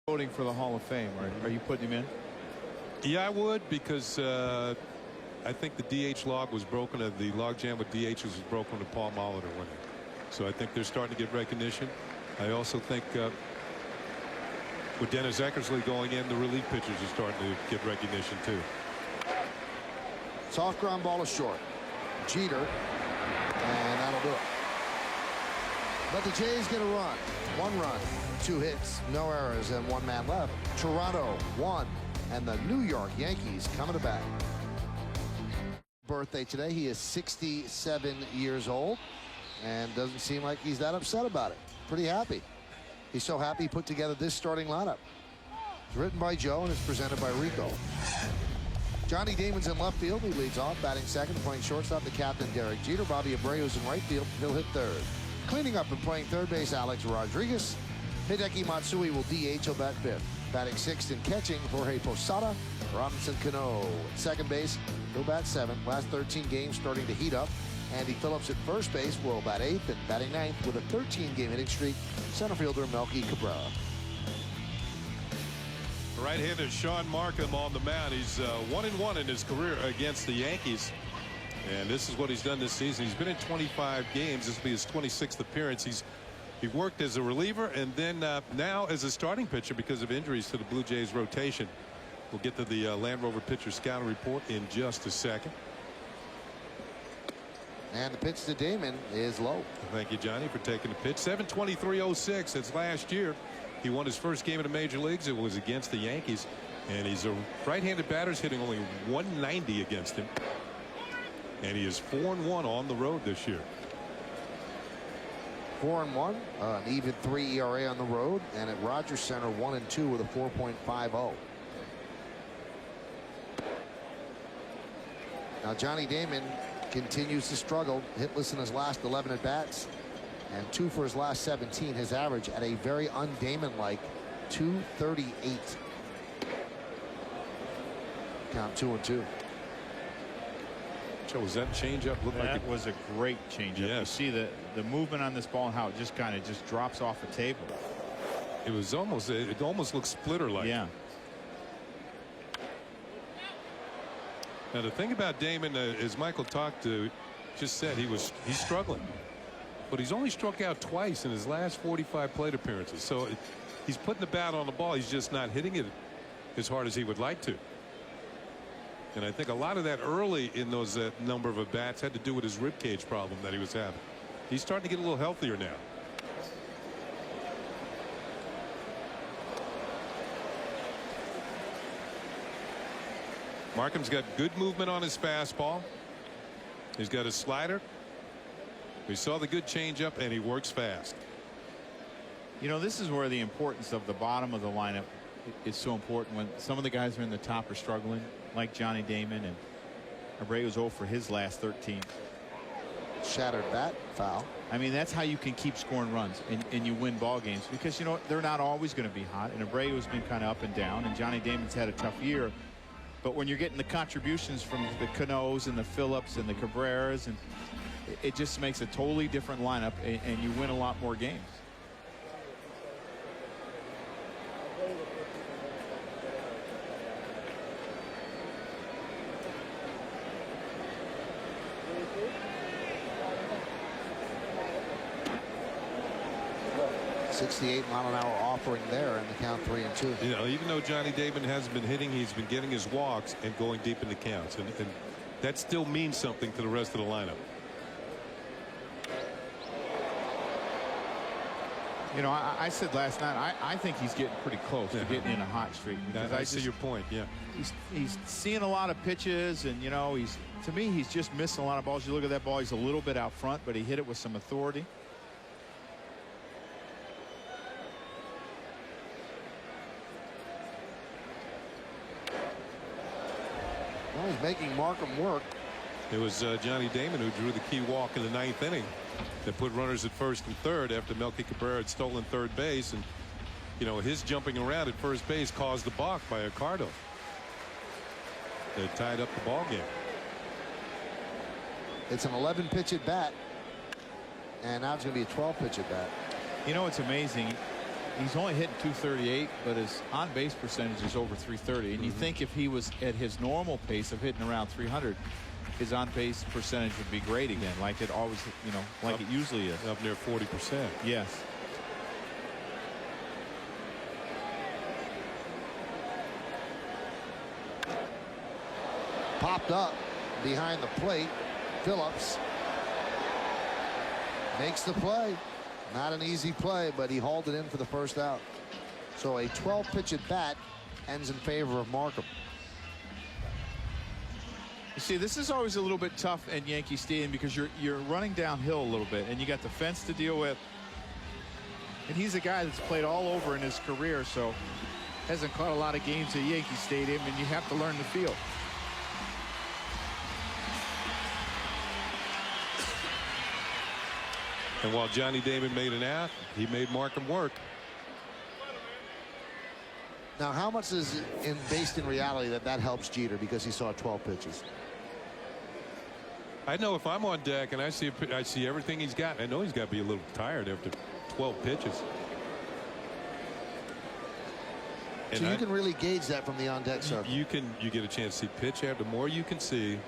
voting for the Hall of Fame. Are you putting him in? Yeah, I would, because I think the DH log was broken. The log jam with DHs was broken to Paul Molitor winning. So I think they're starting to get recognition. I also think with Dennis Eckersley going in, the relief pitchers are starting to get recognition too. Soft ground ball is short. Jeter, and that'll do it. But the Jays get a run. 1 run, 2 hits, no errors, and 1 man left. Toronto won, and the New York Yankees coming to bat. Birthday today. He is 67 years old and doesn't seem like he's that upset about it. Pretty happy. He's so happy he put together this starting lineup. It's written by Joe and it's presented by Rico. Johnny Damon's in left field. He leads off, batting second, playing shortstop, the captain Derek Jeter. Bobby Abreu's in right field. He'll hit third. Cleaning up and playing third base, Alex Rodriguez. Hideki Matsui will DH. He'll bat fifth. Batting sixth and catching, Jorge Posada. Robinson Cano at second base. He'll bat seventh. Last 13 games starting to heat up. Andy Phillips at first base will bat eighth, and batting ninth with a 13-game hitting streak, center fielder Melky Cabrera. Right-hander Sean Markham on the mound. He's 1-1 in his career against the Yankees. And this is what he's done this season. He's been in 25 games. This will be his 26th appearance. He worked as a reliever and then now as a starting pitcher because of injuries to the Blue Jays rotation. We'll get to the Land Rover pitcher scouting report in just a second. And the pitch to Damon is low. Thank you, Johnny, for taking the pitch. 7:23:06. That's last year. He won his first game in the major leagues. It was against the Yankees. And he's a right-handed batter, hitting only 190 against him. And he is 4-1 on the road this year. 4-1, an even 3 ERA on the road, and at Rogers Center 1-2 with a 4.50. Now Johnny Damon continues to struggle, hitless in his last 11 at bats, and 2 for his last 17. His average at a very un-Damon-like 238. Count 2-2. So was that changeup? That was a great changeup. Yes. You see the movement on this ball and how it just kind of drops off the table. It was almost, it almost looked splitter-like. Yeah. Now the thing about Damon, as Michael just said, he's struggling, but he's only struck out twice in his last 45 plate appearances. So he's putting the bat on the ball. He's just not hitting it as hard as he would like to. And I think a lot of that early in those number of at-bats had to do with his ribcage problem that he was having. He's starting to get a little healthier now. Markham's got good movement on his fastball. He's got a slider. We saw the good changeup, and he works fast. You know, this is where the importance of the bottom of the lineup is so important. When some of the guys are in the top are struggling, like Johnny Damon, and Abreu's 0 for his last 13. Shattered bat, foul. I mean, that's how you can keep scoring runs and you win ball games, because you know they're not always going to be hot, and Abreu's been kind of up and down, and Johnny Damon's had a tough year. But when you're getting the contributions from the Canos and the Phillips and the Cabreras, and it just makes a totally different lineup, and you win a lot more games. .68-mile-an-hour offering there in the count 3-2. You know, even though Johnny Damon hasn't been hitting, he's been getting his walks and going deep into counts, and that still means something to the rest of the lineup. You know, I said last night, I think he's getting pretty close to getting in a hot streak. I see your point. Yeah, he's seeing a lot of pitches, and you know, to me he's just missing a lot of balls. You look at that ball, he's a little bit out front, but he hit it with some authority. Well, he's making Markham work. It was Johnny Damon who drew the key walk in the 9th inning that put runners at first and third after Melky Cabrera had stolen third base, and you know, his jumping around at first base caused the balk by Accardo. They tied up the ball game. It's an 11-pitch at bat, and now it's going to be a 12-pitch at bat. You know, it's amazing. He's only hitting 238, but his on-base percentage is over 330. And you think if he was at his normal pace of hitting around 300, his on-base percentage would be great again, like it always, like it usually is. Up near 40%. Yes. Popped up behind the plate. Phillips makes the play. Not an easy play, but he hauled it in for the first out. So a 12-pitch at bat ends in favor of Markham. You see, this is always a little bit tough at Yankee Stadium because you're running downhill a little bit, and you got the fence to deal with. And he's a guy that's played all over in his career, so hasn't caught a lot of games at Yankee Stadium, and you have to learn the field. And while Johnny Damon made an out, he made Markham work. Now, how much is based in reality that helps Jeter because he saw 12 pitches? I know if I'm on deck and I see everything he's got, I know he's got to be a little tired after 12 pitches. So you can really gauge that from the on-deck circle. You get a chance to see pitch after. The more you can see,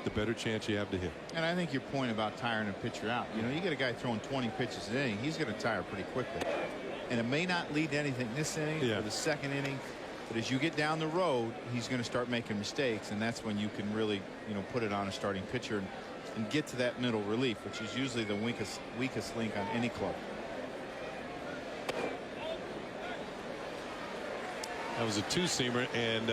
the better chance you have to hit. And I think your point about tiring a pitcher out, you get a guy throwing 20 pitches an inning, he's going to tire pretty quickly. And it may not lead to anything this inning or the second inning, but as you get down the road, he's going to start making mistakes, and that's when you can really, put it on a starting pitcher and get to that middle relief, which is usually the weakest link on any club. That was a two-seamer, and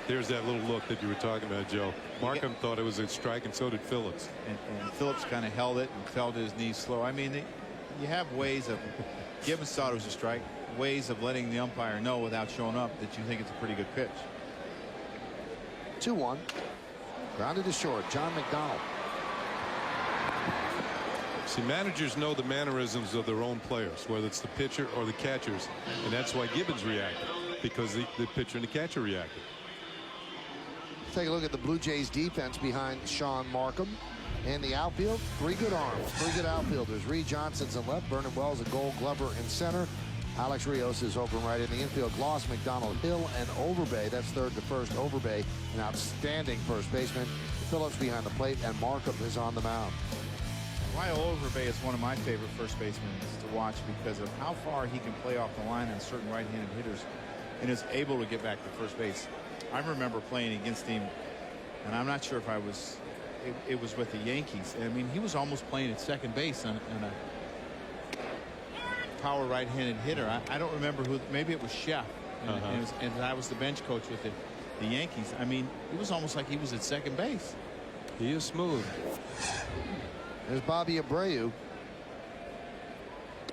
there's that little look that you were talking about, Joe. Markham thought it was a strike, and so did Phillips. And Phillips kind of held it and fell to his knees slow. I mean, you have ways of Gibbons thought it was a strike, ways of letting the umpire know without showing up that you think it's a pretty good pitch. 2-1. Grounded to short. John McDonald. See, managers know the mannerisms of their own players, whether it's the pitcher or the catchers, and that's why Gibbons reacted, because the pitcher and the catcher reacted. Take a look at the Blue Jays defense behind Sean Markham. In the outfield, three good arms, three good outfielders. Reed Johnson's in left, Vernon Wells a Gold Glover in center. Alex Rios is open right in the infield. Gloss, McDonald, Hill, and Overbay. That's third to first. Overbay, an outstanding first baseman. Phillips behind the plate, and Markham is on the mound. Lyle Overbay is one of my favorite first basemen to watch because of how far he can play off the line on certain right-handed hitters and is able to get back to first base. I remember playing against him, and I'm not sure if I was it was with the Yankees. I mean, he was almost playing at second base on a power right-handed hitter. I don't remember who. Maybe it was Chef, and I was the bench coach with the Yankees. I mean, it was almost like he was at second base. He is smooth. There's Bobby Abreu.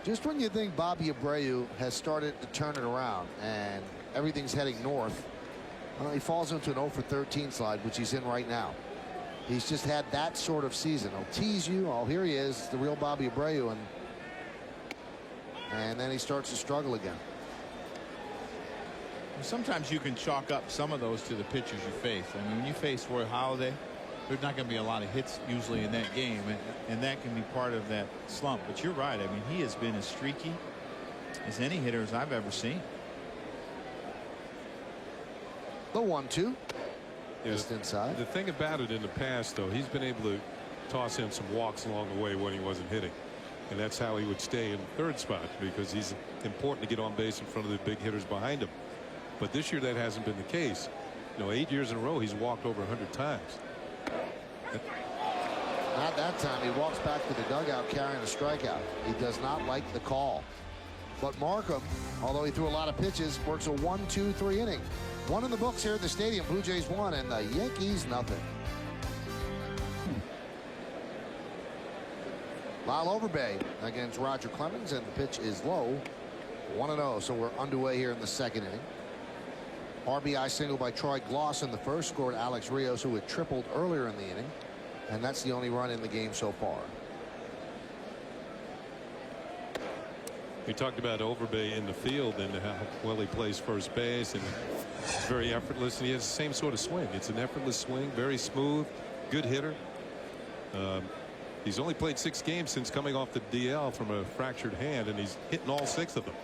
Just when you think Bobby Abreu has started to turn it around and everything's heading north, he falls into an 0 for 13 slide, which he's in right now. He's just had that sort of season. He'll tease you. Oh, here he is, the real Bobby Abreu, and then he starts to struggle again. Sometimes you can chalk up some of those to the pitchers you face. I mean, when you face Roy Halladay, there's not going to be a lot of hits usually in that game, and that can be part of that slump. But you're right. I mean, he has been as streaky as any hitters I've ever seen. The 1-2. Just inside. The thing about it in the past, though, he's been able to toss in some walks along the way when he wasn't hitting. And that's how he would stay in third spot, because he's important to get on base in front of the big hitters behind him. But this year that hasn't been the case. 8 years in a row he's walked over 100 times. Not that time. He walks back to the dugout carrying a strikeout. He does not like the call. But Markham, although he threw a lot of pitches, works a 1-2-3 inning. One in the books here at the stadium. Blue Jays 1 and the Yankees nothing. Lyle Overbay against Roger Clemens, and the pitch is low. 1-0. So we're underway here in the second inning. RBI single by Troy Gloss in the first, scored Alex Rios, who had tripled earlier in the inning, and that's the only run in the game so far. We talked about Overbay in the field and how well he plays first base, and it's very effortless, and he has the same sort of swing. It's an effortless swing, very smooth, good hitter. He's only played 6 games since coming off the DL from a fractured hand, and he's hitting all 6 of them.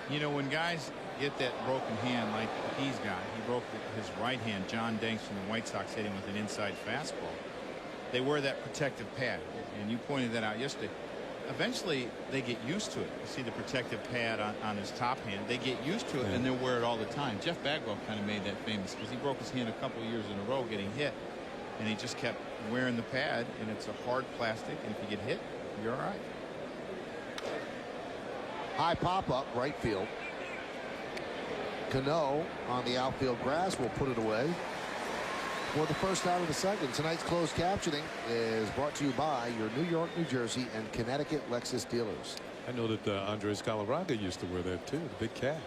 You know, when guys get that broken hand like he's got, he broke his right hand. John Danks from the White Sox hit him with an inside fastball. They wear that protective pad, and you pointed that out yesterday. Eventually, they get used to it. You see the protective pad on his top hand. They get used to it, and they'll wear it all the time. Jeff Bagwell kind of made that famous because he broke his hand a couple of years in a row getting hit, and he just kept wearing the pad, and it's a hard plastic, and if you get hit, you're all right. High pop-up, right field. Cano on the outfield grass will put it away for the first out of the second. Tonight's closed captioning is brought to you by your New York, New Jersey, and Connecticut Lexus dealers. I know that Andres Galarraga used to wear that too, the big cap.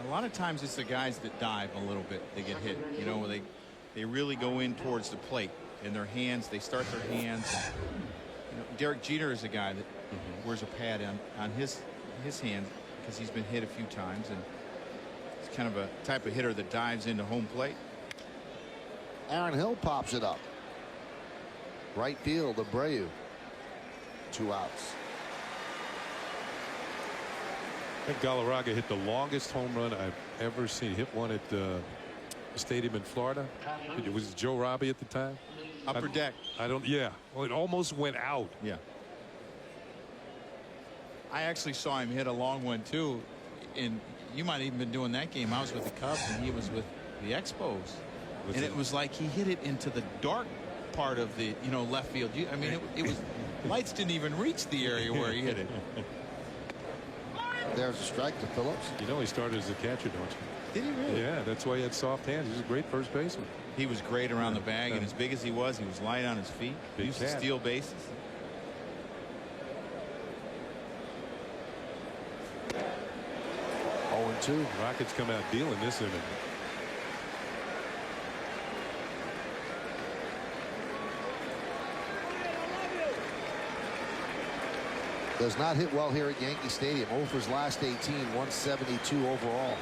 A lot of times it's the guys that dive a little bit. They get hit. You know, they really go in towards the plate, and their hands, they start their hands. You know, Derek Jeter is a guy that wears a pad on his hand because he's been hit a few times, and he's kind of a type of hitter that dives into home plate. Aaron Hill pops it up. Right field, Abreu. 2 outs. I think Galarraga hit the longest home run I've ever seen. Hit one at the stadium in Florida. It was Joe Robbie at the time. Upper deck. Yeah. Well, it almost went out. Yeah. I actually saw him hit a long one too, and you might have even been doing that game. I was with the Cubs and he was with the Expos, and it was like he hit it into the dark part of the left field. I mean, it was lights didn't even reach the area where he hit it. There's a strike to Phillips. You know he started as a catcher, don't you? Did he really? Yeah, that's why he had soft hands. He was a great first baseman. He was great around the bag, and as big as he was light on his feet. He used to steal bases. Oh, 2. Rockets come out dealing this inning. Does not hit well here at Yankee Stadium. Over his last 18, 172 overall.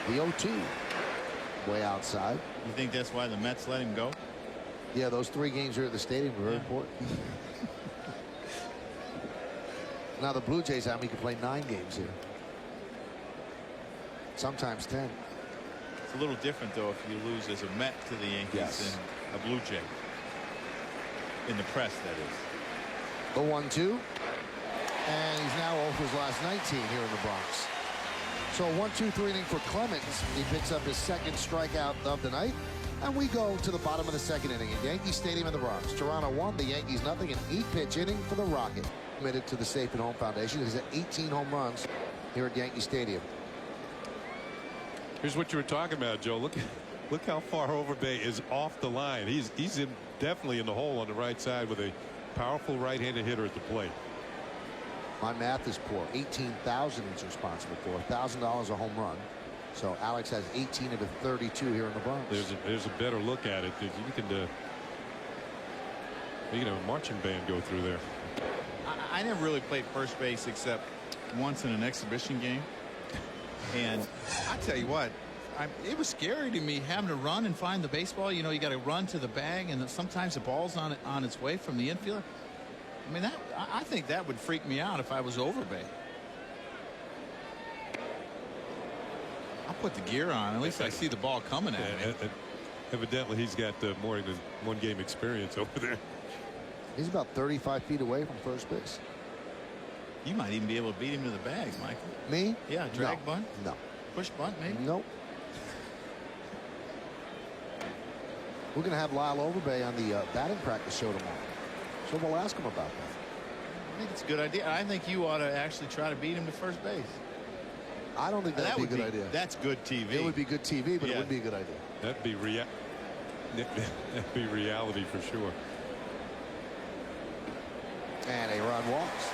The 0-2 way outside. You think that's why the Mets let him go? Yeah, those 3 games here at the stadium were very important. Now the Blue Jays have me can play 9 games here. Sometimes 10. It's a little different though if you lose as a Met to the Yankees than a Blue Jay. In the press, that is. The 1-2. And he's now over his last 19 here in the Bronx. So 1-2-3 inning for Clemens. He picks up his second strikeout of the night. And we go to the bottom of the second inning at Yankee Stadium in the Bronx. Toronto 1, the Yankees nothing. An 8-pitch inning for the Rocket. Committed to the Safe at Home Foundation. He's at 18 home runs here at Yankee Stadium. Here's what you were talking about, Joe. Look how far Overbay is off the line. He's definitely in the hole on the right side with a powerful right-handed hitter at the plate. My math is poor. 18,000 he's responsible for. $1,000 a home run. So Alex has 18 of the 32 here in the Bronx. There's a better look at it. You can have a marching band go through there. I never really played first base except once in an exhibition game. And I tell you what, it was scary to me having to run and find the baseball. You got to run to the bag, and sometimes the ball's on its way from the infielder. I mean, I think that would freak me out if I was Overbay. I'll put the gear on. At least I see the ball coming at me. Evidently, he's got more than one game experience over there. He's about 35 feet away from first base. You might even be able to beat him to the bag, Michael. Me? Yeah, drag bunt? No. Push bunt, maybe? Nope. We're going to have Lyle Overbay on the batting practice show tomorrow. So we'll ask him about that. I think it's a good idea. I think you ought to actually try to beat him to first base. I don't think that'd be a good idea. That's good TV. It would be good TV, but it wouldn't be a good idea. That'd be reality for sure. And a run walks.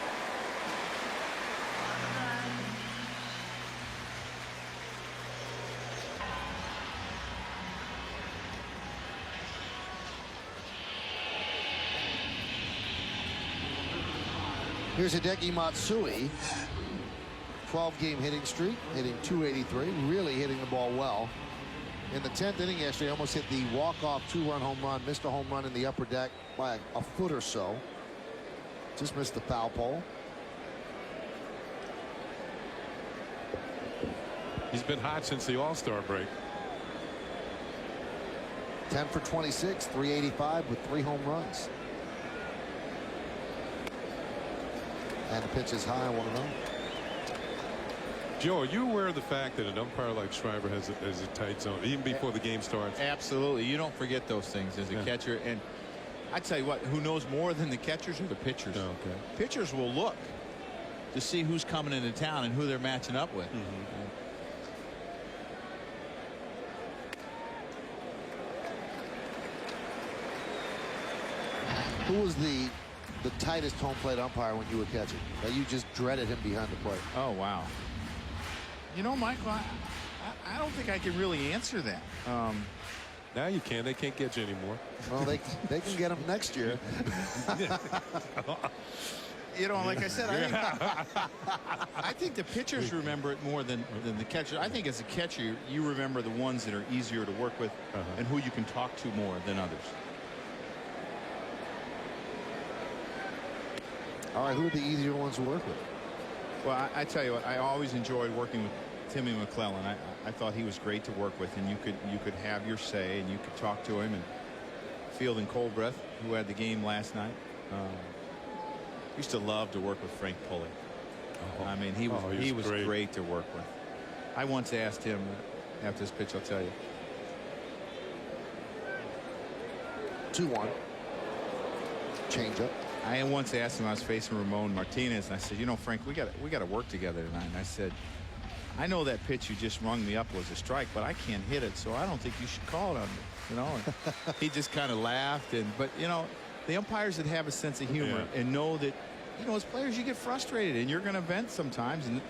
Here's Hideki Matsui. 12-game hitting streak, hitting .283, really hitting the ball well. In the 10th inning yesterday, almost hit the walk-off 2-run home run, missed a home run in the upper deck by a foot or so. Just missed the foul pole. He's been hot since the All-Star break. 10 for 26, 385 with 3 home runs. And the pitch is high, 1-0. Joe, are you aware of the fact that an umpire like Schreiber has a tight zone even before the game starts? Absolutely. You don't forget those things as a catcher. And I tell you what, who knows more than the catchers or the pitchers? Oh, okay. Pitchers will look to see who's coming into town and who they're matching up with. Who was the tightest home plate umpire when you were catching? That you just dreaded him behind the plate? Oh, wow. You know, Michael, I don't think I can really answer that. Now you can. They can't get you anymore. Well, they can get him next year. You know, like I said, I think the pitchers remember it more than the catchers. I think as a catcher, you remember the ones that are easier to work with and who you can talk to more than others. All right, who are the easier ones to work with? Well, I tell you what, I always enjoyed working with Timmy McClellan. I thought he was great to work with, and you could have your say, and you could talk to him. And Fielding Coldbreath, who had the game last night, used to love to work with Frank Pulley. I mean, he was great to work with. I once asked him after this pitch, I'll tell you. 2-1. Change up. I once asked him, I was facing Ramon Martinez, and I said, you know, Frank, we got to work together tonight. And I said, I know that pitch you just rung me up was a strike, but I can't hit it, so I don't think you should call it on me. You know, and he just kind of laughed. But you know, the umpires that have a sense of humor and know that, you know, as players you get frustrated and you're going to vent sometimes, and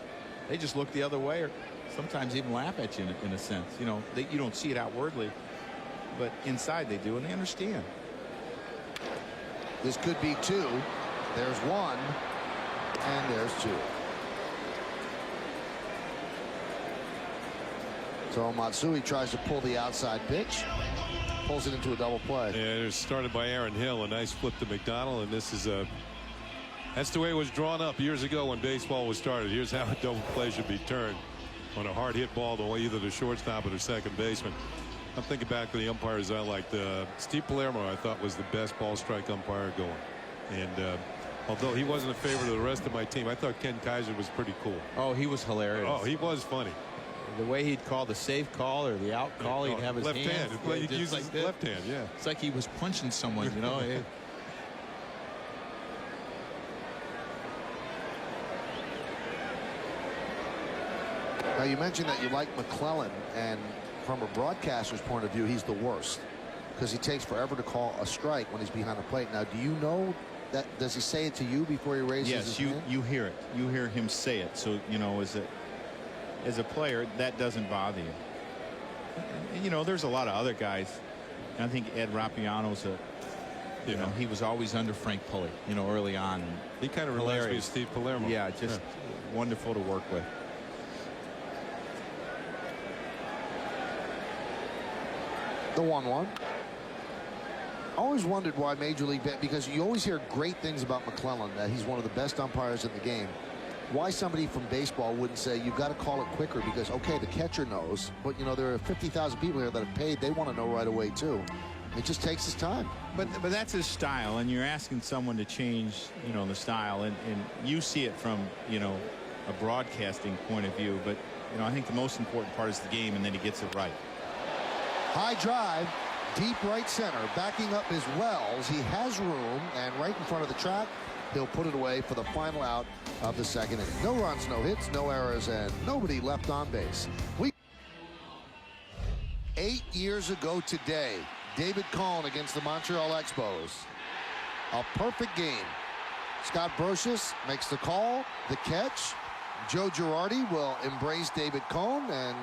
they just look the other way or sometimes even laugh at you in a sense. You know, you don't see it outwardly, but inside they do, and they understand. This could be 2. There's 1, and there's 2. So Matsui tries to pull the outside pitch, pulls it into a double play. Yeah, it was started by Aaron Hill, a nice flip to McDonald, and this is that's the way it was drawn up years ago when baseball was started. Here's how a double play should be turned on a hard hit ball to either the shortstop or the second baseman. I'm thinking back to the umpires I liked. Steve Palermo, I thought, was the best ball strike umpire going. And although he wasn't a favorite of the rest of my team, I thought Ken Kaiser was pretty cool. Oh, he was hilarious. Oh, he was funny. The way he'd call the safe call or the out call, he'd have his left hands. He'd use his left hand, yeah. It's like he was punching someone, you know. Now, you mentioned that you like McClellan, and from a broadcaster's point of view, he's the worst because he takes forever to call a strike when he's behind the plate. Now, do you know that? Does he say it to you before he raises his hand? Yes, you hear it. You hear him say it. So, you know, as a player, that doesn't bother you. And, you know, there's a lot of other guys. I think Ed Rapiano's you know, he was always under Frank Pulley, you know, early on. He kind of reminds me of Steve Palermo. Yeah, just wonderful to work with. The 1-1. Always wondered why Major League, because you always hear great things about McClellan, that he's one of the best umpires in the game. Why somebody from baseball wouldn't say you've got to call it quicker, because okay, the catcher knows, but you know, there are 50,000 people here that have paid. They want to know right away too. It just takes his time. But that's his style, and you're asking someone to change, you know, the style, and you see it from, you know, a broadcasting point of view. But you know, I think the most important part is the game, and then he gets it right. High drive, deep right center, backing up his Wells. He has room, and right in front of the track, he'll put it away for the final out of the second inning. No runs, no hits, no errors, and nobody left on base. 8 years ago today, David Cone against the Montreal Expos. A perfect game. Scott Brocious makes the call, the catch. Joe Girardi will embrace David Cone and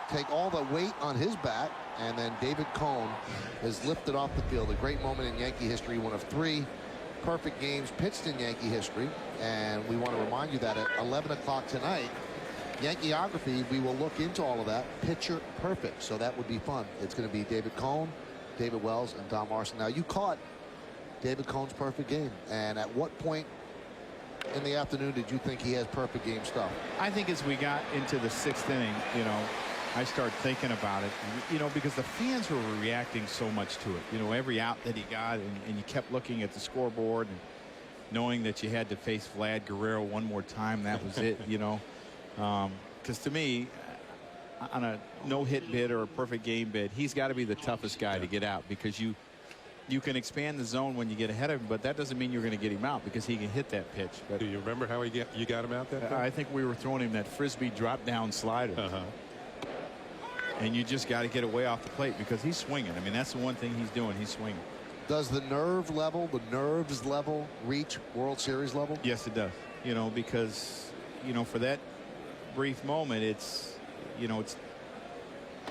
take all the weight on his back, and then David Cone is lifted off the field. A great moment in Yankee history, one of 3 perfect games pitched in Yankee history. And we want to remind you that at 11 o'clock tonight, Yankeeography, we will look into all of that. Pitcher perfect, so that would be fun. It's going to be David Cone, David Wells, and Don Larson. Now, you caught David Cone's perfect game, and at what point in the afternoon did you think he has perfect game stuff? I think as we got into the 6th inning, you know, I started thinking about it, you know, because the fans were reacting so much to it. You know, every out that he got, and you kept looking at the scoreboard and knowing that you had to face Vlad Guerrero one more time. That was it, you know. Because to me, on a no-hit bid or a perfect game bid, he's got to be the toughest guy to get out, because you can expand the zone when you get ahead of him, but that doesn't mean you're going to get him out, because he can hit that pitch. But do you remember how you got him out that time? I think we were throwing him that frisbee drop down slider. And you just got to get away off the plate, because he's swinging. I mean, that's the one thing he's doing. He's swinging. Does the nerves level reach World Series level? Yes, it does. You know, because, you know, for that brief moment, it's, you know,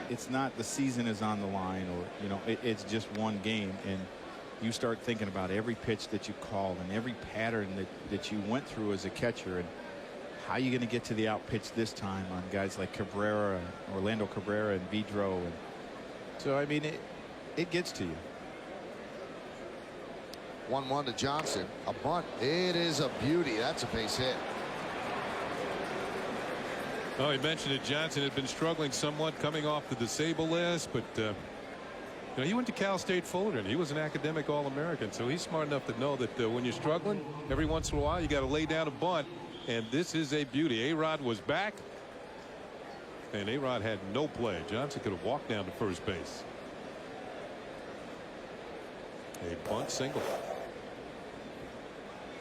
it's not the season is on the line, or, you know, it's just one game, and you start thinking about every pitch that you called and every pattern that you went through as a catcher, and how are you going to get to the out pitch this time on guys like Cabrera, Orlando Cabrera, and Vidro. And so, I mean, it gets to you. 1-1 to Johnson. A bunt. It is a beauty. That's a base hit. Oh, he mentioned it. Johnson had been struggling somewhat coming off the disabled list, but you know, he went to Cal State Fullerton. He was an academic All-American, so he's smart enough to know that when you're struggling, every once in a while you got to lay down a bunt. And this is a beauty. A-Rod was back, and A-Rod had no play. Johnson could have walked down to first base. A bunt single.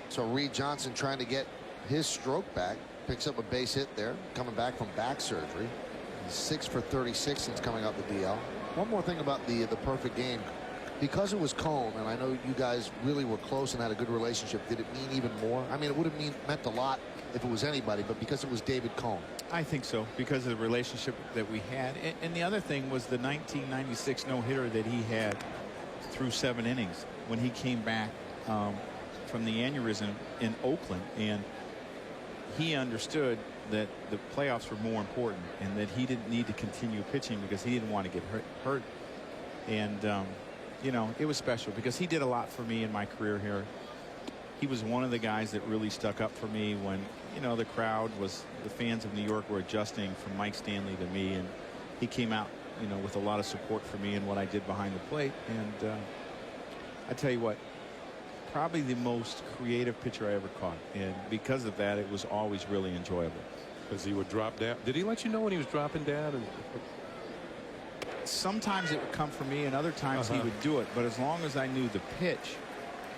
So Reed Johnson trying to get his stroke back. Picks up a base hit there, coming back from back surgery. He's 6 for 36 since coming out the DL. One more thing about the perfect game. Because it was Cone, and I know you guys really were close and had a good relationship, did it mean even more? I mean, it would have meant a lot if it was anybody, but because it was David Cone. I think so, because of the relationship that we had. And the other thing was the 1996 no-hitter that he had through 7 innings when he came back from the aneurysm in Oakland, and he understood that the playoffs were more important and that he didn't need to continue pitching because he didn't want to get hurt. And you know, it was special because he did a lot for me in my career here. He was one of the guys that really stuck up for me when, you know, the fans of New York were adjusting from Mike Stanley to me, and he came out, you know, with a lot of support for me and what I did behind the plate. And I tell you what, probably the most creative pitcher I ever caught, and because of that, it was always really enjoyable. Because he would drop down. Did he let you know when he was dropping down? And sometimes it would come from me, and other times he would do it. But as long as I knew the pitch,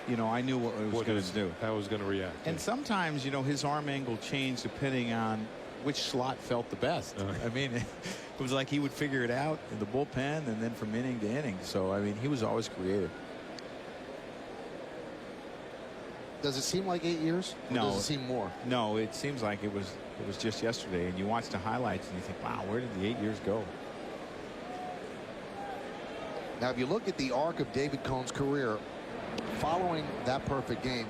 you know, I knew what it was going to do. How it was going to react. And sometimes, you know, his arm angle changed depending on which slot felt the best. I mean, it was like he would figure it out in the bullpen and then from inning to inning. So, I mean, he was always creative. Does it seem like 8 years? Or No. Does it seem more? No, it seems like it was just yesterday. And you watch the highlights and you think, wow, where did the 8 years go? Now, if you look at the arc of David Cone's career, following that perfect game,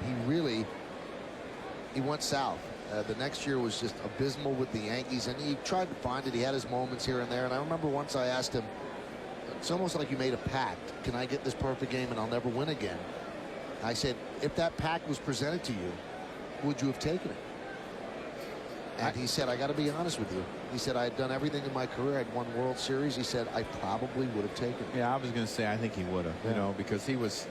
he went south. The next year was just abysmal with the Yankees, and he tried to find it. He had his moments here and there. And I remember once I asked him, it's almost like you made a pact. Can I get this perfect game and I'll never win again? I said, if that pact was presented to you, would you have taken it? And he said, I got to be honest with you. He said, I had done everything in my career. I'd won World Series. He said, I probably would have taken it. Yeah, I was going to say, I think he would have, you know, because he was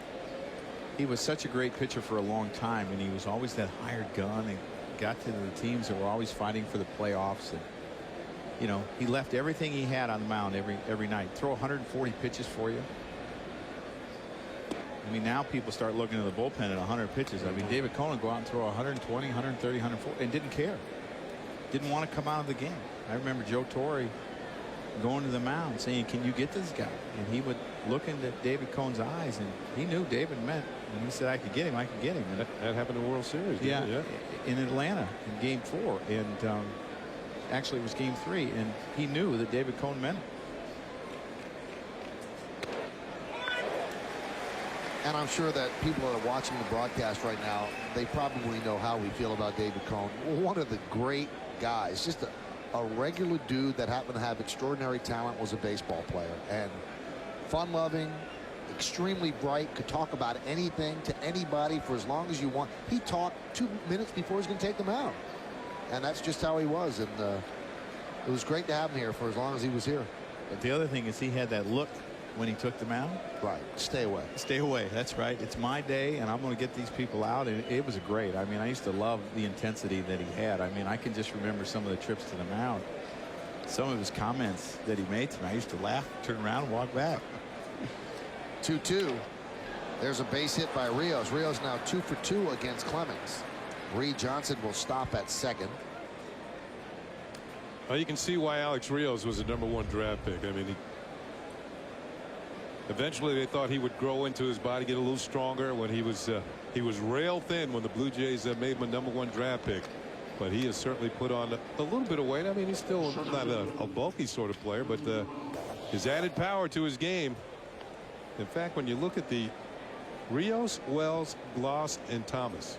such a great pitcher for a long time, and he was always that hired gun and got to the teams that were always fighting for the playoffs. And, you know, he left everything he had on the mound every night. Throw 140 pitches for you. I mean, now people start looking at the bullpen at 100 pitches. I mean, David Cone would go out and throw 120, 130, 140, and didn't care. Didn't want to come out of the game. I remember Joe Torre going to the mound saying, can you get this guy? And he would look into David Cone's eyes, and he knew David meant. And he said, I could get him. I could get him. And that happened in the World Series. Yeah, in Atlanta in Game 4. And actually, it was Game 3. And he knew that David Cone meant it. And I'm sure that people that are watching the broadcast right now, they probably know how we feel about David Cone. One of the great guys, just a regular dude that happened to have extraordinary talent, was a baseball player. And fun-loving, extremely bright, could talk about anything to anybody for as long as you want. He talked 2 minutes before he's going to take them out. And that's just how he was. And it was great to have him here for as long as he was here. But the other thing is he had that look when he took them out. Right. Stay away. Stay away. That's right. It's my day, and I'm going to get these people out. And it was great. I mean, I used to love the intensity that he had. I mean, I can just remember some of the trips to the mound. Some of his comments that he made to me, I used to laugh, turn around, and walk back. 2-2. There's a base hit by Rios. Rios now 2 for 2 against Clemens. Reed Johnson will stop at second. Well, you can see why Alex Rios was a #1 draft pick. I mean, eventually they thought he would grow into his body, get a little stronger. When he was rail thin when the Blue Jays made him a #1 draft pick. But he has certainly put on a little bit of weight. I mean, he's still not a bulky sort of player, but his added power to his game. In fact, when you look at the Rios, Wells, Gloss, and Thomas,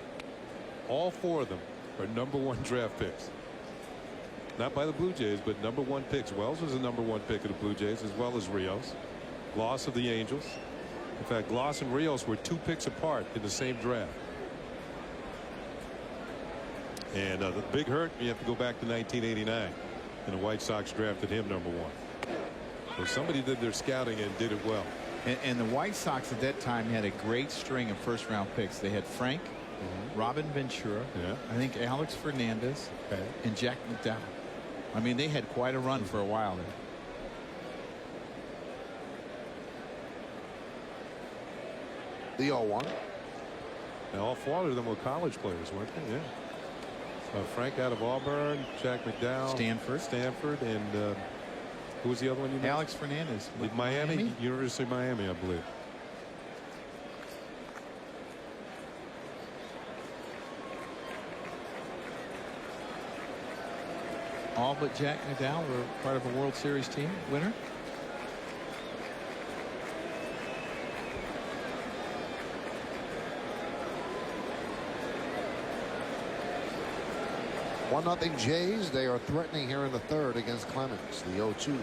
all 4 of them are #1 draft picks. Not by the Blue Jays, but #1 picks. Wells was a #1 pick of the Blue Jays, as well as Rios. Gloss of the Angels. In fact, Gloss and Rios were 2 picks apart in the same draft. And the big hurt, you have to go back to 1989, and the White Sox drafted him #1. So somebody did their scouting and did it well. And the White Sox at that time had a great string of first-round picks. They had Frank, Robin Ventura, I think Alex Fernandez, and Jack McDowell. I mean, they had quite a run for a while there. The 0-1. And all 4 of them were college players, weren't they? Yeah. Frank out of Auburn, Jack McDowell, Stanford, and who was the other one you mentioned? Alex Fernandez. With Miami? University of Miami, I believe. All but Jack McDowell were part of a World Series team winner. One 0 Jays. They are threatening here in the 3rd against Clemens. The 0-2. You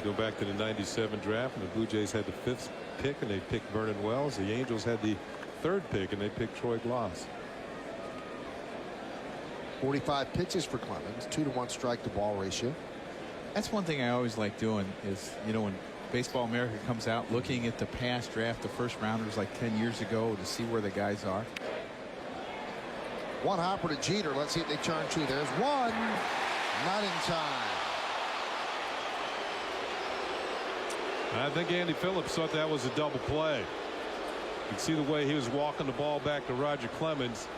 go back to the '97 draft, and the Blue Jays had the 5th pick, and they picked Vernon Wells. The Angels had the 3rd pick, and they picked Troy Gloss. 45 pitches for Clemens. 2-to-1 strike to ball ratio. That's one thing I always like doing is, you know, when Baseball America comes out, looking at the past draft, the first rounders like 10 years ago to see where the guys are. One hopper to Jeter. Let's see if they turn 2. There's one. Not in time. I think Andy Phillips thought that was a double play. You can see the way he was walking the ball back to Roger Clemens.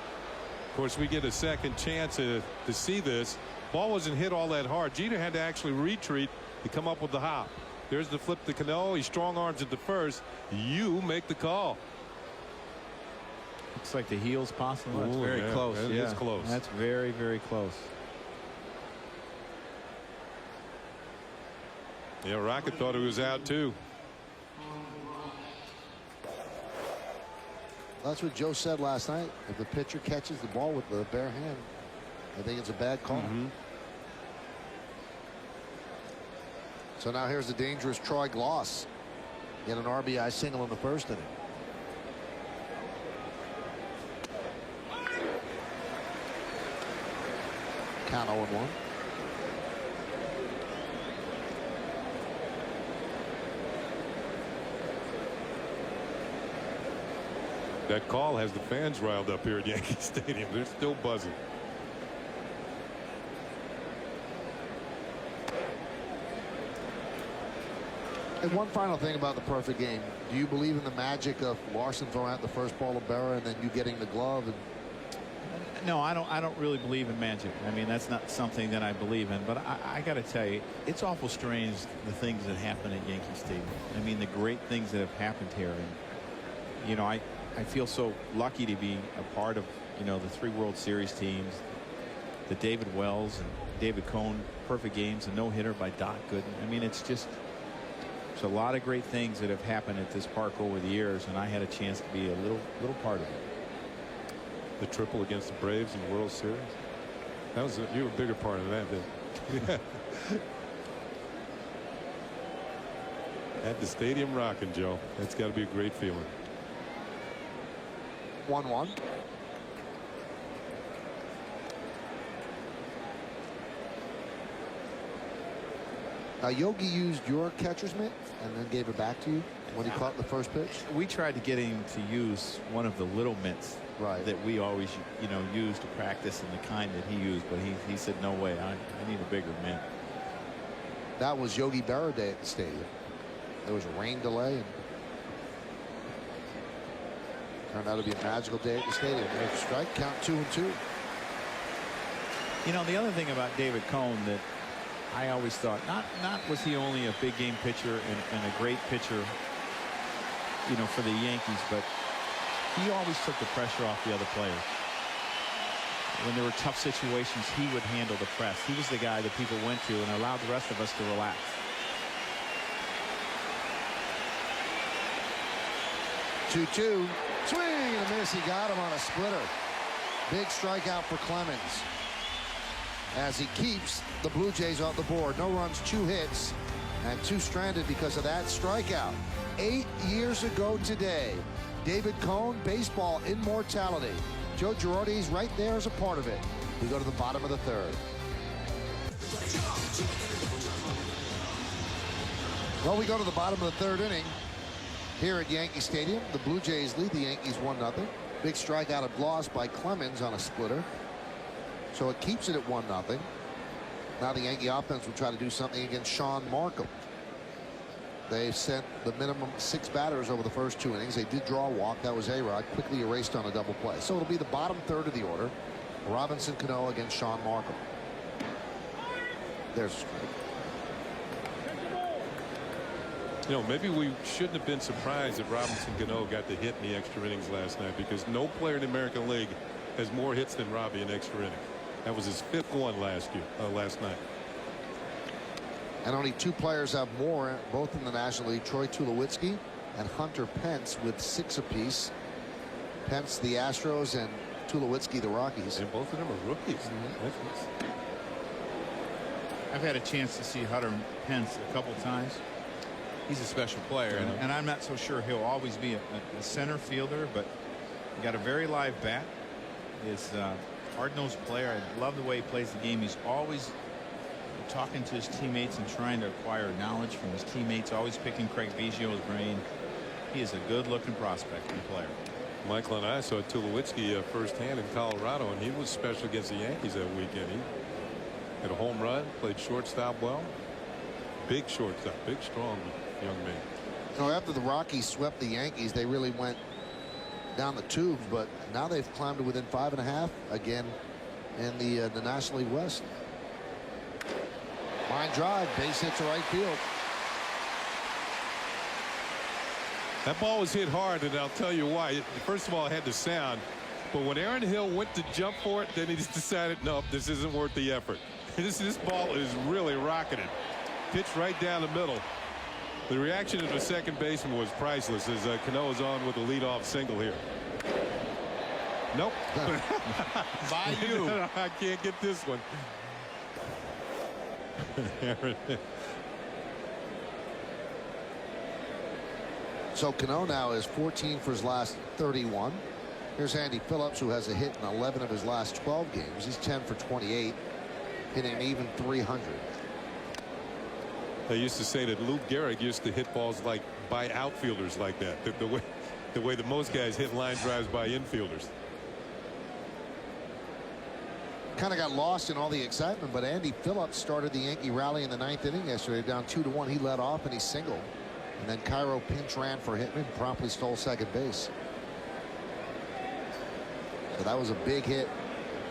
Of course, we get a second chance to see this. Ball wasn't hit all that hard. Jeter had to actually retreat to come up with the hop. There's the flip to Cano. He strong arms it to first. You make the call. Looks like the heel's possible. That's very close. That is close. That's very, very close. Yeah, Rocket thought he was out too. That's what Joe said last night. If the pitcher catches the ball with the bare hand, I think it's a bad call. So now here's the dangerous Troy Gloss. Get an RBI single in the 1st inning. Count 0-1. That call has the fans riled up here at Yankee Stadium. They're still buzzing. And one final thing about the perfect game. Do you believe in the magic of Larson throwing out the first ball to Berra and then you getting the glove? And no, I don't really believe in magic. I mean, that's not something that I believe in. But I got to tell you, it's awful strange the things that happen at Yankee Stadium. I mean, the great things that have happened here. And, you know, I feel so lucky to be a part of, you know, the 3 World Series teams, the David Wells and David Cohn perfect games, a no-hitter by Doc Gooden. I mean, it's just, there's a lot of great things that have happened at this park over the years, and I had a chance to be a little part of it. The triple against the Braves in the World Series. That was you were a bigger part of that, didn't you? Had the stadium rocking, Joe. That's got to be a great feeling. 1-1. Now, Yogi used your catcher's mitt and then gave it back to you when he caught the first pitch. We tried to get him to use one of the little mitts that we always, use to practice, and the kind that he used, but he said, no way, I need a bigger mitt. That was Yogi Berra Day at the stadium. There was a rain delay, and turned out to be a magical day at the stadium. There's a strike, count 2-2. The other thing about David Cone that I always thought, not was he only a big game pitcher and a great pitcher, for the Yankees, but he always took the pressure off the other players. When there were tough situations, he would handle the press. He was the guy that people went to and allowed the rest of us to relax. Two-two. Swing and a miss. He got him on a splitter. Big strikeout for Clemens, as he keeps the Blue Jays off the board. No runs, 2 hits, and 2 stranded because of that strikeout. 8 years ago today, David Cone, baseball immortality. Joe Girardi's right there as a part of it. We go to the bottom of the 3rd. Well, we go to the bottom of the 3rd inning here at Yankee Stadium. The Blue Jays lead the Yankees 1-0. Big strikeout of loss by Clemens on a splitter. So it keeps it at 1-0. Now the Yankee offense will try to do something against Sean Markham. They sent the minimum 6 batters over the first 2 innings. They did draw a walk. That was A-Rod, quickly erased on a double play. So it'll be the bottom 3rd of the order. Robinson Cano against Sean Markham. There's a strike. Maybe we shouldn't have been surprised that Robinson Cano got the hit in the extra innings last night, because no player in the American League has more hits than Robbie in extra innings. That was his 5th one last night. And only 2 players have more, both in the National League, Troy Tulowitzki and Hunter Pence, with 6 apiece. Pence the Astros and Tulowitzki the Rockies. And both of them are rookies. I've had a chance to see Hunter Pence a couple times. He's a special player, and I'm not so sure he'll always be a center fielder, but he got a very live bat. He's a hard-nosed player. I love the way he plays the game. He's always talking to his teammates and trying to acquire knowledge from his teammates, always picking Craig Biggio's brain. He is a good-looking prospect and player. Michael and I saw Tulowitzki firsthand in Colorado, and he was special against the Yankees that weekend. He had a home run, played shortstop well. Big shortstop, big, strong young man. After the Rockies swept the Yankees, they really went down the tubes, but now they've climbed to within 5.5 again in the National League West. Line drive, base hit to right field. That ball was hit hard, and I'll tell you why. First of all, it had the sound, but when Aaron Hill went to jump for it, then he just decided, nope, this isn't worth the effort. This ball is really rocketed. Pitched right down the middle. The reaction of the second baseman was priceless as Cano is on with a leadoff single here. Nope. By you. I can't get this one. So Cano now is 14 for his last 31. Here's Andy Phillips, who has a hit in 11 of his last 12 games. He's 10 for 28, hitting even 300. They used to say that Lou Gehrig used to hit balls like by outfielders like that. The way that most guys hit line drives by infielders. Kind of got lost in all the excitement, but Andy Phillips started the Yankee rally in the 9th inning yesterday, down 2-1. He led off and he singled, and then Cairo pinch ran for Hitman, promptly stole second base. So that was a big hit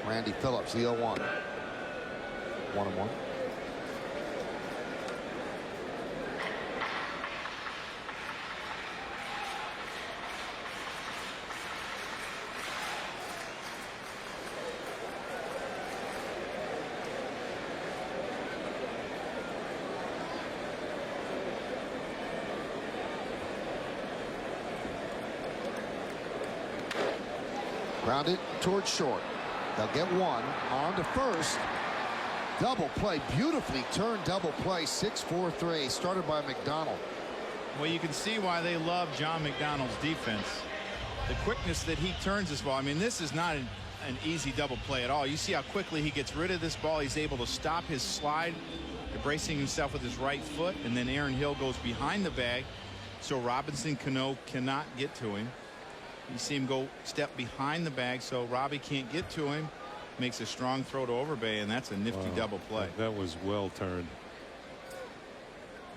for Andy Phillips. The 0-1. 1-1. Grounded towards short. They'll get one on to first. Double play, beautifully turned double play. 6-4-3 started by McDonald. Well, you can see why they love John McDonald's defense. The quickness that he turns this ball. I mean, this is not an easy double play at all. You see how quickly he gets rid of this ball. He's able to stop his slide, bracing himself with his right foot, and then Aaron Hill goes behind the bag, so Robinson Cano cannot get to him. You see him go step behind the bag, so Robbie can't get to him. Makes a strong throw to Overbay, and that's a nifty double play. That was well turned.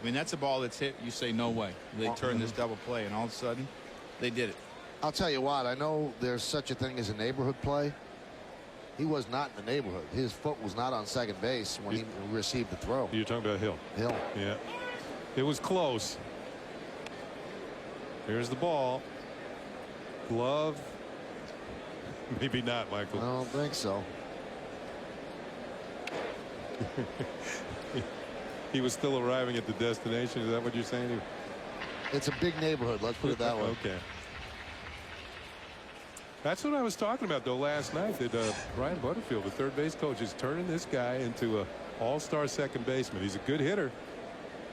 I mean, that's a ball that's hit. You say, no way. They turn this double play, and all of a sudden, they did it. I'll tell you what, I know there's such a thing as a neighborhood play. He was not in the neighborhood. His foot was not on second base when he received the throw. You're talking about Hill. Hill. Yeah. It was close. Here's the ball. Glove. Maybe not, Michael. I don't think so. He was still arriving at the destination. Is that what you're saying? It's a big neighborhood. Let's put it that way. Okay. That's what I was talking about, though, last night. That Brian Butterfield, the third base coach, is turning this guy into an all-star second baseman. He's a good hitter,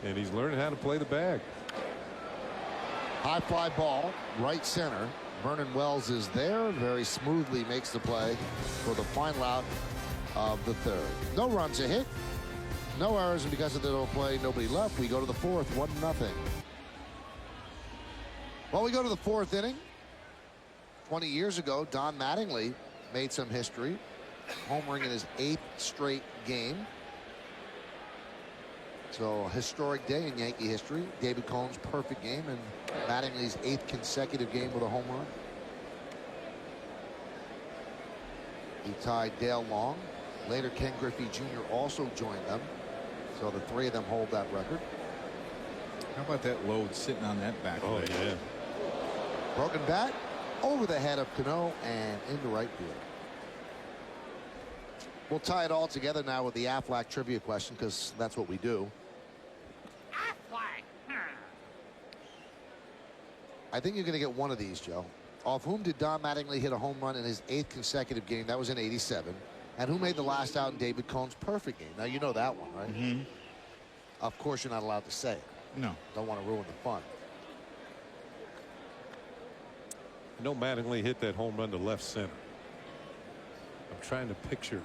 and he's learning how to play the bag. High fly ball, right center. Vernon Wells is there, very smoothly makes the play for the final out of the third. No runs a hit, no errors, and because of the no play, nobody left. We go to the fourth, 1-0. Well, we go to the fourth inning. 20 years ago, Don Mattingly made some history, homering in his 8th straight game. So a historic day in Yankee history. David Cohn's perfect game and Mattingly's 8th consecutive game with a home run. He tied Dale Long. Later, Ken Griffey Jr. also joined them. So the three of them hold that record. How about that load sitting on that back leg? Yeah. Broken bat over the head of Cano and into right field. We'll tie it all together now with the Aflac trivia question, because that's what we do. I think you're going to get one of these, Joe. Off whom did Don Mattingly hit a home run in his 8th consecutive game? That was in '87. And who made the last out in David Cohn's perfect game? Now, you know that one, right? Mm-hmm. Of course, you're not allowed to say it. No. Don't want to ruin the fun. I know Mattingly hit that home run to left center. I'm trying to picture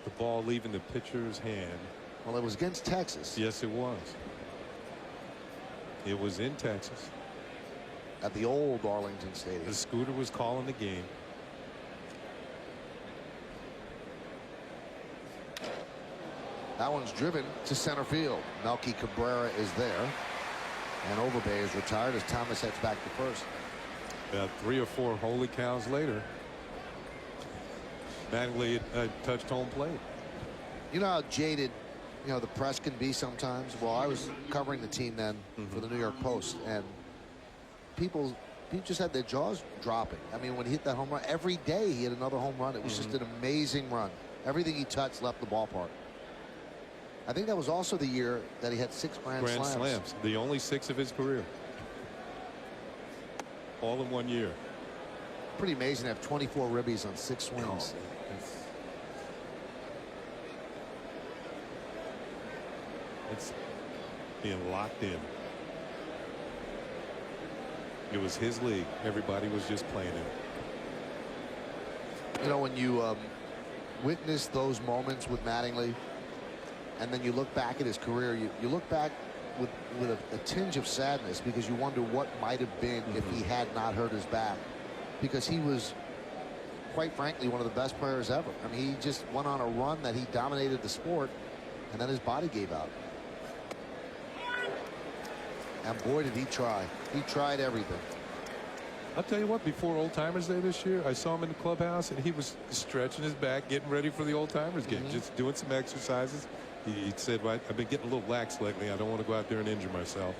the ball leaving the pitcher's hand. Well, it was against Texas. Yes, it was. It was in Texas. At the old Arlington Stadium. The scooter was calling the game. That one's driven to center field. Melky Cabrera is there. And Overbay is retired as Thomas heads back to first. About 3 or 4 holy cows later, Mattingly touched home plate. You know how jaded, the press can be sometimes? Well, I was covering the team then for the New York Post, and people just had their jaws dropping. I mean, when he hit that home run, every day he hit another home run. It was just an amazing run. Everything he touched left the ballpark. I think that was also the year that he had 6 grand slams. The only 6 of his career. All in one year. Pretty amazing to have 24 ribbies on 6 swings. It's being locked in. It was his league. Everybody was just playing it. When you witness those moments with Mattingly, and then you look back at his career, you look back with a tinge of sadness, because you wonder what might have been if he had not hurt his back, because he was, quite frankly, one of the best players ever. I mean, he just went on a run that he dominated the sport, and then his body gave out. And boy, did he try. He tried everything. I'll tell you what, before Old Timers Day this year, I saw him in the clubhouse, and he was stretching his back, getting ready for the Old Timers game, just doing some exercises. He said, well, I've been getting a little lax lately. I don't want to go out there and injure myself.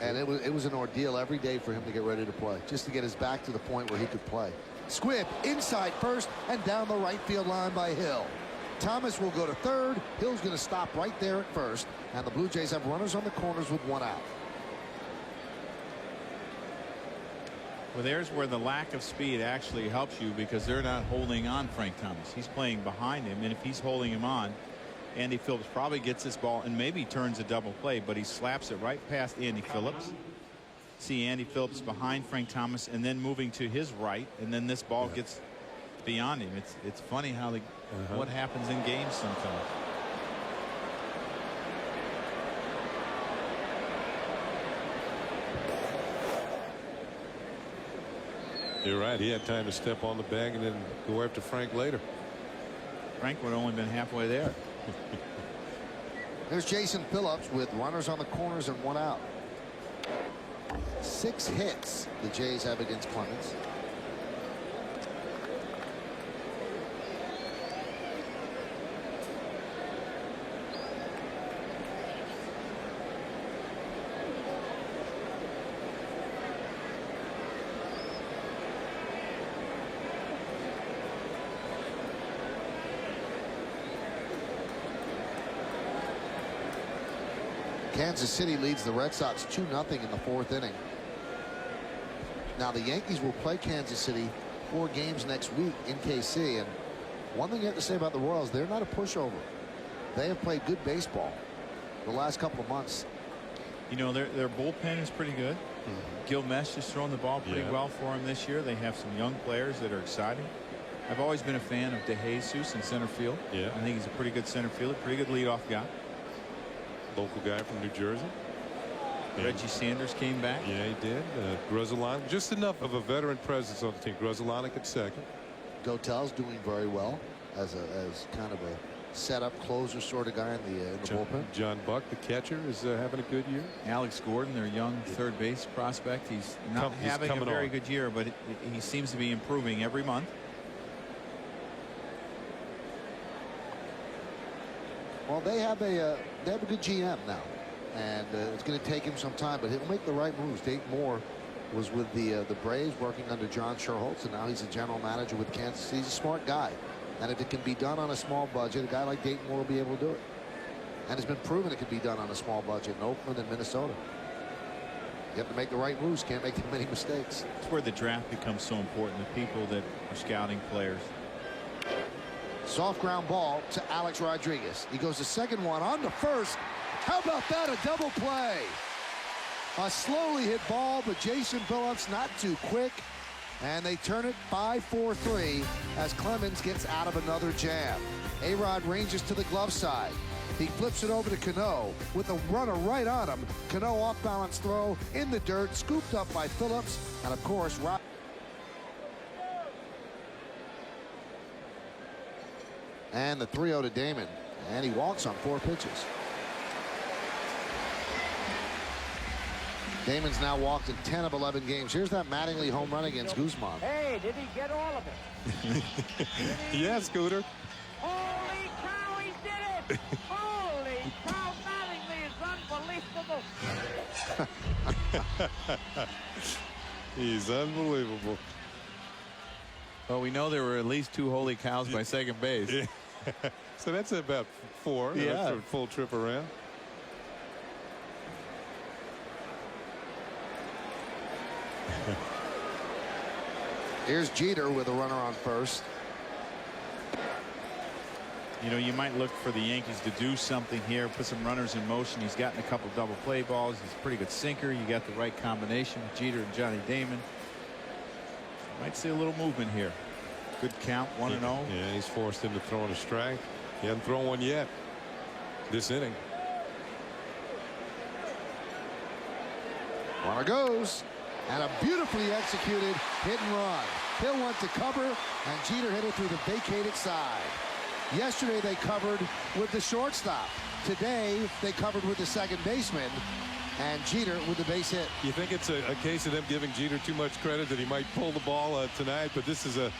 And it was an ordeal every day for him to get ready to play, just to get his back to the point where he could play. Squibb inside first and down the right field line by Hill. Thomas will go to third. Hill's going to stop right there at first, and the Blue Jays have runners on the corners with 1 out. Well, there's where the lack of speed actually helps you, because they're not holding on Frank Thomas. He's playing behind him, and if he's holding him on, Andy Phillips probably gets this ball and maybe turns a double play, but he slaps it right past Andy Phillips. See Andy Phillips behind Frank Thomas and then moving to his right, and then this ball gets beyond him. It's funny how what happens in games sometimes. You're right. He had time to step on the bag and then go after Frank later. Frank would have only been halfway there. There's Jason Phillips with runners on the corners and 1 out. 6 hits the Jays have against Clemens. Kansas City leads the Red Sox 2-0 in the 4th inning. Now the Yankees will play Kansas City 4 games next week in KC, and one thing you have to say about the Royals, they're not a pushover. They have played good baseball the last couple of months. You know, their bullpen is pretty good. Gil Mesh has thrown the ball pretty well for him this year. They have some young players that are exciting. I've always been a fan of DeJesus in center field. I think he's a pretty good center fielder, pretty good leadoff guy. Local guy from New Jersey. Reggie Sanders came back. Yeah, he did. Gruzzalonic, just enough of a veteran presence on the team. Gruzzalonic at second. Gotel's doing very well as kind of a setup closer sort of guy in the bullpen. John Buck, the catcher, is having a good year. Alex Gordon, their young third base prospect. He's not having a very good year, but he seems to be improving every month. Well, they have a good GM now, and it's going to take him some time, but he'll make the right moves. Dayton Moore was with the Braves working under John Sherholtz, and now he's a general manager with Kansas City. He's a smart guy, and if it can be done on a small budget, a guy like Dayton Moore will be able to do it. And it's been proven it can be done on a small budget in Oakland and Minnesota. You have to make the right moves. Can't make too many mistakes. It's where the draft becomes so important. The people that are scouting players. Soft ground ball to Alex Rodriguez. He goes the second one on to first. How about that? A double play. A slowly hit ball, but Jason Phillips not too quick. And they turn it 5-4-3 as Clemens gets out of another jam. A-Rod ranges to the glove side. He flips it over to Cano with a runner right on him. Cano off balance throw in the dirt, scooped up by Phillips. And of course, and the 3-0 to Damon, and he walks on 4 pitches. Damon's now walked in 10 of 11 games. Here's that Mattingly home run against Guzman. Hey, did he get all of it? Yeah, Scooter. Holy cow, he did it! Holy cow, Mattingly is unbelievable. He's unbelievable. Well, we know there were at least 2 holy cows by second base. Yeah. So that's about 4. Yeah. That's a full trip around. Here's Jeter with a runner on first. You know, you might look for the Yankees to do something here, put some runners in motion. He's gotten a couple double play balls. He's a pretty good sinker. You got the right combination with Jeter and Johnny Damon. Might see a little movement here. Good count, 1-0. Yeah, he's forced into throwing a strike. He hasn't thrown one yet this inning. Runner goes, and a beautifully executed hit and run. Hill went to cover, and Jeter hit it through the vacated side. Yesterday they covered with the shortstop. Today they covered with the second baseman, and Jeter with the base hit. You think it's a case of them giving Jeter too much credit that he might pull the ball tonight, but this is a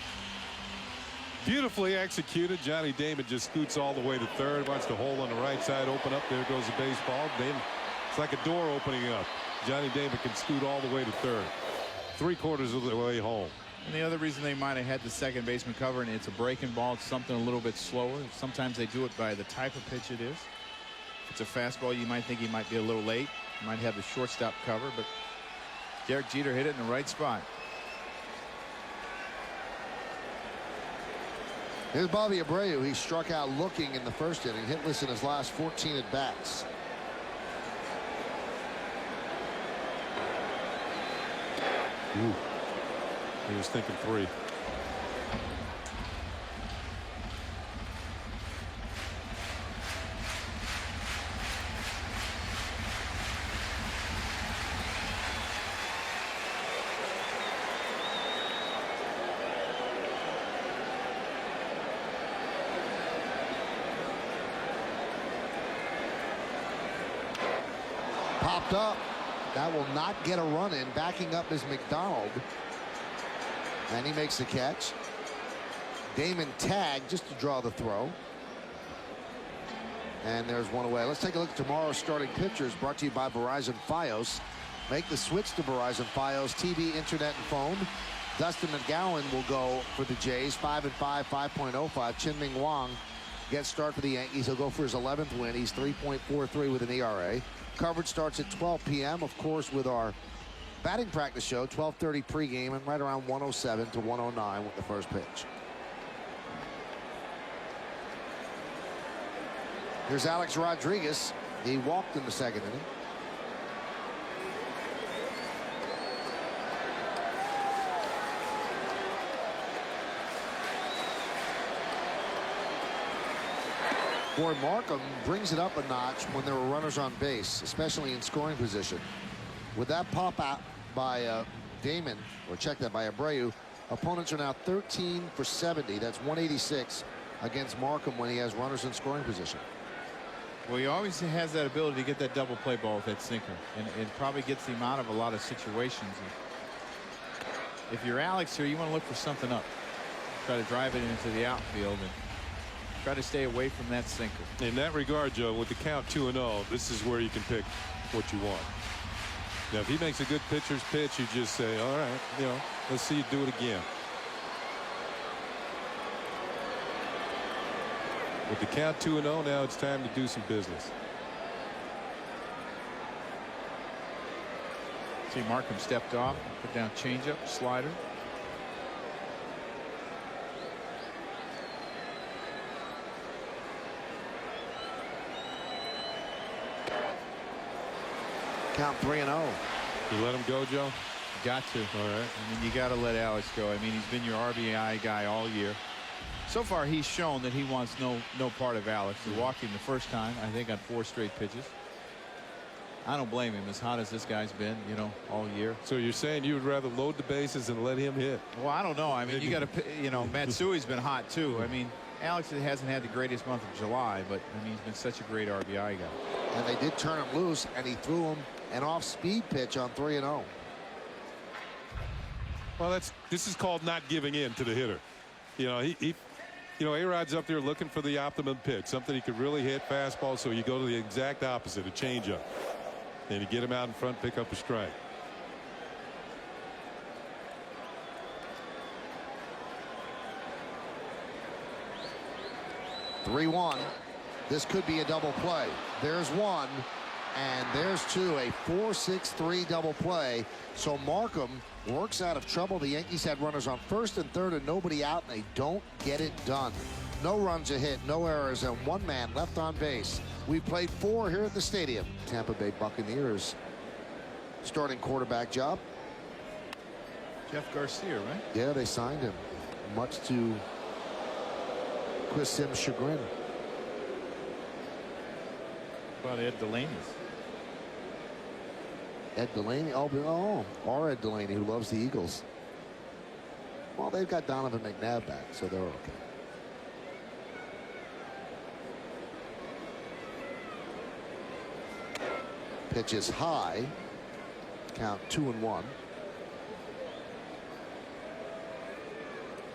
beautifully executed. Johnny Damon just scoots all the way to third. Watch the hole on the right side open up. There goes the baseball. Damon, it's like a door opening up. Johnny Damon can scoot all the way to third. 3/4 of the way home. And the other reason they might have had the second baseman cover, and it's a breaking ball, it's something a little bit slower. Sometimes they do it by the type of pitch it is. If it's a fastball, you might think he might be a little late. Might have the shortstop cover, but Derek Jeter hit it in the right spot. Here's Bobby Abreu. He struck out looking in the first inning, hitless in his last 14 at bats. Ooh. He was thinking 3. Popped up. That will not get a run in. Backing up is McDonald. And he makes the catch. Damon tagged just to draw the throw. And there's one away. Let's take a look at tomorrow's starting pitchers, brought to you by Verizon Fios. Make the switch to Verizon Fios, TV, internet, and phone. Dustin McGowan will go for the Jays, 5-5, 5.05. Chin-Ming Wang gets start for the Yankees. He'll go for his 11th win. He's 3.43 with an ERA. Coverage starts at 12 p.m., of course, with our batting practice show, 12:30 pregame, and right around 107 to 109 with the first pitch. Here's Alex Rodriguez. He walked in the second inning. Boy, Markham brings it up a notch when there were runners on base, especially in scoring position. With that pop out by Damon, or check that by Abreu, opponents are now 13 for 70. That's 186 against Markham when he has runners in scoring position. Well, he always has that ability to get that double play ball with that sinker, and it probably gets him out of a lot of situations. If you're Alex here, you want to look for something up, try to drive it into the outfield and try to stay away from that sinker. In that regard, Joe, with the count 2-0, this is where you can pick what you want. Now, if he makes a good pitcher's pitch, you just say, all right, you know, let's see you do it again. With the count 2-0, now it's time to do some business. See, Markham stepped off, put down changeup, slider. Count 3-0. You let him go, Joe? Got to. All right. I mean, you got to let Alex go. I mean, he's been your RBI guy all year. So far, he's shown that he wants no part of Alex. He walked him the first time, I think, on 4 straight pitches. I don't blame him, as hot as this guy's been, you know, all year. So you're saying you would rather load the bases and let him hit? Well, I don't know. I mean, you got to, you know, Matsui's been hot too. I mean, Alex hasn't had the greatest month of July, but I mean, he's been such a great RBI guy. And they did turn him loose, and he threw him an off-speed pitch on 3-0. Well, this is called not giving in to the hitter. You know, you know, A-Rod's up there looking for the optimum pitch, something he could really hit, fastball. So you go to the exact opposite, a changeup, and you get him out in front, pick up a strike. (3-1). This could be a double play. There's one, and there's two. A 4-6-3 double play. So Markham works out of trouble. The Yankees had runners on first and third and nobody out, and they don't get it done. No runs a hit, no errors, and one man left on base. We played 4 here at the stadium. Tampa Bay Buccaneers starting quarterback job. Jeff Garcia, right? Yeah, they signed him, much to Chris Sims' chagrin. Well, Ed Delaney's. Ed Delaney? Oh, or Ed Delaney, who loves the Eagles. Well, they've got Donovan McNabb back, so they're okay. Pitch is high. Count 2-1.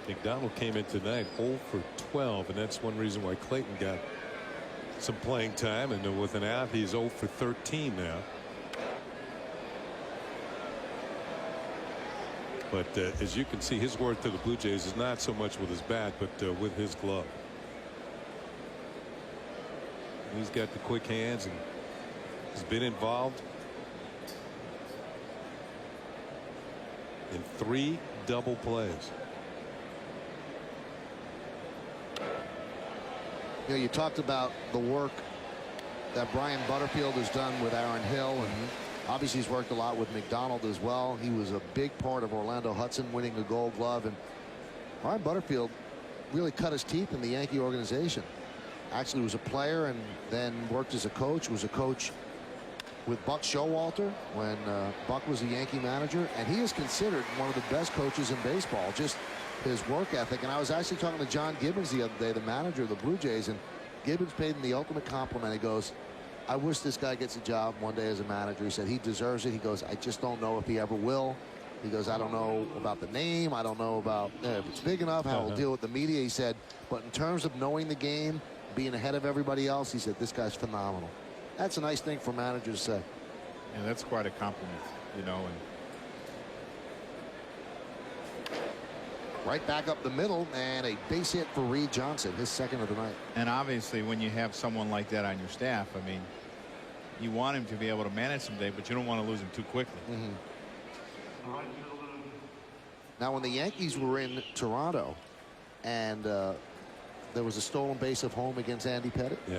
McDonald came in tonight 0 for 12, and that's one reason why Clayton got some playing time, and with an out, he's 0 for 13 now. But as you can see, his worth to the Blue Jays is not so much with his bat, but with his glove. He's got the quick hands, and he's been involved in 3 double plays. You know, you talked about the work that Brian Butterfield has done with Aaron Hill, and obviously he's worked a lot with McDonald as well. He was a big part of Orlando Hudson winning the Gold Glove, and Brian Butterfield really cut his teeth in the Yankee organization. Actually was a player and then worked as a coach. Was a coach with Buck Showalter when Buck was a Yankee manager, and he is considered one of the best coaches in baseball. Just his work ethic. And I was actually talking to John Gibbons the other day, the manager of the Blue Jays, and Gibbons paid him the ultimate compliment. He goes, I wish this guy gets a job one day as a manager. He said he deserves it. He goes, I just don't know if he ever will. He goes, I don't know about the name. I don't know about if it's big enough, how he'll deal with the media. He said, but in terms of knowing the game, being ahead of everybody else, he said, this guy's phenomenal. That's a nice thing for managers to say. And that's quite a compliment, you know. And right back up the middle, and a base hit for Reed Johnson, his second of the night. And obviously, when you have someone like that on your staff, I mean, you want him to be able to manage someday, but you don't want to lose him too quickly. Now, when the Yankees were in Toronto, and there was a stolen base of home against Andy Pettitte. Yeah.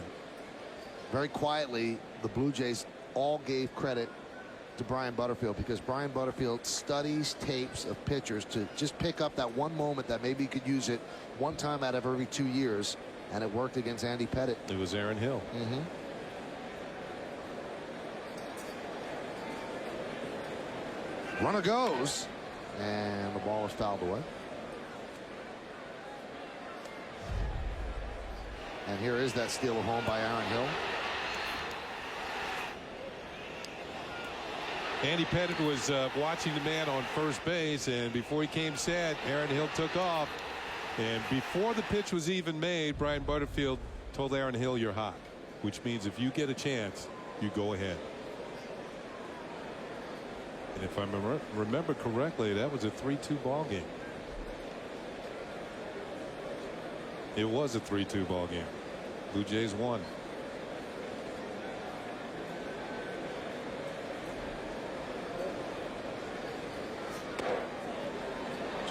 Very quietly, the Blue Jays all gave credit to Brian Butterfield, because Brian Butterfield studies tapes of pitchers to just pick up that one moment that maybe he could use it one time out of every 2 years, and it worked against Andy Pettitte. It was Aaron Hill. Runner goes, and the ball is fouled away. And here is that steal of home by Aaron Hill. Andy Pettitte was watching the man on first base, and before he came set, Aaron Hill took off. And before the pitch was even made, Brian Butterfield told Aaron Hill, you're hot, which means if you get a chance, you go ahead. And if I remember correctly, that was a 3-2 ball game. It was a 3-2 ball game. Blue Jays won.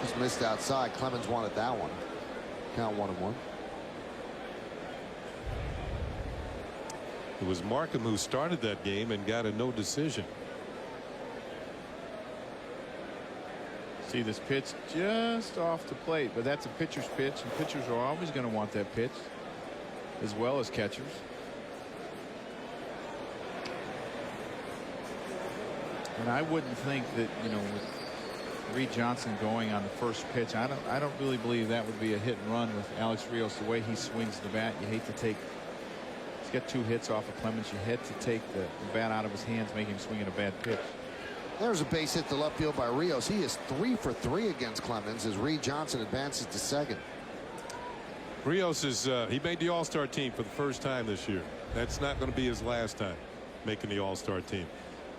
Just missed outside. Clemens wanted that one. Count 1-1. It was Markham who started that game and got a no decision. See this pitch just off the plate, but that's a pitcher's pitch, and pitchers are always going to want that pitch, as well as catchers. And I wouldn't think that, you know, with Reed Johnson going on the first pitch, I don't really believe that would be a hit and run with Alex Rios. The way he swings the bat, you hate to take. He's got 2 hits off of Clemens. You hate to take the bat out of his hands, make him swing at a bad pitch. There's a base hit to left field by Rios. He is 3 for 3 against Clemens as Reed Johnson advances to second. Rios is he made the All-Star team for the first time this year. That's not going to be his last time making the All-Star team.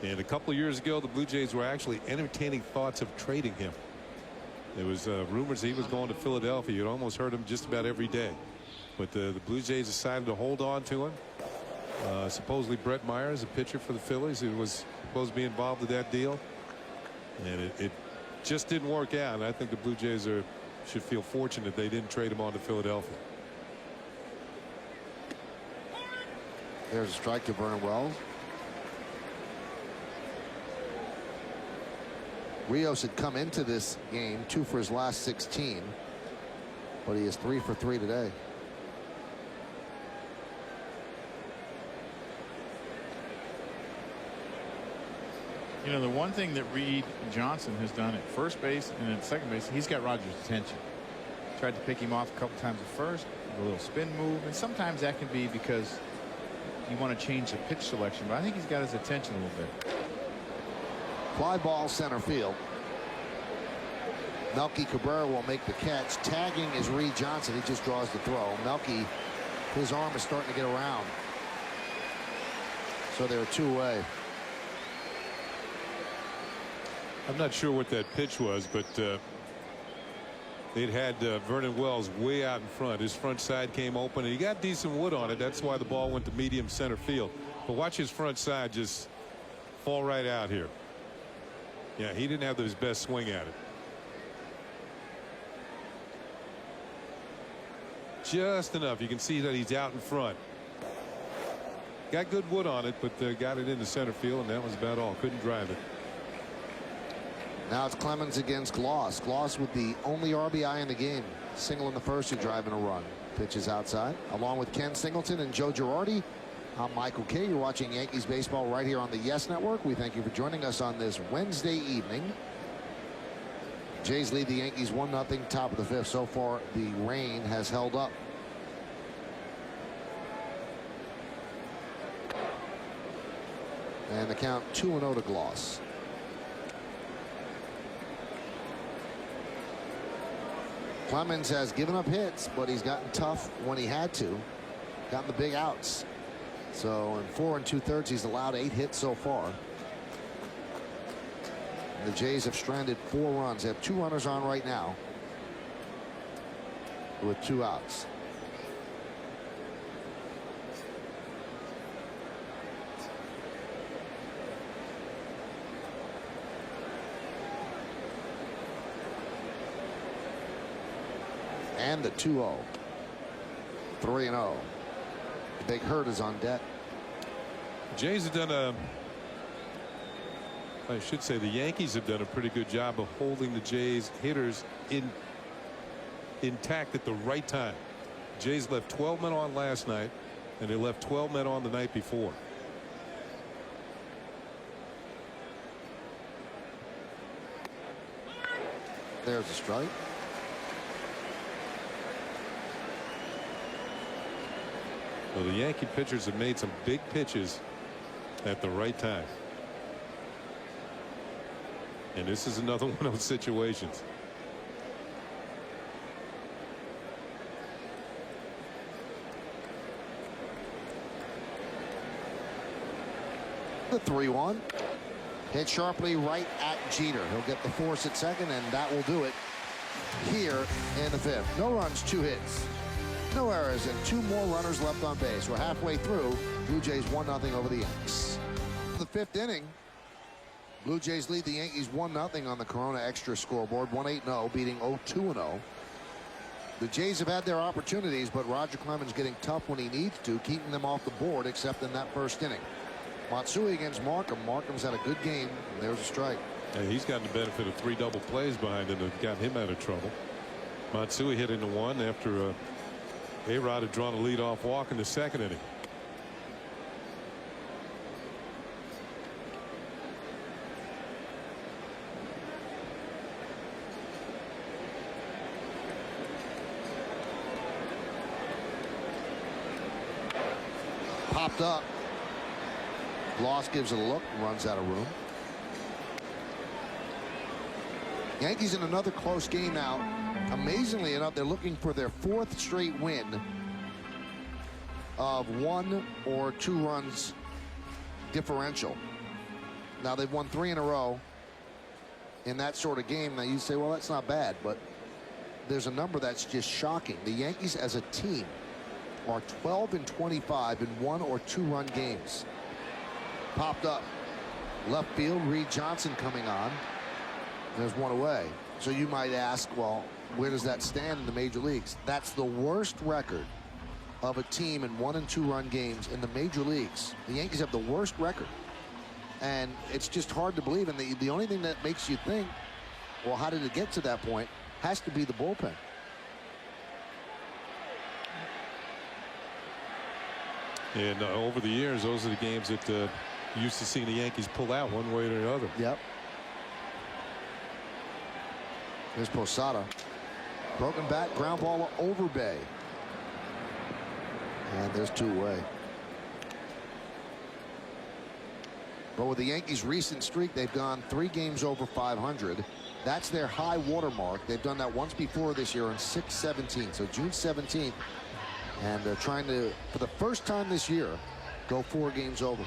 And a couple of years ago, the Blue Jays were actually entertaining thoughts of trading him. There was rumors he was going to Philadelphia. You'd almost heard him just about every day. But the Blue Jays decided to hold on to him. Supposedly Brett Myers, a pitcher for the Phillies, who was supposed to be involved with that deal. And it just didn't work out. And I think the Blue Jays should feel fortunate they didn't trade him on to Philadelphia. There's a strike to Vernon Wells. Rios had come into this game 2 for his last 16, but he is 3 for 3 today. You know, the one thing that Reed Johnson has done at first base and at second base, he's got Rogers' attention. Tried to pick him off a couple times at first, a little spin move, and sometimes that can be because you want to change the pitch selection, but I think he's got his attention a little bit. Fly ball center field. Melky Cabrera will make the catch. Tagging is Reed Johnson. He just draws the throw. Melky, his arm is starting to get around. So they're 2 away. I'm not sure what that pitch was, but they'd had Vernon Wells way out in front. His front side came open, and he got decent wood on it. That's why the ball went to medium center field. But watch his front side just fall right out here. Yeah, he didn't have his best swing at it. just enough. You can see that he's out in front. Got good wood on it, but got it into center field, and that was about all. Couldn't drive it. Now it's Clemens against Gloss. Gloss with the only RBI in the game. Single in the first, who driving a run. Pitches outside. Along with Ken Singleton and Joe Girardi, I'm Michael Kay. You're watching Yankees baseball right here on the Yes Network. We thank you for joining us on this Wednesday evening. Jays lead the Yankees 1-0, top of the fifth. So far, the rain has held up. And the count 2-0 to Gloss. Clemens has given up hits, but he's gotten tough when he had to. Gotten the big outs. So in 4 2/3, he's allowed 8 hits so far. And the Jays have stranded 4 runs. They have 2 runners on right now with 2 outs. And the 2-0. 3-0. The big hurt is on deck. Jays have done I should say the Yankees have done a pretty good job of holding the Jays hitters intact at the right time. Jays left 12 men on last night, and they left 12 men on the night before. There's a strike. Well, the Yankee pitchers have made some big pitches at the right time. And this is another one of those situations. The 3-1. Hit sharply right at Jeter. He'll get the force at second, and that will do it here in the fifth. No runs, 2 hits. No errors, and 2 more runners left on base. We're halfway through. Blue Jays 1-0 over the Yankees. The 5th inning. Blue Jays lead the Yankees 1-0 on the Corona Extra scoreboard. 1-8-0, beating 0-2-0. The Jays have had their opportunities, but Roger Clemens getting tough when he needs to, keeping them off the board, except in that first inning. Matsui against Markham. Markham's had a good game. And there's a strike. And he's gotten the benefit of 3 double plays behind him that got him out of trouble. Matsui hit into 1 after A-Rod had drawn a leadoff walk in the 2nd inning. Popped up. Loss gives it a look and runs out of room. Yankees in another close game now. Amazingly enough, they're looking for their 4th straight win of 1 or 2 runs differential. Now they've won 3 in a row in that sort of game. Now you say, well, that's not bad, but there's a number that's just shocking. The Yankees as a team are 12-25 in 1 or 2 run games. Popped up left field. Reed Johnson coming on. There's 1 away. So you might ask, well, where does that stand in the major leagues? That's the worst record of a team in 1 and 2 run games in the major leagues. The Yankees have the worst record, and it's just hard to believe. And the only thing that makes you think, well, how did it get to that point, has to be the bullpen. And over the years, those are the games that you used to see the Yankees pull out one way or the other. Yep. Here's Posada. Broken bat, ground ball over Bay. And there's 2 away. But with the Yankees' recent streak, they've gone 3 games over 500. That's their high water mark. They've done that once before this year on 6/17. So June 17th. And they're trying to, for the first time this year, go 4 games over.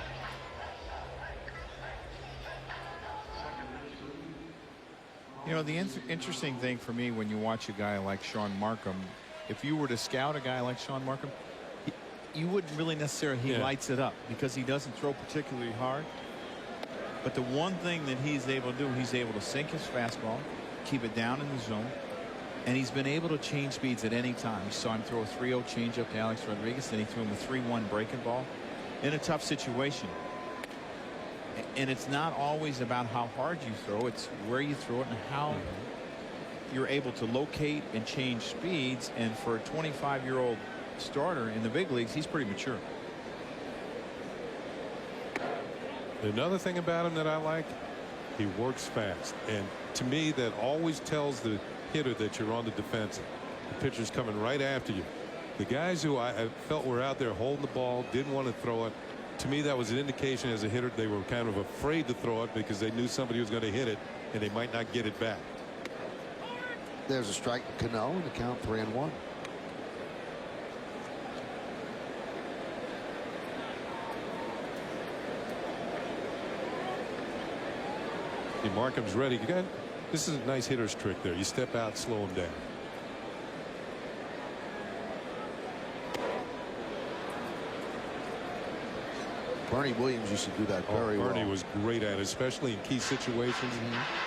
You know, the interesting thing for me when you watch a guy like Sean Markham, if you were to scout a guy like Sean Markham, you wouldn't really necessarily, he lights it up because he doesn't throw particularly hard. But the one thing that he's able to do, he's able to sink his fastball, keep it down in the zone, And he's been able to change speeds at any time. You saw him throw a 3-0 changeup to Alex Rodriguez, then he threw him a 3-1 breaking ball in a tough situation. And it's not always about how hard you throw, it's where you throw it and how you're able to locate and change speeds. And for a 25-year-old starter in the big leagues, he's pretty mature. Another thing about him that I like, he works fast. And to me, that always tells the hitter that you're on the defensive. The pitcher's coming right after you. The guys who I felt were out there holding the ball, didn't want to throw it, to me that was an indication as a hitter they were kind of afraid to throw it because they knew somebody was going to hit it and they might not get it back. There's a strike to Cano, and the count 3-1. Markham's ready. This is a nice hitter's trick there. You step out, slow him down. Bernie Williams used to do that very well. Bernie was great at it, especially in key situations.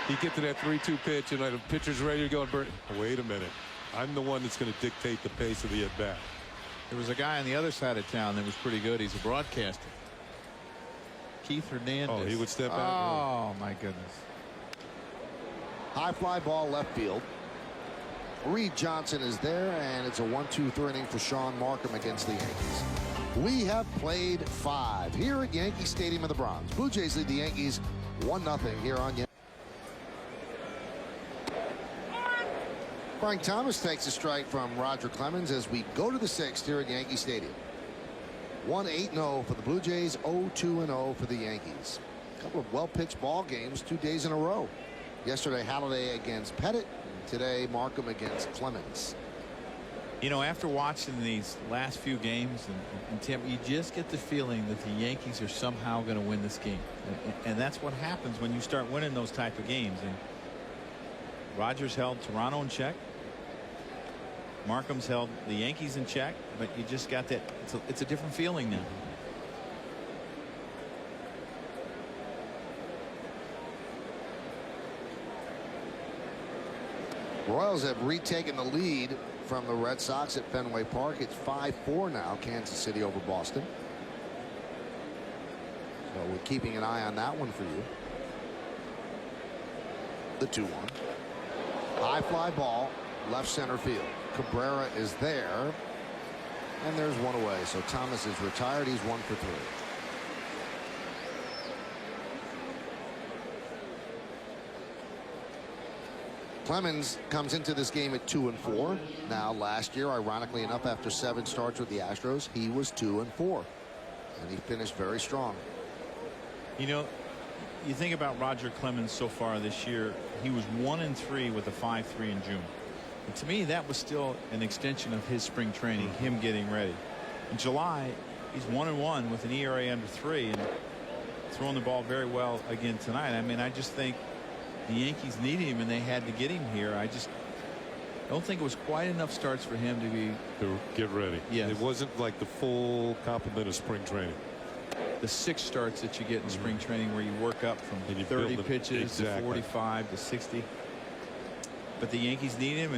He'd get to that 3-2 pitch, and the pitcher's ready to go. And Bernie, wait a minute. I'm the one that's going to dictate the pace of the at-bat. There was a guy on the other side of town that was pretty good. He's a broadcaster. Keith Hernandez. Oh, he would step out. Oh, my goodness. High fly ball left field. Reed Johnson is there, and it's a 1-2 inning for Sean Markham against the Yankees. We have played 5 here at Yankee Stadium in the Bronx. Blue Jays lead the Yankees 1-0 here on Yankee. Frank Thomas takes a strike from Roger Clemens as we go to the 6th here at Yankee Stadium. 1-8-0 for the Blue Jays, 0-2-0 for the Yankees. A couple of well-pitched ball games 2 days in a row. Yesterday, Halladay against Pettit. Today, Markham against Clemens. You know, after watching these last few games, and Tim, you just get the feeling that the Yankees are somehow going to win this game. And that's what happens when you start winning those type of games. And Rogers held Toronto in check. Markham's held the Yankees in check. But you just got that. It's a different feeling now. Royals have retaken the lead from the Red Sox at Fenway Park. It's 5-4 now, Kansas City over Boston. So we're keeping an eye on that one for you. The 2-1. High fly ball, left center field. Cabrera is there, and there's one away. So Thomas is retired. He's 1 for 3. Clemens comes into this game at 2-4. Now, last year, ironically enough, after 7 starts with the Astros, he was 2-4, and he finished very strong. You know, you think about Roger Clemens so far this year. He was 1-3 with a 5-3 in June. And to me, that was still an extension of his spring training, him getting ready. In July, he's 1-1 with an ERA under 3 and throwing the ball very well again tonight. I mean, I just think the Yankees needed him and they had to get him here. I just don't think it was quite enough starts for him to get ready. Yes. It wasn't like the full complement of spring training. The 6 starts that you get in spring training where you work up from 30 pitches to 45 to 60. But the Yankees need him,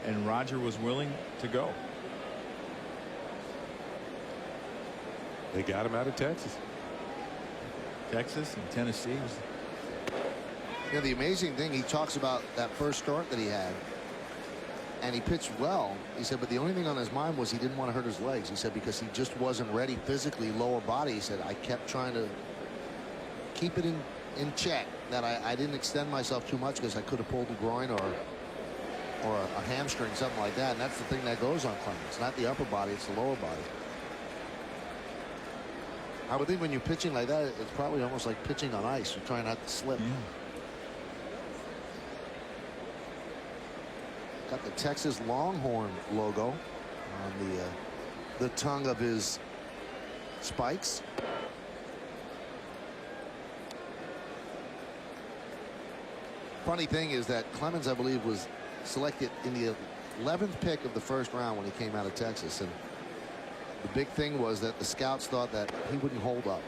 and Roger was willing to go. They got him out of Texas. Texas and Tennessee. You know, the amazing thing, he talks about that first start that he had, and he pitched well. He said, but the only thing on his mind was he didn't want to hurt his legs. He said, because he just wasn't ready physically, lower body. He said, I kept trying to keep it in check, that I didn't extend myself too much because I could have pulled a groin or a hamstring, something like that. And that's the thing that goes on Clemens. Not the upper body, it's the lower body. I would think when you're pitching like that, it's probably almost like pitching on ice. You're trying not to slip. Yeah. Got the Texas Longhorn logo on the tongue of his spikes. Funny thing is that Clemens, I believe, was selected in the 11th pick of the first round when he came out of Texas, and the big thing was that the scouts thought that he wouldn't hold up.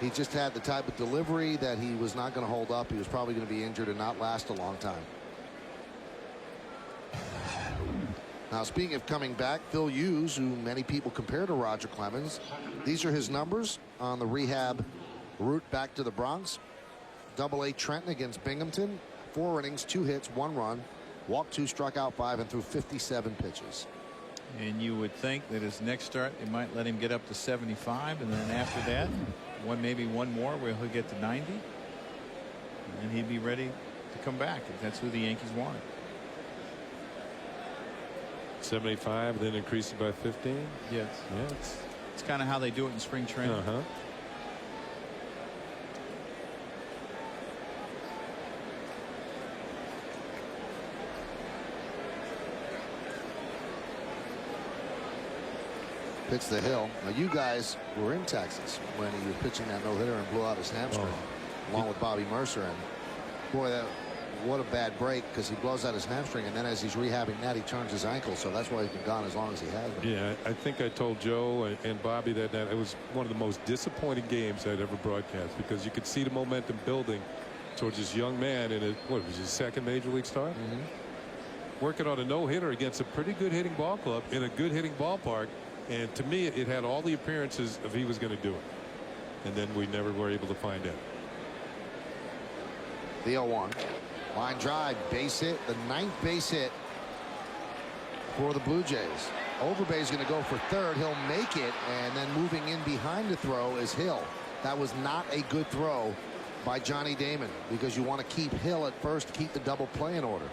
He just had the type of delivery that he was not going to hold up. He was probably going to be injured and not last a long time. Now, speaking of coming back, Phil Hughes, who many people compare to Roger Clemens, these are his numbers on the rehab route back to the Bronx. AA Trenton against Binghamton. 4 innings, 2 hits, 1 run, walked 2, struck out 5, and threw 57 pitches. And you would think that his next start, they might let him get up to 75, and then after that, maybe one more where he'll get to 90, and he'd be ready to come back. That's who the Yankees wanted. 75, then increase it by 15. Yes. Yeah, it's kind of how they do it in spring training. Pitch the hill. Now, you guys were in Texas when he was pitching that no-hitter and blew out his hamstring, along with Bobby Mercer. And boy, what a bad break, because he blows out his hamstring, and then as he's rehabbing that, he turns his ankle. So that's why he's been gone as long as he has been. Yeah, I think I told Joe and Bobby that it was one of the most disappointing games I'd ever broadcast, because you could see the momentum building towards this young man in what was his second major league start. Working on a no-hitter against a pretty good hitting ball club in a good hitting ballpark. And to me, it had all the appearances of he was going to do it. And then we never were able to find out. The 0-1. Line drive, base hit, the 9th base hit for the Blue Jays. Overbay is going to go for third. He'll make it, and then moving in behind the throw is Hill. That was not a good throw by Johnny Damon, because you want to keep Hill at first to keep the double play in order.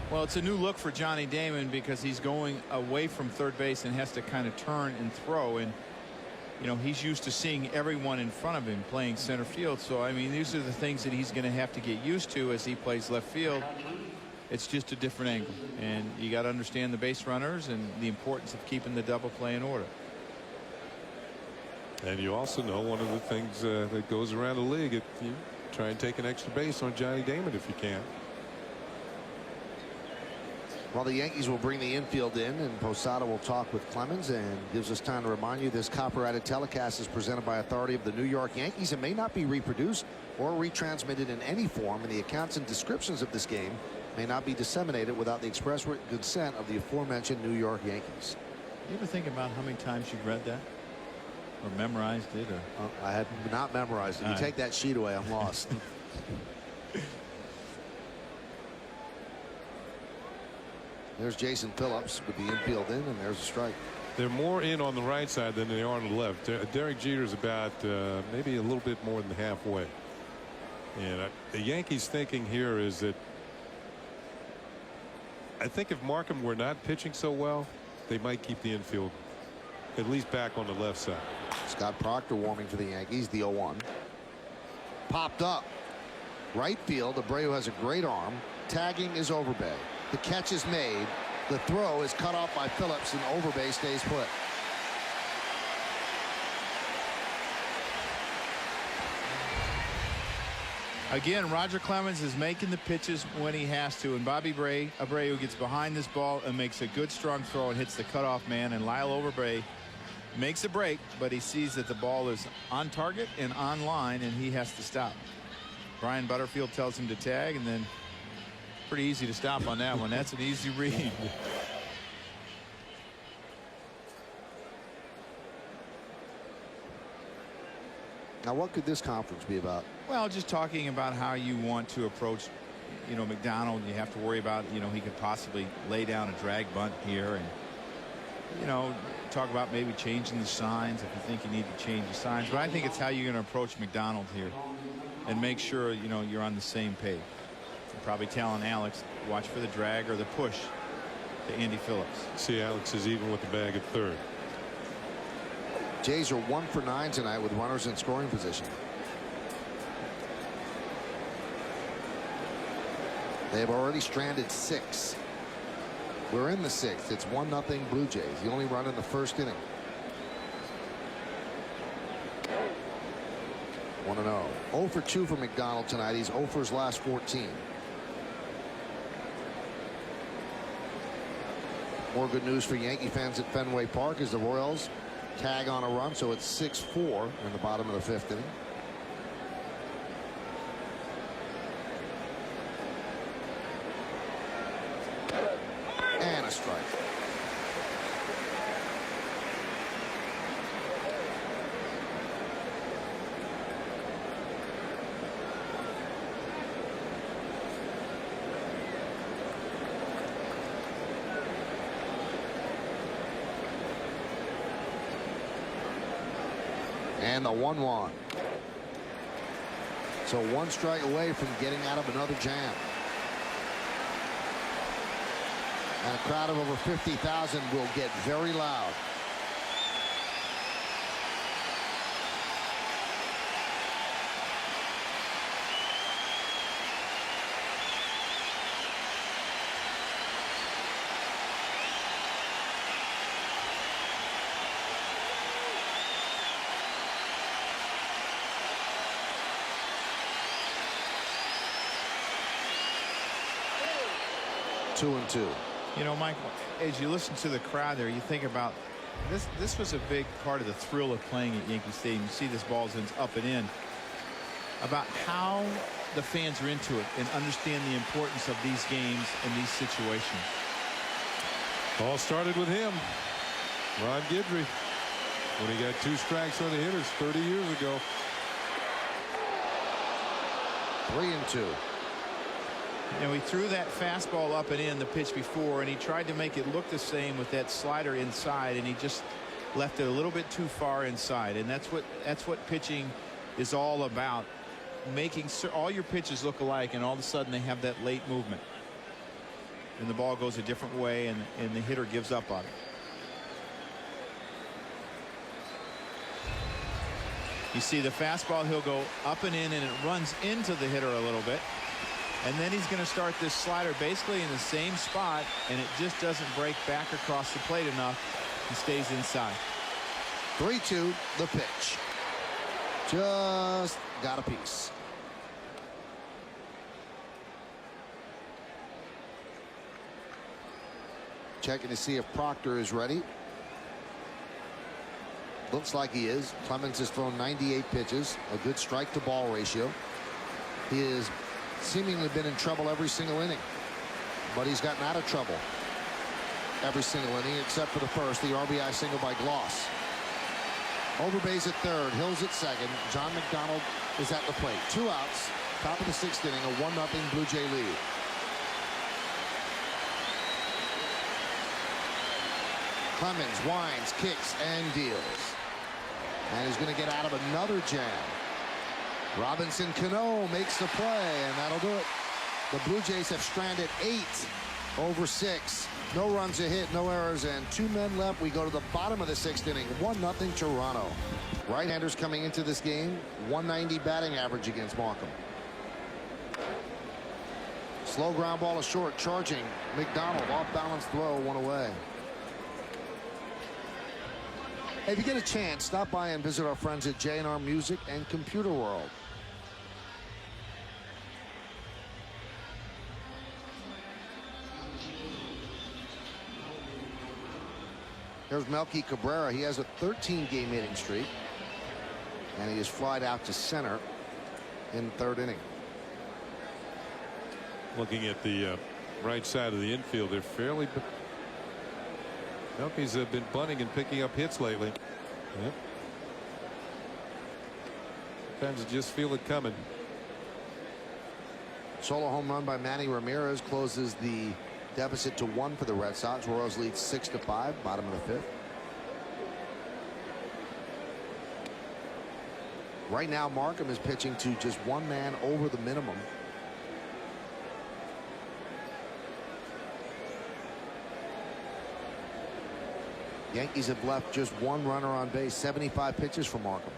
Well, it's a new look for Johnny Damon, because he's going away from third base and has to kind of turn and throw. And, you know, he's used to seeing everyone in front of him playing center field. So, I mean, these are the things that he's going to have to get used to as he plays left field. It's just a different angle. And you got to understand the base runners and the importance of keeping the double play in order. And you also know one of the things that goes around the league, you try and take an extra base on Johnny Damon if you can. Well, the Yankees will bring the infield in, and Posada will talk with Clemens, and gives us time to remind you this copyrighted telecast is presented by authority of the New York Yankees and may not be reproduced or retransmitted in any form, and the accounts and descriptions of this game may not be disseminated without the express written consent of the aforementioned New York Yankees. You ever think about how many times you've read that or memorized it? Or I had not memorized it. You take that sheet away, I'm lost. There's Jason Phillips with the infield in, and there's a strike. They're more in on the right side than they are on the left. Derek Jeter's about maybe a little bit more than halfway. And the Yankees thinking here is that I think if Markham were not pitching so well, they might keep the infield at least back on the left side. Scott Proctor warming for the Yankees. The 0-1. Popped up. Right field. Abreu has a great arm. Tagging is Overbay. The catch is made. The throw is cut off by Phillips, and Overbay stays put. Again, Roger Clemens is making the pitches when he has to, and Bobby Abreu gets behind this ball and makes a good strong throw and hits the cutoff man, and Lyle Overbay makes a break, but he sees that the ball is on target and on line, and he has to stop. Brian Butterfield tells him to tag, and then pretty easy to stop on that one. That's an easy read. Now, what could this conference be about? Well, just talking about how you want to approach, you know, McDonald. You have to worry about, you know, he could possibly lay down a drag bunt here, and, you know, talk about maybe changing the signs if you think you need to change the signs. But I think it's how you're going to approach McDonald here and make sure, you know, you're on the same page. You're probably telling Alex, watch for the drag or the push to Andy Phillips. See, Alex is even with the bag at third. Jays are 1 for 9 tonight with runners in scoring position. They have already stranded 6. We're in the 6th. It's 1-0 Blue Jays. The only run in the first inning. 1-0. 0 for 2 for McDonald tonight. He's 0 for his last 14. More good news for Yankee fans at Fenway Park as the Royals tag on a run, so it's 6-4 in the bottom of the 5th inning. And the 1-1. So 1 strike away from getting out of another jam. And a crowd of over 50,000 will get very loud. Two and two. You know, Mike, as you listen to the crowd there, you think about this. This was a big part of the thrill of playing at Yankee Stadium. You see this ball's up and in. About how the fans are into it and understand the importance of these games and these situations. All started with him, Ron Guidry, when he got 2 strikes on the hitters 30 years ago. 3 and 2. And he threw that fastball up and in the pitch before, and he tried to make it look the same with that slider inside, and he just left it a little bit too far inside. And that's what pitching is all about, making all your pitches look alike, and all of a sudden they have that late movement, and the ball goes a different way, and the hitter gives up on it. You see the fastball, he'll go up and in, and it runs into the hitter a little bit. And then he's going to start this slider basically in the same spot, and it just doesn't break back across the plate enough. He stays inside. 3-2 the pitch. Just got a piece. Checking to see if Proctor is ready. Looks like he is. Clemens has thrown 98 pitches, a good strike to ball ratio. He has seemingly been in trouble every single inning, but he's gotten out of trouble every single inning except for the first, the RBI single by Gloss. Overbay's at third, Hills at second. John McDonald is at the plate. 2 outs, top of the 6th inning, a 1-0 Blue Jay lead. Clemens winds, kicks, and deals, and he's going to get out of another jam. Robinson Cano makes the play, and that'll do it. The Blue Jays have stranded 8 over 6. No runs a hit, no errors, and 2 men left. We go to the bottom of the 6th inning. 1-0 Toronto. Right-handers coming into this game. 190 batting average against Markham. Slow ground ball is short, charging. McDonald, off-balance throw, 1 away. Hey, if you get a chance, stop by and visit our friends at J&R Music and Computer World. Here's Melky Cabrera. He has a 13-game hitting streak, and he is flied out to center in the 3rd inning. Looking at the right side of the infield, they're fairly. Melky's been bunting and picking up hits lately. Yep. Sometimes you just feel it coming. Solo home run by Manny Ramirez closes the deficit to 1 for the Red Sox. Royals lead 6-5, bottom of the 5th. Right now, Markham is pitching to just 1 man over the minimum. Yankees have left just 1 runner on base. 75 pitches for Markham.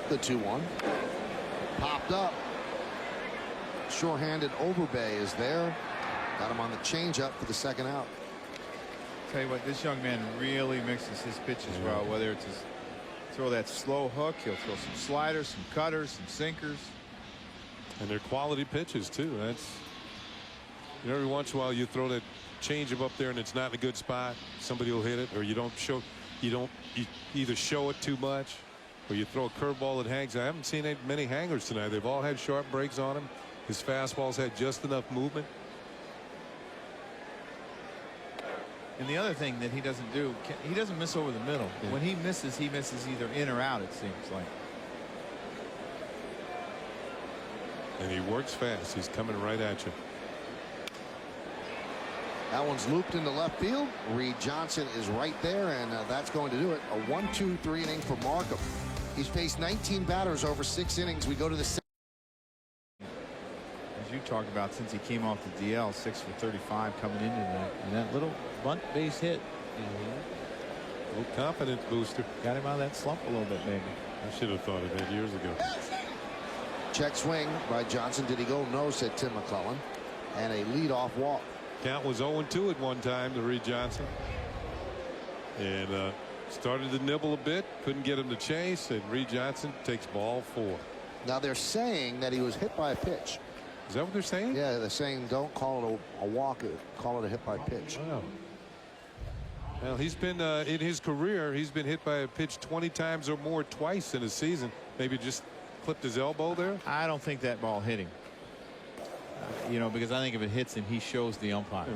The 2-1. Popped up. Sure-handed Overbay is there. Got him on the changeup for the 2nd out. Tell you what, this young man really mixes his pitches well, whether it's his throw that slow hook, he'll throw some sliders, some cutters, some sinkers. And they're quality pitches too. That's, you know, every once in a while you throw that changeup up there and it's not in a good spot. Somebody will hit it, or you either show it too much, or you throw a curveball that hangs. I haven't seen many hangers tonight. They've all had sharp breaks on them. His fastball's had just enough movement. And the other thing that he doesn't do, he doesn't miss over the middle. Yeah. When he misses either in or out, it seems like. And he works fast. He's coming right at you. That one's looped into left field. Reed Johnson is right there, and that's going to do it. A 1-2-3 inning for Markham. He's faced 19 batters over 6 innings. We go to the second. As you talked about, since he came off the DL, 6 for 35 coming into that, and that little bunt base hit. A little confidence booster. Got him out of that slump a little bit, maybe. I should have thought of that years ago. Check swing by Johnson. Did he go? No, said Tim McClellan. And a leadoff walk. Count was 0-2 at one time to Reed Johnson. And started to nibble a bit. Couldn't get him to chase. And Reed Johnson takes ball 4. Now they're saying that he was hit by a pitch. Is that what they're saying? Yeah, they're saying don't call it a walk. Call it a hit by pitch. Wow. Well, he's been in his career, he's been hit by a pitch 20 times or more twice in a season. Maybe just clipped his elbow there. I don't think that ball hit him. You know, because I think if it hits him, he shows the umpire.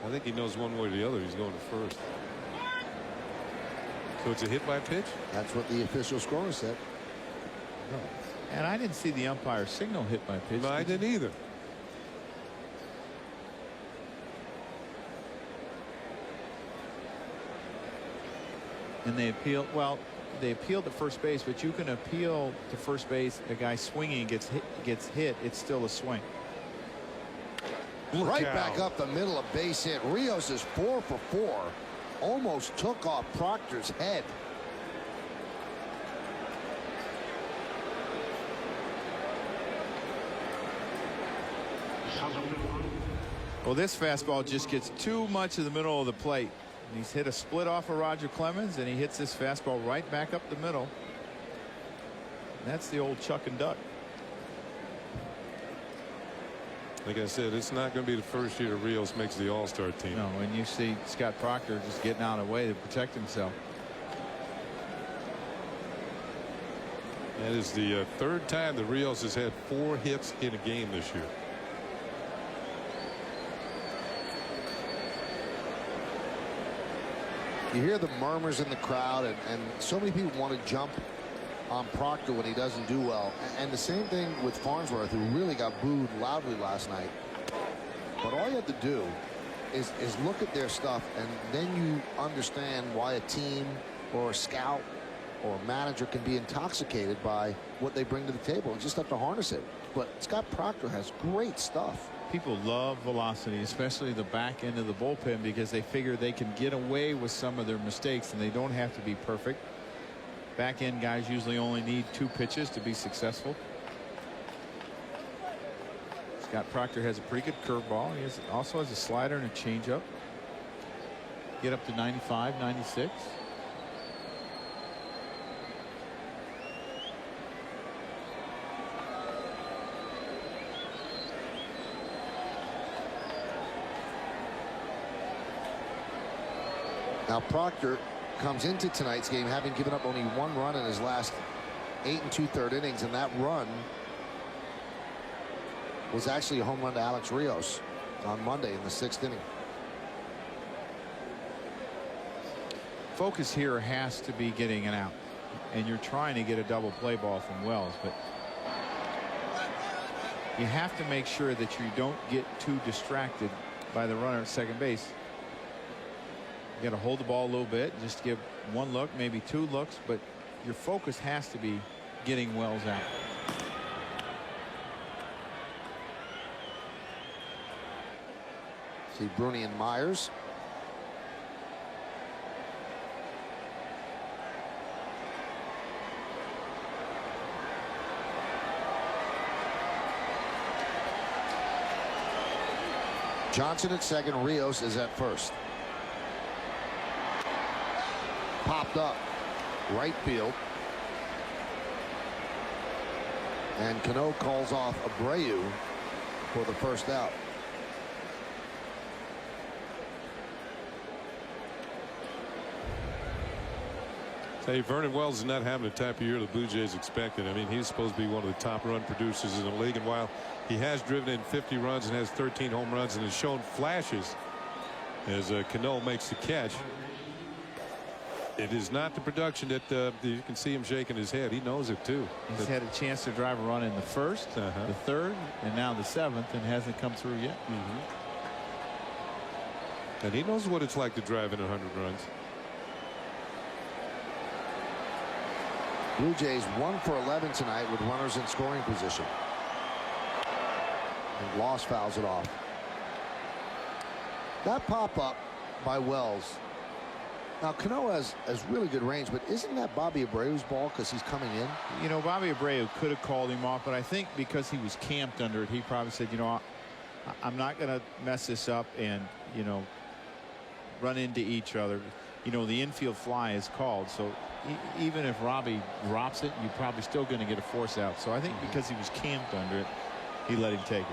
I think he knows one way or the other. He's going to first. So it's a hit by pitch? That's what the official scorer said. And I didn't see the umpire signal hit by pitch. No, I didn't either. And they appeal. Well, they appealed to first base, but you can appeal to first base. A guy swinging gets hit. It's still a swing. Right back up the middle of base hit. Rios is 4 for 4. Almost took off Proctor's head. Well, this fastball just gets too much of the middle of the plate. And he's hit a split off of Roger Clemens, and he hits this fastball right back up the middle. And that's the old Chuck and Duck. Like I said, it's not going to be the first year Rios makes the All-Star team. No, and you see Scott Proctor just getting out of the way to protect himself. That is the third time that Rios has had 4 hits in a game this year. You hear the murmurs in the crowd, and so many people want to jump on Proctor when he doesn't do well. And the same thing with Farnsworth, who really got booed loudly last night. But all you have to do is look at their stuff, and then you understand why a team or a scout or a manager can be intoxicated by what they bring to the table. You just have to harness it. But Scott Proctor has great stuff. People love velocity, especially the back end of the bullpen, because they figure they can get away with some of their mistakes and they don't have to be perfect. Back end guys usually only need 2 pitches to be successful. Scott Proctor has a pretty good curveball. He also has a slider and a changeup. Get up to 95, 96. Now Proctor comes into tonight's game having given up only 1 run in his last 8 2/3 innings, and that run was actually a home run to Alex Rios on Monday in the 6th inning. Focus here has to be getting an out, and you're trying to get a double play ball from Wells, but you have to make sure that you don't get too distracted by the runner at second base. You got to hold the ball a little bit, just give 1 look, maybe 2 looks, but your focus has to be getting Wells out. See Bruni and Myers. Johnson at second. Rios is at first. Popped up right field, and Cano calls off Abreu for the first out. Hey, Vernon Wells is not having the type of year the Blue Jays expected. I mean, he's supposed to be one of the top run producers in the league, and while he has driven in 50 runs and has 13 home runs and has shown flashes as Cano makes the catch, it is not the production that you can see him shaking his head. He knows it too. He's had a chance to drive a run in the first, the third, and now the seventh, and hasn't come through yet. And he knows what it's like to drive in 100 runs. Blue Jays 1 for 11 tonight with runners in scoring position. And Loss fouls it off. That pop-up by Wells. Now, Cano has really good range, but isn't that Bobby Abreu's ball because he's coming in? You know, Bobby Abreu could have called him off, but I think because he was camped under it, he probably said, you know, I'm not going to mess this up and, you know, run into each other. You know, the infield fly is called, so even if Robbie drops it, you're probably still going to get a force out. So I think because he was camped under it, he let him take it.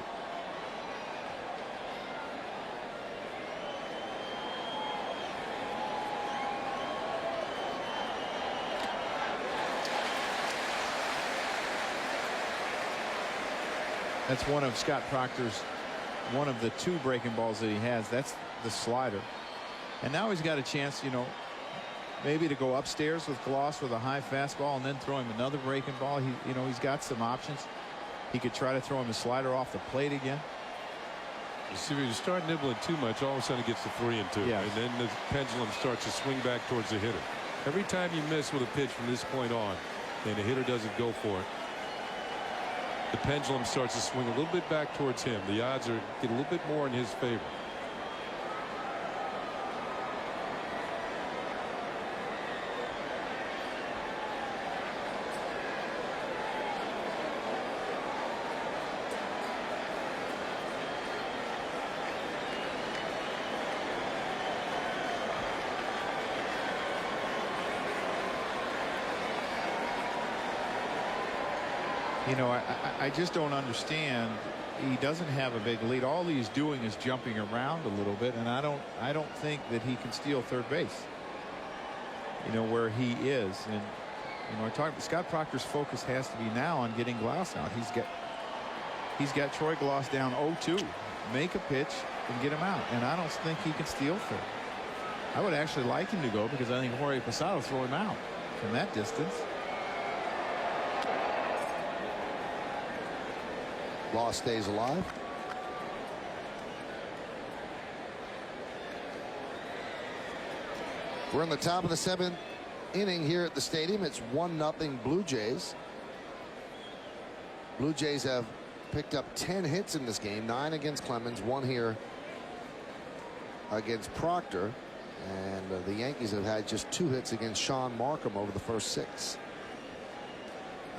That's one of Scott Proctor's, one of the 2 breaking balls that he has. That's the slider. And now he's got a chance, you know, maybe to go upstairs with Gloss with a high fastball and then throw him another breaking ball. You know, he's got some options. He could try to throw him a slider off the plate again. You see, if you start nibbling too much, all of a sudden it gets to 3 and 2. Yes. And then the pendulum starts to swing back towards the hitter. Every time you miss with a pitch from this point on and the hitter doesn't go for it, the pendulum starts to swing a little bit back towards him. The odds are get a little bit more in his favor. You know, I just don't understand. He doesn't have a big lead. All he's doing is jumping around a little bit, and I don't think that he can steal third base. You know, where he is, and you know, Scott Proctor's focus has to be now on getting Gloss out. He's got Troy Gloss down 0-2. Make a pitch and get him out, and I don't think he can steal third. I would actually like him to go because I think Jorge Posada will throw him out from that distance. Loss stays alive. We're in the top of the 7th inning here at the stadium. It's 1-0 Blue Jays. Blue Jays have picked up 10 hits in this game, 9 against Clemens, 1 here against Proctor. And the Yankees have had just 2 hits against Sean Markham over the first 6.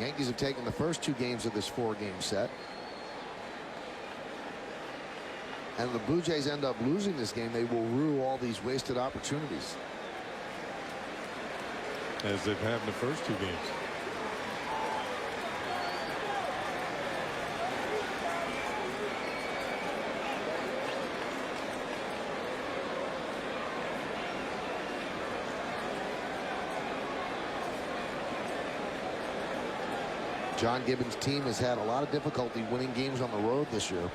Yankees have taken the first 2 games of this 4-game set. And the Blue Jays end up losing this game, they will rue all these wasted opportunities. As they've had in the first 2 games. John Gibbons' team has had a lot of difficulty winning games on the road this year.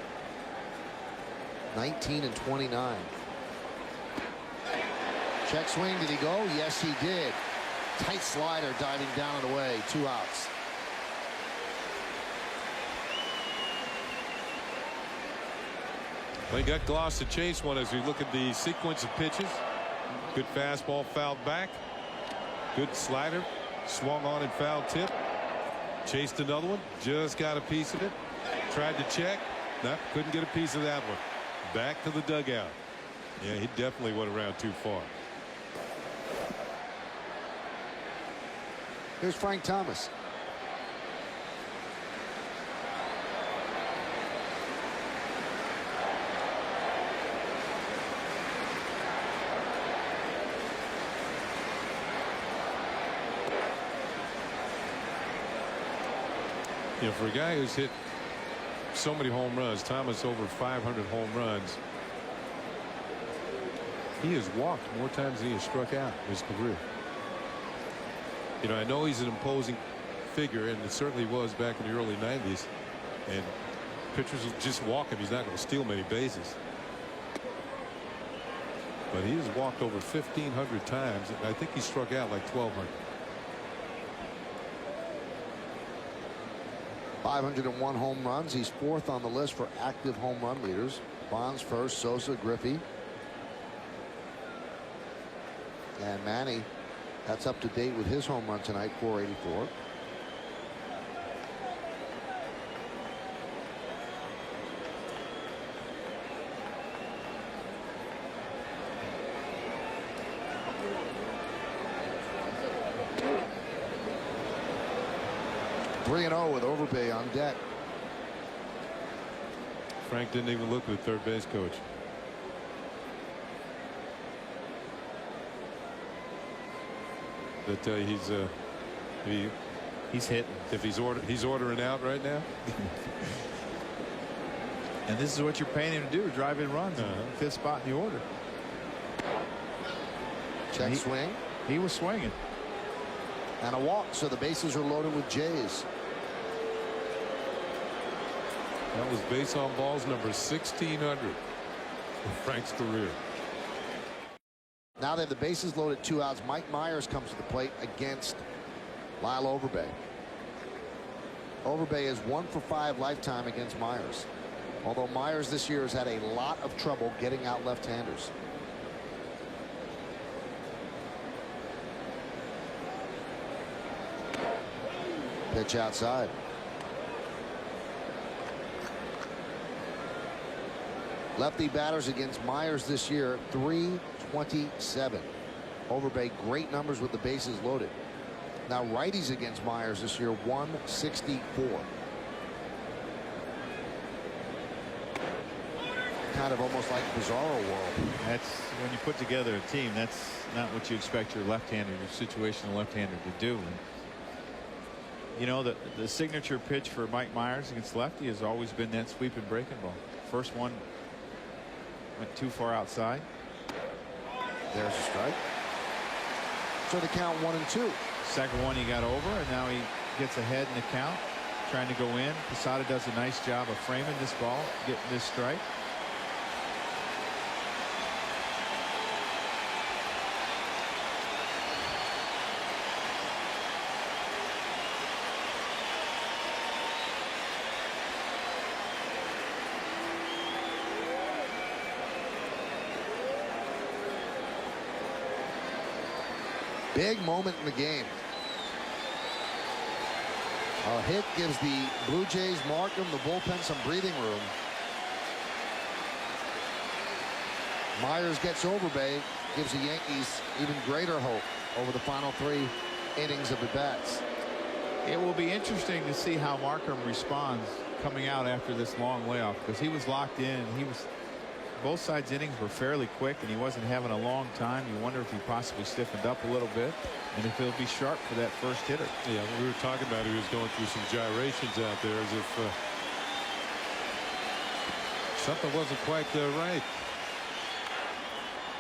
19-29. Check swing. Did he go? Yes, he did. Tight slider diving down and away. 2 outs. Well, he got Gloss to chase one as we look at the sequence of pitches. Good fastball fouled back. Good slider. Swung on and foul tip. Chased another one. Just got a piece of it. Tried to check. Nope, couldn't get a piece of that one. Back to the dugout. Yeah, he definitely went around too far. Here's Frank Thomas. You know, for a guy who's hit so many home runs, Thomas over 500 home runs, he has walked more times than he has struck out in his career. You know, I know he's an imposing figure, and it certainly was back in the early 90s. And pitchers will just walk him. He's not going to steal many bases. But he has walked over 1,500 times, and I think he struck out like 1,200. 501 home runs. He's 4th on the list for active home run leaders. Bonds first, Sosa, Griffey. And Manny, that's up to date with his home run tonight, 484. (3-0) with Overbay on deck. Frank didn't even look at the third base coach. That he's hitting. If he's ordering out right now. And this is what you're paying him to do, drive in runs. 5th spot in the order. Check swing. He was swinging. And a walk, so the bases are loaded with Jays. That was base on balls number 1,600 in Frank's career. Now they have the bases loaded, 2 outs. Mike Myers comes to the plate against Lyle Overbay. Overbay is 1 for 5 lifetime against Myers. Although Myers this year has had a lot of trouble getting out left-handers. Pitch outside. Lefty batters against Myers this year, 327. Overbay, great numbers with the bases loaded. Now righties against Myers this year, 164. Kind of almost like Bizarro world. That's when you put together a team, that's not what you expect your left-hander, your situational left-hander to do. And, you know, the signature pitch for Mike Myers against lefty has always been that sweep and breaking ball. First one went too far outside. There's a strike. So the count 1-2. Second one he got over, and now he gets ahead in the count, trying to go in. Posada does a nice job of framing this ball, getting this strike. Big moment in the game. A hit gives the Blue Jays, Markham, the bullpen some breathing room. Myers gets Overbay, gives the Yankees even greater hope over the final 3 innings of at-bats. It will be interesting to see how Markham responds coming out after this long layoff, because he was locked in. Both sides innings were fairly quick, and he wasn't having a long time. You wonder if he possibly stiffened up a little bit, and if he'll be sharp for that first hitter. Yeah, we were talking about he was going through some gyrations out there, as if something wasn't quite right.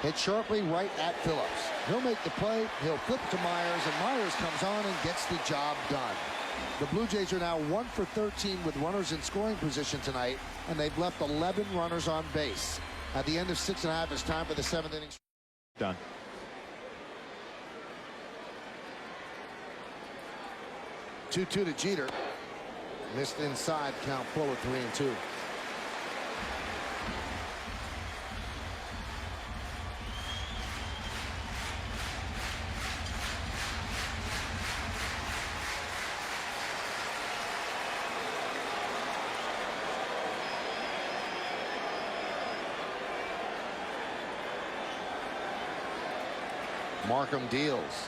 Hit sharply right at Phillips. He'll make the play. He'll flip to Myers, and Myers comes on and gets the job done. The Blue Jays are now 1 for 13 with runners in scoring position tonight, and they've left 11 runners on base. At the end of 6.5, it's time for the 7th inning. Done. Two to Jeter. Missed inside, count forward 3-2. Markham deals.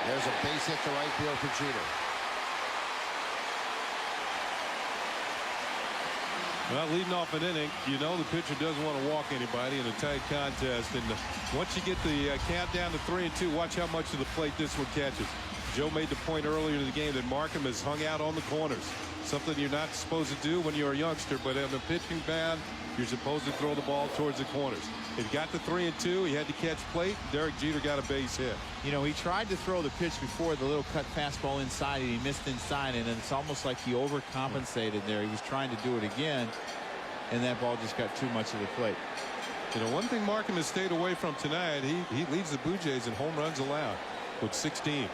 There's a base hit to right field for Jeter. Well, leading off an inning, you know the pitcher doesn't want to walk anybody in a tight contest. And once you get the count down to 3-2, watch how much of the plate this one catches. Joe made the point earlier in the game that Markham has hung out on the corners. Something you're not supposed to do when you're a youngster, but on a pitching mound, You're supposed to throw the ball towards the corners. It got to 3-2. He had to catch plate. Derek Jeter got a base hit. You know, he tried to throw the pitch before, the little cut fastball inside, and he missed inside, and it's almost like he overcompensated there. He was trying to do it again, and that ball just got too much of the plate. You know, one thing Markham has stayed away from tonight, he leads the Blue Jays in home runs allowed with 16.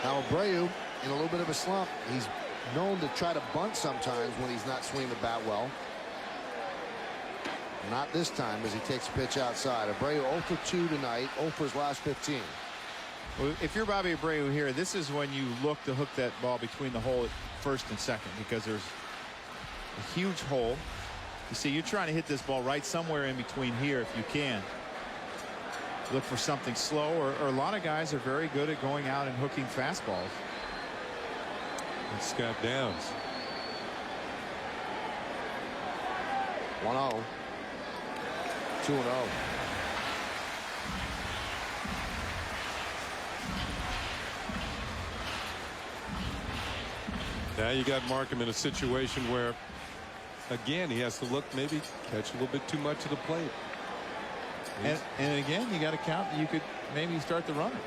Now Abreu in a little bit of a slump. He's known to try to bunt sometimes when he's not swinging the bat well. Not this time as he takes a pitch outside. Abreu 0 for 2 tonight, 0 for his last 15. Well, if you're Bobby Abreu here, this is when you look to hook that ball between the hole at first and second, because there's a huge hole. You see, you're trying to hit this ball right somewhere in between here if you can. Look for something slow, or a lot of guys are very good at going out and hooking fastballs. It's Scott Downs. 1-0. 2-0. Now you got Markham in a situation where, again, he has to look, maybe catch a little bit too much of the plate. And again, you got to count that you could maybe start the runner.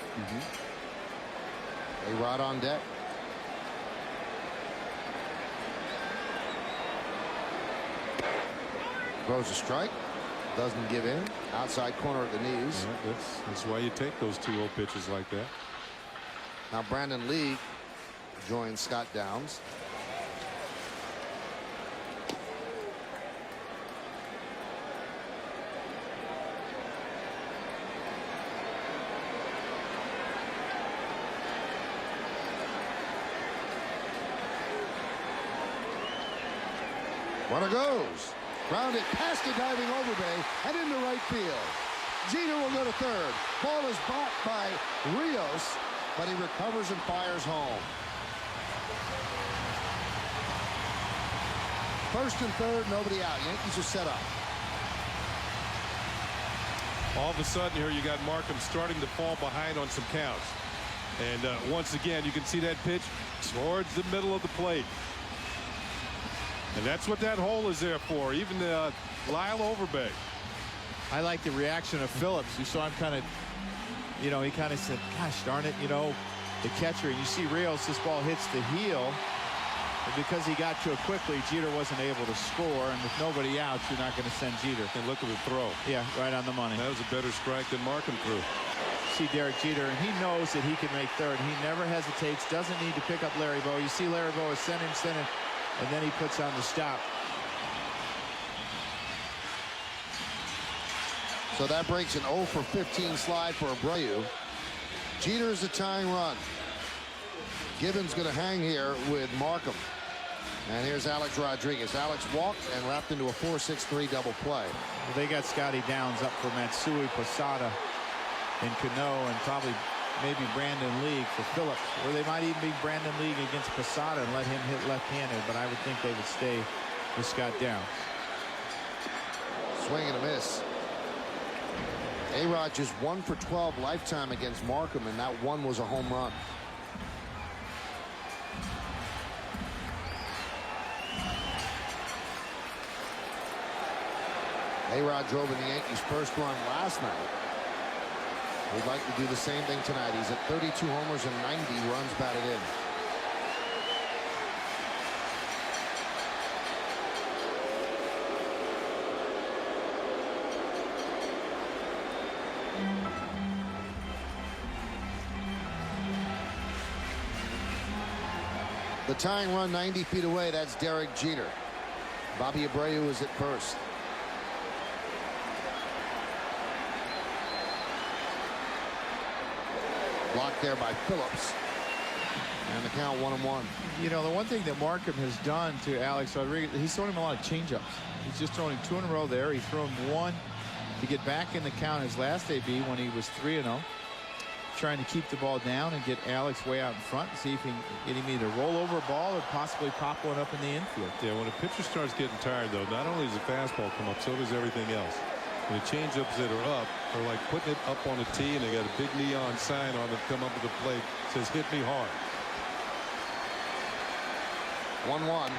A-Rod on deck. Throws a strike. Doesn't give in. Outside corner at the knees. Yeah, that's why you take those 2-0 pitches like that. Now Brandon Lee joins Scott Downs. Runner goes. Grounded past the diving Overbay and into right field. Jeter will go to third. Ball is bought by Rios, but he recovers and fires home. First and third, nobody out. Yankees are set up. All of a sudden here you got Markham starting to fall behind on some counts. And once again, you can see that pitch towards the middle of the plate. And that's what that hole is there for. Even Lyle Overbay. I like the reaction of Phillips. You saw him kind of, you know, he kind of said, gosh darn it, you know, the catcher. And you see Rios, this ball hits the heel. And because he got to it quickly, Jeter wasn't able to score. And with nobody out, you're not going to send Jeter. And look at the throw. Yeah, right on the money. That was a better strike than Markham threw. See Derek Jeter, and he knows that he can make third. He never hesitates, doesn't need to pick up Larry Bow. You see Larry Bow is send him, and then he puts on the stop. So that breaks an 0 for 15 slide for Abreu. Jeter is the tying run. Gibbons going to hang here with Markham. And here's Alex Rodriguez. Alex walked and wrapped into a 4-6-3 double play. Well, they got Scotty Downs up for Matsui, Posada, and Cano, and probably maybe Brandon League for Phillips. Or they might even be Brandon League against Posada and let him hit left-handed, but I would think they would stay with Scott Downs. Swing and a miss. A-Rod just 1 for 12 lifetime against Markham, and that one was a home run. A-Rod drove in the Yankees' first run last night. He'd like to do the same thing tonight. He's at 32 homers and 90 runs batted in. The tying run 90 feet away. That's Derek Jeter. Bobby Abreu is at first. Blocked there by Phillips. And the count 1-1. You know, the one thing that Markham has done to Alex Rodriguez, he's thrown him a lot of changeups. He's just thrown him 2 in a row there. He threw him 1 to get back in the count his last AB when he was 3-0. Trying to keep the ball down and get Alex way out in front and see if he can get him either roll over a ball or possibly pop one up in the infield. Yeah, when a pitcher starts getting tired, though, not only does the fastball come up, so does everything else. And the changeups that are up are like putting it up on a tee, and they got a big neon sign on it come up to the plate. It says, hit me hard. 1-1.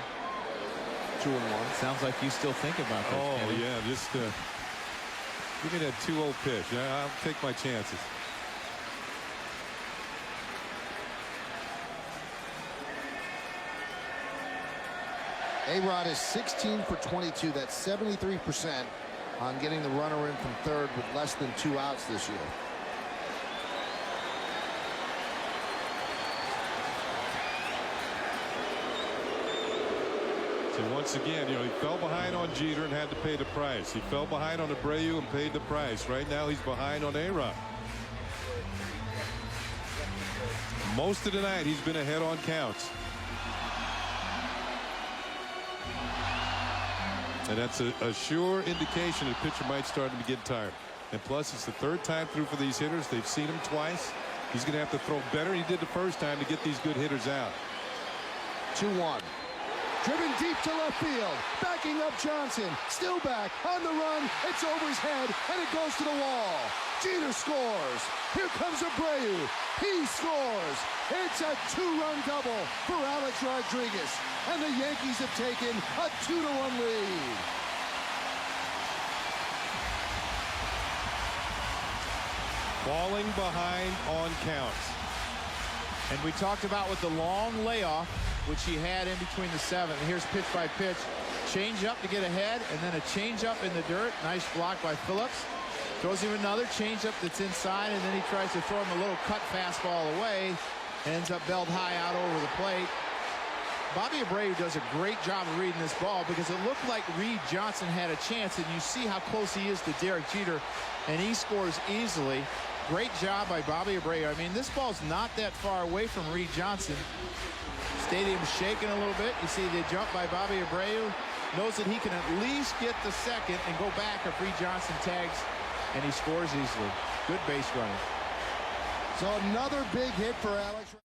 2-1. Sounds like you still think about that. Oh, Kenny. yeah. Just give me that 2-0 pitch. I'll take my chances. A-Rod is 16 for 22. That's 73% on getting the runner in from third with less than 2 outs this year. So once again, he fell behind on Jeter and had to pay the price. He fell behind on Abreu and paid the price. Right now he's behind on A-Rod. Most of the night he's been ahead on counts. And that's a sure indication the pitcher might start to get tired. And plus, it's the third time through for these hitters. They've seen him twice. He's going to have to throw better than he did the first time to get these good hitters out. 2-1. Driven deep to left field. Backing up Johnson. Still back. On the run. It's over his head. And it goes to the wall. Jeter scores. Here comes Abreu. He scores. It's a 2-run double for Alex Rodriguez. And the Yankees have taken a 2-1 lead. Falling behind on counts. And we talked about with the long layoff, which he had in between the 7th. And here's pitch by pitch. Change up to get ahead, and then a change up in the dirt. Nice block by Phillips. Throws him another change up that's inside, and then he tries to throw him a little cut fastball away. Ends up belled high out over the plate. Bobby Abreu does a great job of reading this ball because it looked like Reed Johnson had a chance, and you see how close he is to Derek Jeter, and he scores easily. Great job by Bobby Abreu. I mean, this ball's not that far away from Reed Johnson. Stadium's shaking a little bit. You see the jump by Bobby Abreu. Knows that he can at least get the second and go back if Reed Johnson tags, and he scores easily. Good base running. So another big hit for Alex.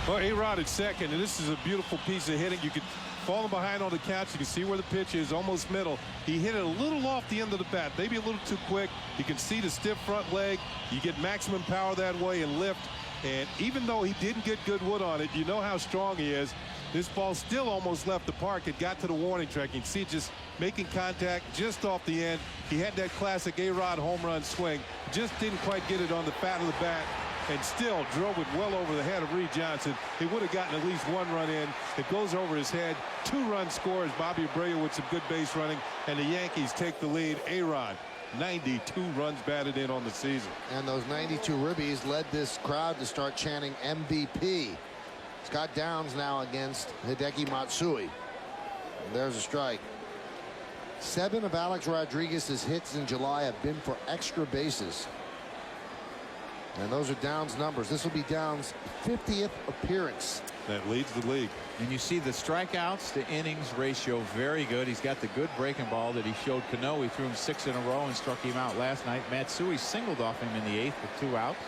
Well, A-Rod at second, and this is a beautiful piece of hitting. You could fall behind on the couch. You can see where the pitch is, almost middle. He hit it a little off the end of the bat, maybe a little too quick. You can see the stiff front leg. You get maximum power that way and lift. And even though he didn't get good wood on it, you know how strong he is. This ball still almost left the park. It got to the warning track. You can see it just making contact just off the end. He had that classic A-Rod home run swing. Just didn't quite get it on the fat of the bat, and still drove it well over the head of Reed Johnson. He would have gotten at least 1 run in. It goes over his head. 2-run scores. Bobby Abreu with some good base running, and the Yankees take the lead. A-Rod, 92 runs batted in on the season. And those 92 ribbies led this crowd to start chanting MVP. Scott Downs now against Hideki Matsui. And there's a strike. 7 of Alex Rodriguez's hits in July have been for extra bases. And those are Downs' numbers. This will be Downs' 50th appearance. That leads the league. And you see the strikeouts to innings ratio very good. He's got the good breaking ball that he showed Cano. He threw him 6 in a row and struck him out last night. Matsui singled off him in the 8th with 2 outs.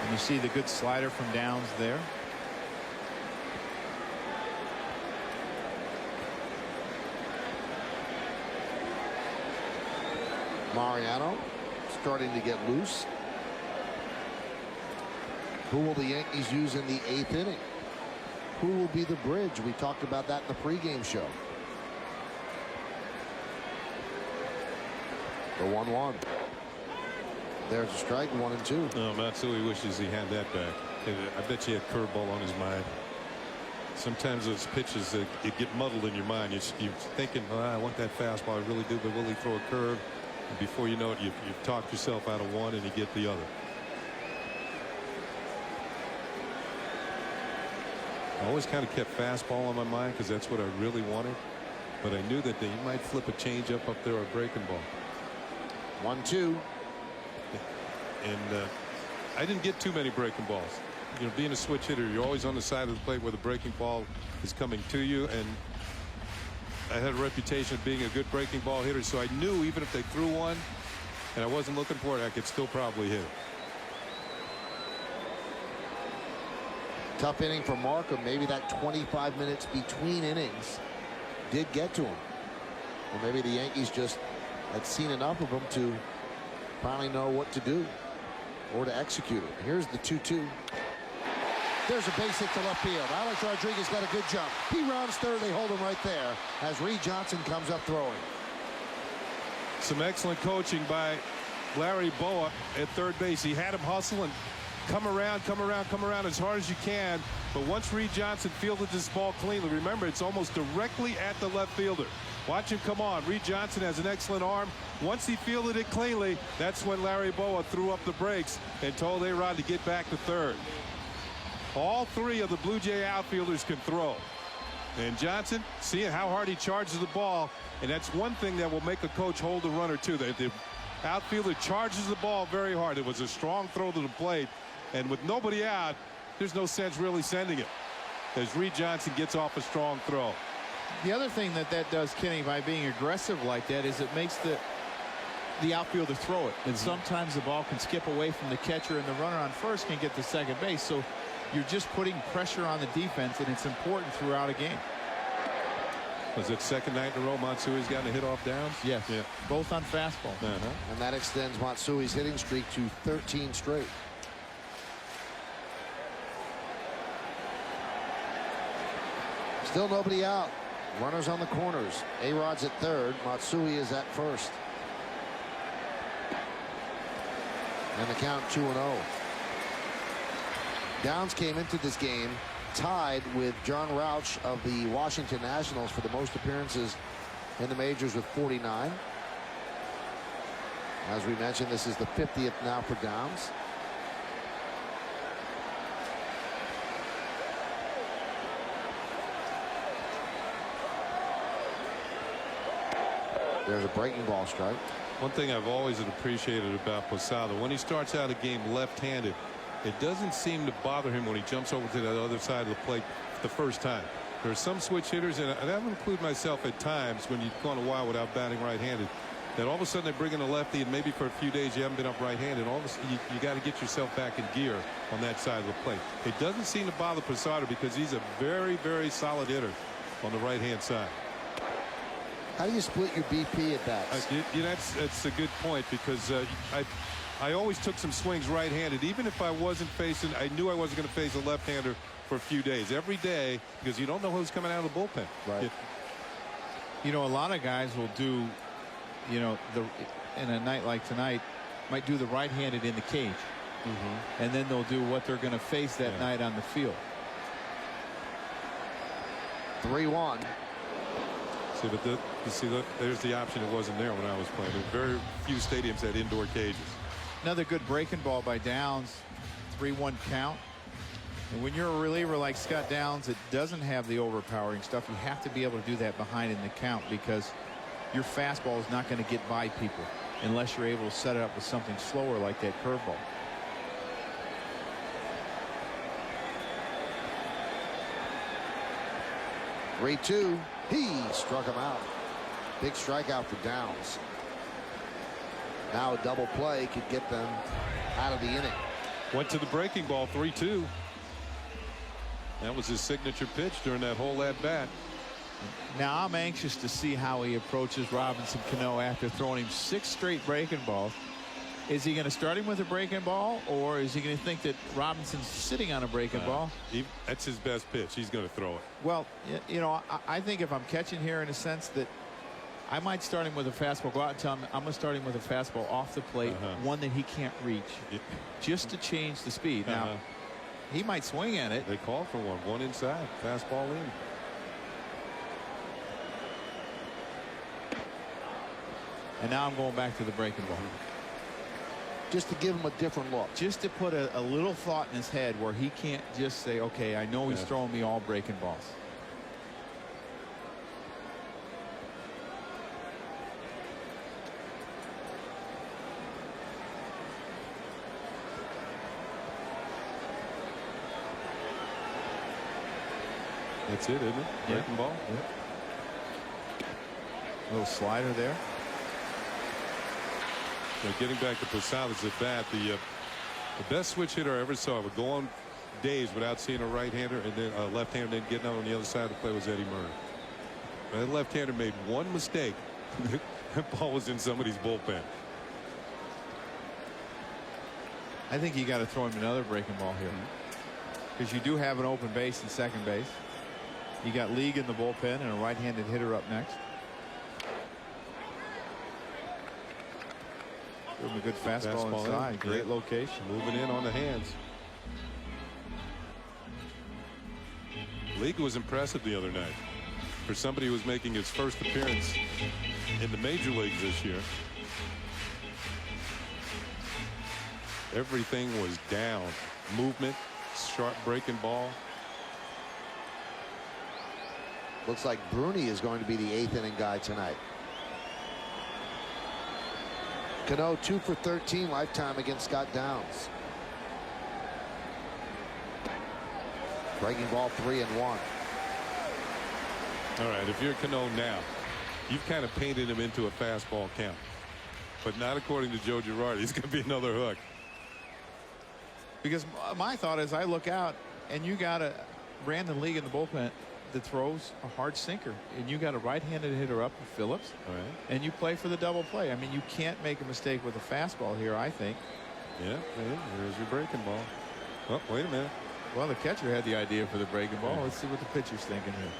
And you see the good slider from Downs there. Mariano starting to get loose. Who will the Yankees use in the 8th inning? Who will be the bridge? We talked about that in the pregame show. The 1-1. There's a strike, 1-2. Oh, Matsui wishes he had that back. I bet you had curveball on his mind. Sometimes those pitches that get muddled in your mind. You're thinking, oh, I want that fastball. I really do, but will he throw a curve? And before you know it, you've talked yourself out of one and you get the other. I always kind of kept fastball on my mind because that's what I really wanted. But I knew that he might flip a changeup up there or a breaking ball. 1-2. And I didn't get too many breaking balls. You know, being a switch hitter, you're always on the side of the plate where the breaking ball is coming to you. And I had a reputation of being a good breaking ball hitter, so I knew even if they threw one and I wasn't looking for it, I could still probably hit it. Tough inning for Markham. Maybe that 25 minutes between innings did get to him. Or maybe the Yankees just had seen enough of him to finally know what to do. or to execute it. Here's the 2-2. There's a base hit to left field. Alex Rodriguez got a good jump. He rounds third. They hold him right there as Reed Johnson comes up throwing. Some excellent coaching by Larry Boa at third base. He had him hustle and come around as hard as you can. But once Reed Johnson fielded this ball cleanly, remember, it's almost directly at the left fielder. Watch him come on. Reed Johnson has an excellent arm. Once he fielded it cleanly, that's when Larry Boa threw up the brakes and told A-Rod to get back to third. All three of the Blue Jay outfielders can throw. And Johnson, seeing how hard he charges the ball, and that's one thing that will make a coach hold a runner too. The outfielder charges the ball very hard. It was a strong throw to the plate, and with nobody out, there's no sense really sending it, as Reed Johnson gets off a strong throw. The other thing that does, Kenny, by being aggressive like that, is it makes the outfielder throw it. And sometimes the ball can skip away from the catcher, and the runner on first can get to second base. So you're just putting pressure on the defense, and it's important throughout a game. Was it second night in a row Matsui's gotten a hit off downs? Yes. Yeah. Both on fastball. And that extends Matsui's hitting streak to 13 straight. Still nobody out. Runners on the corners. A-Rod's at third. Matsui is at first. And the count 2-0. Downs came into this game tied with John Rauch of the Washington Nationals for the most appearances in the majors with 49. As we mentioned, this is the 50th now for Downs. There's a breaking ball strike. One thing I've always appreciated about Posada, when he starts out a game left-handed, it doesn't seem to bother him when he jumps over to the other side of the plate the first time. There are some switch hitters, and I would include myself at times when you've gone a while without batting right-handed, that all of a sudden they bring in a lefty, and maybe for a few days you haven't been up right-handed. All of a sudden you got to get yourself back in gear on that side of the plate. It doesn't seem to bother Posada because he's a very, very solid hitter on the right-hand side. How do you split your BP at that? That's a good point, because I always took some swings right-handed, even if I wasn't facing. I knew I wasn't going to face a left-hander for a few days, every day, because you don't know who's coming out of the bullpen. Right. You know, a lot of guys will do, you know, in a night like tonight, might do the right-handed in the cage, and then they'll do what they're going to face that night on the field. 3-1. See, but there's the option that wasn't there when I was playing. Very few stadiums had indoor cages. Another good breaking ball by Downs. 3-1 count. And when you're a reliever like Scott Downs, it doesn't have the overpowering stuff. You have to be able to do that behind in the count, because your fastball is not going to get by people unless you're able to set it up with something slower like that curveball. Three, 2. He struck him out. Big strikeout for Downs. Now a double play could get them out of the inning. Went to the breaking ball, 3-2. That was his signature pitch during that whole at bat. Now I'm anxious to see how he approaches Robinson Cano after throwing him 6 straight breaking balls. Is he going to start him with a breaking ball, or is he going to think that Robinson's sitting on a breaking ball? That's his best pitch. He's going to throw it. Well, you know, I think if I'm catching here in a sense that I might start him with a fastball. Go out and tell him I'm going to start him with a fastball off the plate, one that he can't reach, just to change the speed. Now, he might swing at it. They call for one inside, fastball in. And now I'm going back to the breaking ball. Just to give him a different look. Just to put a little thought in his head where he can't just say, okay, I know he's throwing me all breaking balls. That's it, isn't it? Breaking ball. Little slider there. Getting back to Posada's at bat, the best switch hitter I ever saw would go on days without seeing a right-hander and then a left-hander, then getting out on the other side of the play was Eddie Murray. That left-hander made one mistake. That ball was in somebody's bullpen. I think you got to throw him another breaking ball here, because you do have an open base in second base. You got League in the bullpen and a right-handed hitter up next. Give him a good fastball inside. Great location. Moving in on the hands. League was impressive the other night for somebody who was making his first appearance in the major leagues this year. Everything was down. Movement, sharp breaking ball. Looks like Bruni is going to be the 8th inning guy tonight. Cano 2 for 13 lifetime against Scott Downs. Breaking ball 3-1. All right, if you're Cano now, you've kind of painted him into a fastball count, but not according to Joe Girardi. He's going to be another hook. Because my thought is, I look out and you got a Brandon League in the bullpen that throws a hard sinker, and you got a right-handed hitter up with Phillips, all right, and you play for the double play. I mean, you can't make a mistake with a fastball here, I think. Yeah, there's your breaking ball. Oh, wait a minute. Well, the catcher had the idea for the breaking ball. Let's see what the pitcher's thinking here.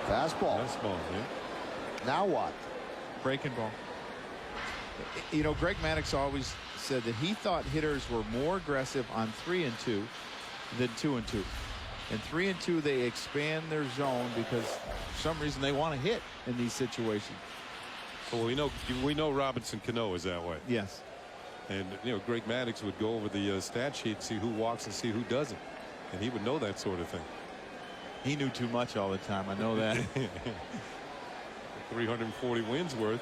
Fastball. Fastball, yeah. Now what? Breaking ball. You know, Greg Maddux always said that he thought hitters were more aggressive on 3-2 than 2-2. And 3-2, they expand their zone because for some reason they want to hit in these situations. Well, we know Robinson Cano is that way. Yes. And you know, Greg Maddux would go over the stat sheet, see who walks and see who doesn't, and he would know that sort of thing. He knew too much all the time. I know that. 340 wins worth.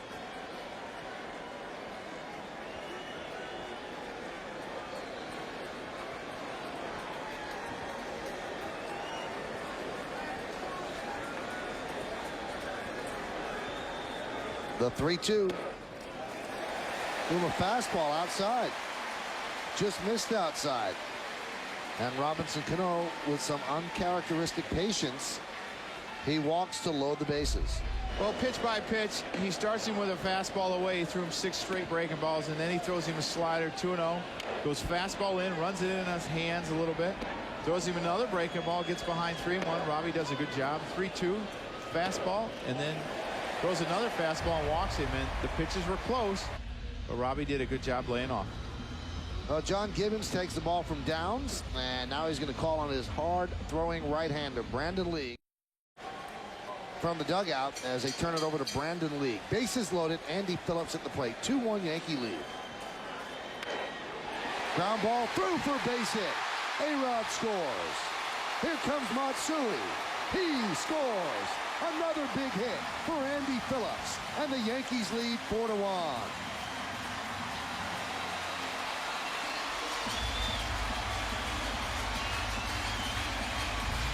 The 3-2. Boom, a fastball outside. Just missed outside. And Robinson Cano, with some uncharacteristic patience, he walks to load the bases. Well, pitch by pitch, he starts him with a fastball away. He threw him 6 straight breaking balls, and then he throws him a slider, 2-0. Goes fastball in, runs it in his hands a little bit. Throws him another breaking ball, gets behind 3-1. Robbie does a good job. 3-2, fastball, and then throws another fastball and walks him. And the pitches were close, but Robbie did a good job laying off. Well, John Gibbons takes the ball from Downs, and now he's going to call on his hard-throwing right-hander, Brandon League, from the dugout as they turn it over to Brandon League. Bases loaded, Andy Phillips at the plate. 2-1 Yankee lead. Ground ball through for a base hit. A-Rod scores. Here comes Matsui. He scores. Another big hit for Andy Phillips, and the Yankees lead 4-1.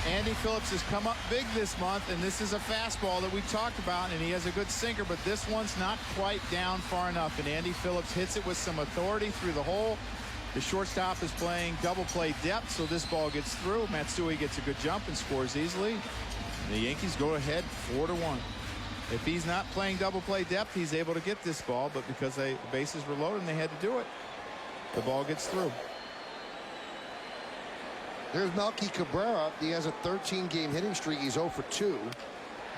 Andy Phillips has come up big this month, and this is a fastball that we talked about, and he has a good sinker, but this one's not quite down far enough, and Andy Phillips hits it with some authority through the hole. The shortstop is playing double play depth, so this ball gets through. Matsui gets a good jump and scores easily. And the Yankees go ahead 4-1. If he's not playing double play depth, he's able to get this ball, but because the bases were loaded and they had to do it, the ball gets through. There's Melky Cabrera. He has a 13-game hitting streak. He's 0 for 2.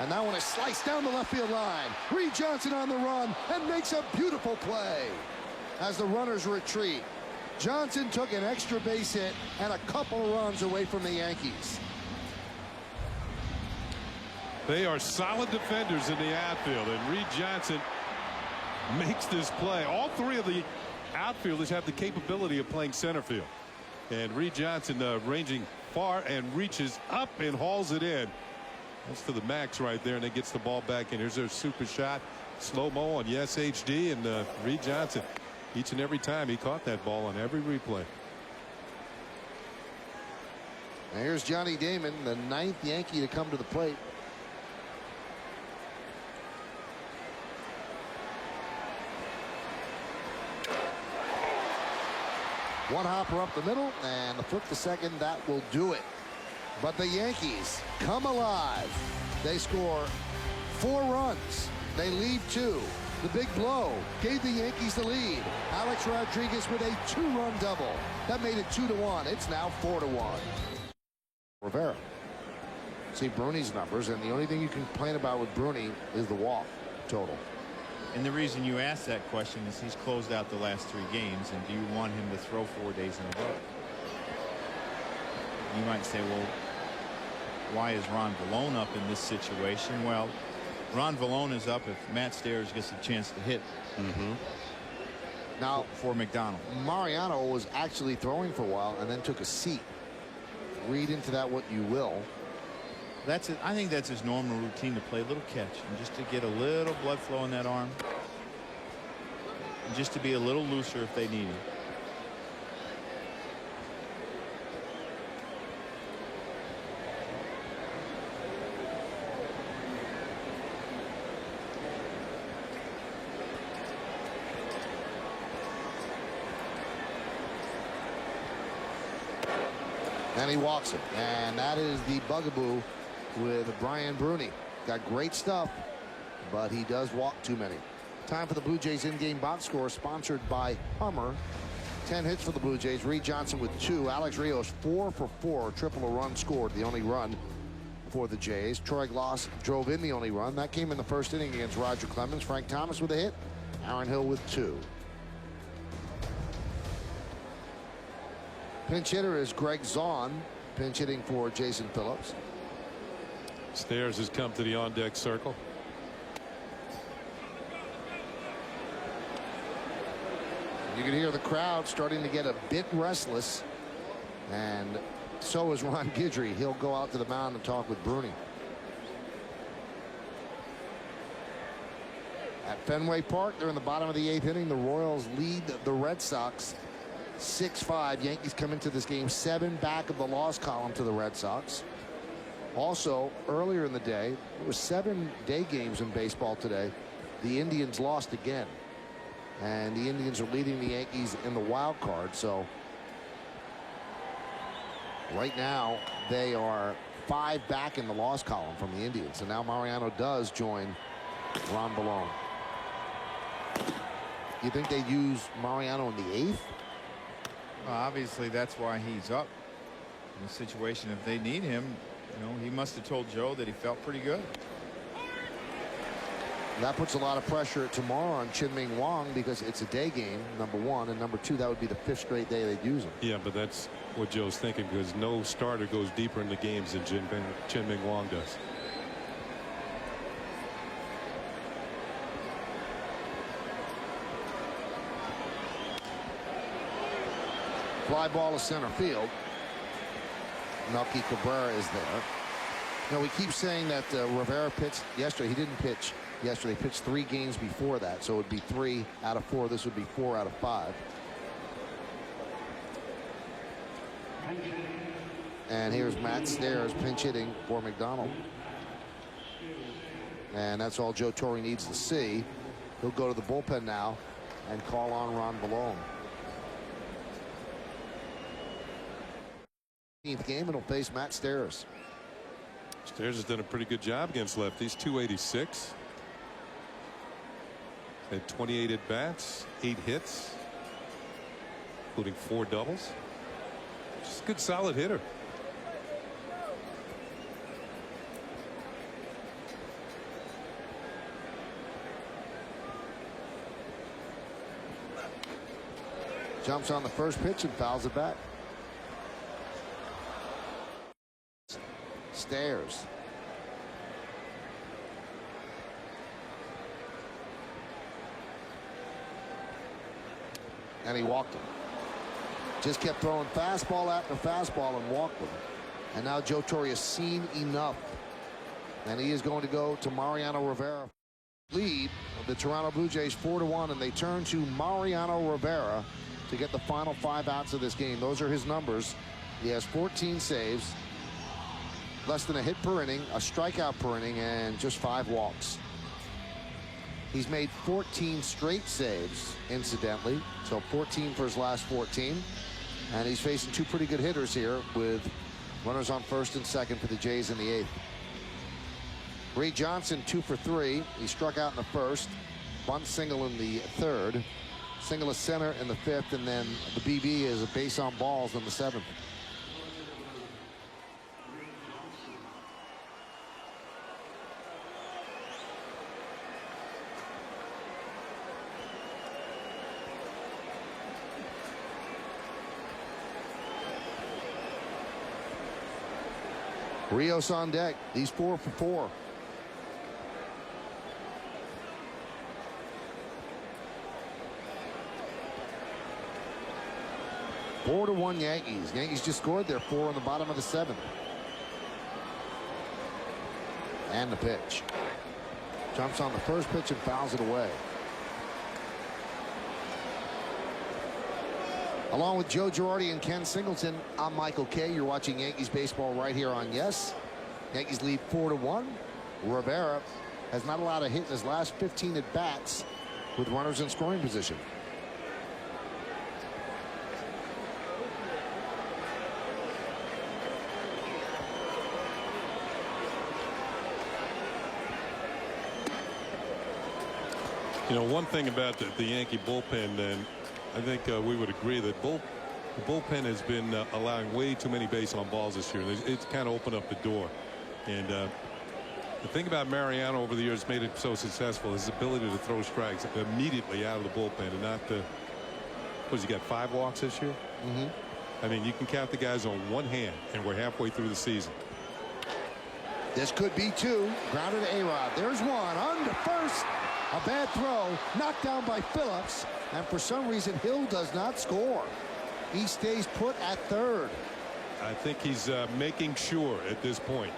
And that one is sliced down the left field line. Reed Johnson on the run and makes a beautiful play. As the runners retreat, Johnson took an extra base hit and a couple of runs away from the Yankees. They are solid defenders in the outfield, and Reed Johnson makes this play. All 3 of the outfielders have the capability of playing center field. And Reed Johnson ranging far and reaches up and hauls it in. That's to the max right there, and then gets the ball back in. Here's their super shot, slow-mo on Yes HD, and Reed Johnson, each and every time he caught that ball on every replay. And here's Johnny Damon, the 9th Yankee to come to the plate. One hopper up the middle, and the flip to second, that will do it. But the Yankees come alive. They score 4 runs. They lead 2. The big blow gave the Yankees the lead. Alex Rodriguez with a 2-run double. That made it 2-1. It's now 4-1. Rivera. See Bruni's numbers, and the only thing you can complain about with Bruni is the walk total. And the reason you asked that question is he's closed out the last 3 games, and do you want him to throw 4 days in a row? You might say, well, why is Ron Vallone up in this situation? Well, Ron Vallone is up if Matt Stairs gets a chance to hit. Now, for McDonald. Mariano was actually throwing for a while and then took a seat. Read into that what you will. That's it. I think that's his normal routine, to play a little catch and just to get a little blood flow in that arm. And just to be a little looser if they need him. And he walks it. And that is the bugaboo with Brian Bruni. Got great stuff, but he does walk too many. Time for the Blue Jays in-game box score, sponsored by Hummer. 10 hits for the Blue Jays. Reed Johnson with 2. Alex Rios 4 for 4. Triple a run scored, the only run for the Jays. Troy Gloss drove in the only run. That came in the first inning against Roger Clemens. Frank Thomas with a hit. Aaron Hill with 2. Pinch hitter is Greg Zahn, pinch hitting for Jason Phillips. Stairs has come to the on-deck circle. You can hear the crowd starting to get a bit restless, and so is Ron Guidry. He'll go out to the mound and talk with Bruni. At Fenway Park, they're in the bottom of the 8th inning. The Royals lead the Red Sox 6-5. Yankees come into this game 7 back of the loss column to the Red Sox. Also, earlier in the day, there were 7 day games in baseball today. The Indians lost again, and the Indians are leading the Yankees in the wild card. So right now they are 5 back in the loss column from the Indians, and now Mariano does join Ron Vallone. You think they use Mariano in the 8th? Well, obviously that's why he's up in the situation. If they need him, you know, he must have told Joe that he felt pretty good. That puts a lot of pressure tomorrow on Chien-Ming Wang, because it's a day game, number 1, and number 2, that would be the 5th straight day they'd use him. Yeah, but that's what Joe's thinking, because no starter goes deeper into games than Chien-Ming Wang does. Fly ball to center field. Melky Cabrera is there. Now, we keep saying that Rivera pitched yesterday. He didn't pitch yesterday. He pitched 3 games before that, so it would be 3 out of 4. This would be 4 out of 5. And here's Matt Stairs pinch hitting for McDonald. And that's all Joe Torre needs to see. He'll go to the bullpen now and call on Ron Vallone. 15th game, and he'll face Matt Stairs. Stairs has done a pretty good job against lefties. 286. Had 28 at bats, 8 hits, including 4 doubles. Just a good solid hitter. Jumps on the first pitch and fouls it back. Stairs. And he walked him. Just kept throwing fastball after fastball and walked him. And now Joe Torre has seen enough. And he is going to go to Mariano Rivera. Lead of the Toronto Blue Jays 4-1, and they turn to Mariano Rivera to get the final 5 outs of this game. Those are his numbers. He has 14 saves, less than a hit per inning, a strikeout per inning, and just 5 walks. He's made 14 straight saves, incidentally, so 14 for his last 14. And he's facing 2 pretty good hitters here, with runners on first and second for the Jays in the 8th. Reed Johnson 2 for 3. He struck out in the first. bunt single in the 3rd, single to center in the 5th, and then the BB is a base on balls in the 7th. Rios on deck. He's 4 for 4. Four to 1 Yankees. Yankees just scored their 4 in the bottom of the 7th. And the pitch. Jumps on the first pitch and fouls it away. Along with Joe Girardi and Ken Singleton, I'm Michael Kay. You're watching Yankees baseball right here on Yes. Yankees lead 4 to 1. Rivera has not allowed a hit in his last 15 at bats with runners in scoring position. You know, one thing about the Yankee bullpen, and I think we would agree that the bullpen has been allowing way too many base on balls this year. It's kind of opened up the door. And the thing about Mariano over the years made it so successful is his ability to throw strikes immediately out of the bullpen and not the. What, he got 5 walks this year? I mean, you can count the guys on one hand, and we're halfway through the season. This could be 2. Grounded to A-Rod. There's 1. Under first. A bad throw. Knocked down by Phillips. And for some reason, Hill does not score. He stays put at 3rd. I think he's making sure at this point.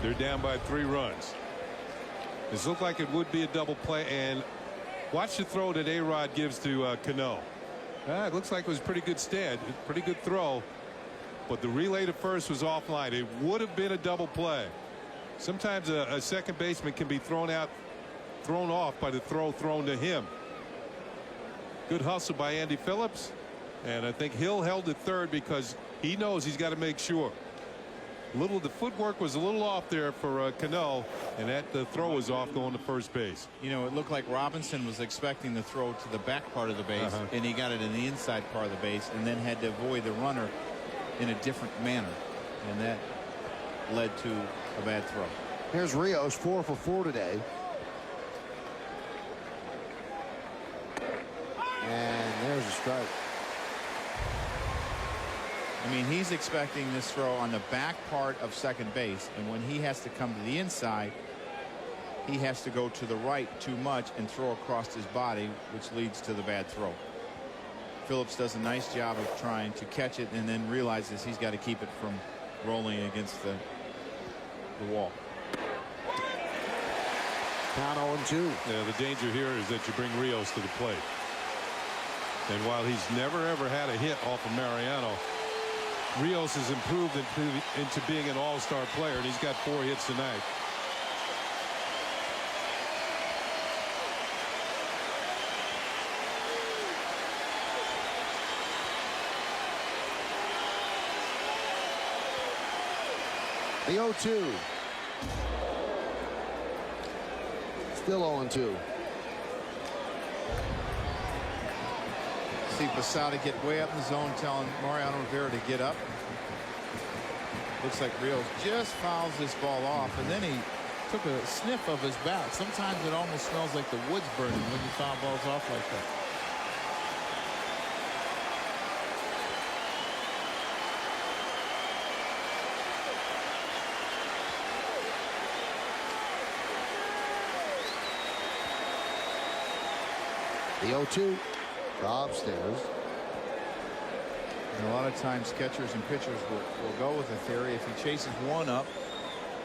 They're down by 3 runs. This looked like it would be a double play. And watch the throw that A-Rod gives to Cano. It looks like it was pretty good stand. Pretty good throw. But the relay to first was offline. It would have been a double play. Sometimes a second baseman can be thrown off by the throw thrown to him. Good hustle by Andy Phillips. And I think Hill held at 3rd because he knows he's got to make sure. The footwork was a little off there for Cano, and the throw was off going to first base. You know, it looked like Robinson was expecting the throw to the back part of the base, and he got it in the inside part of the base, and then had to avoid the runner in a different manner, and that led to a bad throw. Here's Rios, 4 for 4 today. And there's a strike. I mean, he's expecting this throw on the back part of second base, and when he has to come to the inside, he has to go to the right too much and throw across his body, which leads to the bad throw. Phillips does a nice job of trying to catch it and then realizes he's got to keep it from rolling against the wall. Count 0-2. Yeah, the danger here is that you bring Rios to the plate. And while he's never ever had a hit off of Mariano, Rios has improved into being an all-star player, and he's got 4 hits tonight. The 0-2. Still 0-2. See Posada get way up in the zone, telling Mariano Rivera to get up. Looks like Rios just fouls this ball off, and then he took a sniff of his bat. Sometimes it almost smells like the wood's burning when you foul balls off like that. The 0-2. Upstairs. And a lot of times catchers and pitchers will go with a theory. If he chases one up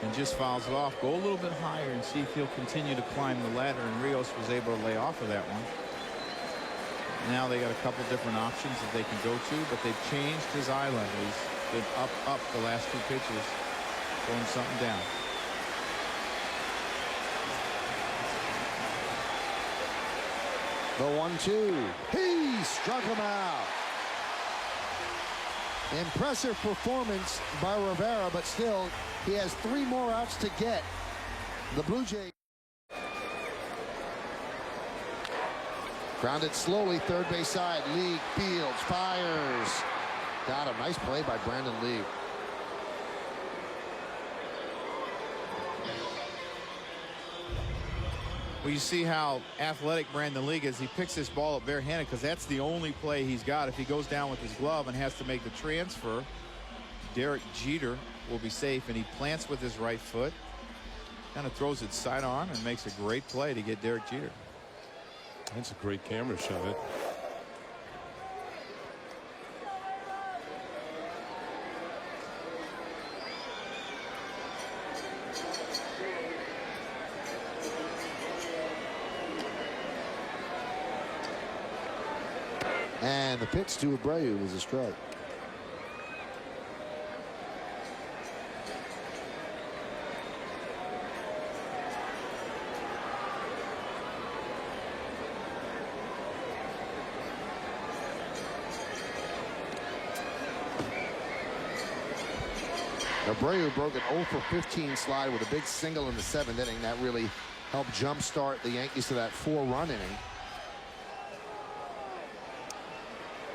and just fouls it off, go a little bit higher and see if he'll continue to climb the ladder. And Rios was able to lay off of that one. Now they got a couple different options that they can go to, but they've changed his eye level. He's been up the last 2 pitches, throwing something down. The 1-2. He struck him out. Impressive performance by Rivera, but still, he has 3 more outs to get. The Blue Jays. Grounded slowly, third base side. League fields, fires. Got him. Nice play by Brandon League. Well, you see how athletic Brandon League is. He picks this ball up barehanded because that's the only play he's got. If he goes down with his glove and has to make the transfer, Derek Jeter will be safe, and he plants with his right foot. Kind of throws it sidearm and makes a great play to get Derek Jeter. That's a great camera shot. It. And the pitch to Abreu was a strike. Abreu broke an 0 for 15 slide with a big single in the 7th inning. That really helped jumpstart the Yankees to that 4-run inning.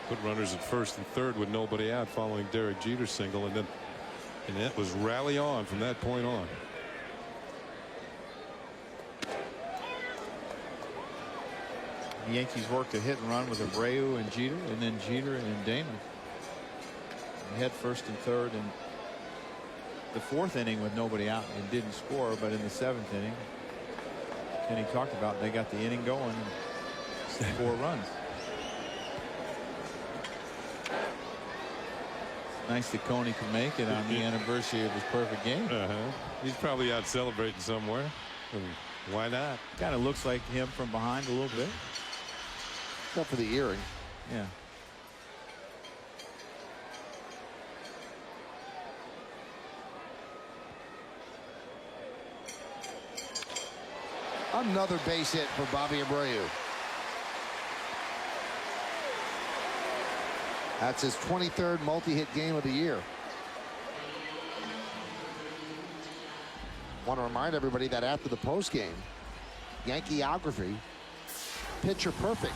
Put runners at first and third with nobody out following Derek Jeter's single, and that was rally on from that point on. The Yankees worked a hit and run with Abreu and Jeter, and then Jeter and Damon. They had first and third in the 4th inning with nobody out and didn't score, but in the 7th inning, Kenny talked about, they got the inning going and 4 runs. Nice that Coney can make it on the anniversary of his perfect game. He's probably out celebrating somewhere. Why not? Kind of looks like him from behind a little bit. Except for the earring. Yeah. Another base hit for Bobby Abreu. That's his 23rd multi-hit game of the year. Want to remind everybody that after the postgame, Yankeeography, picture perfect.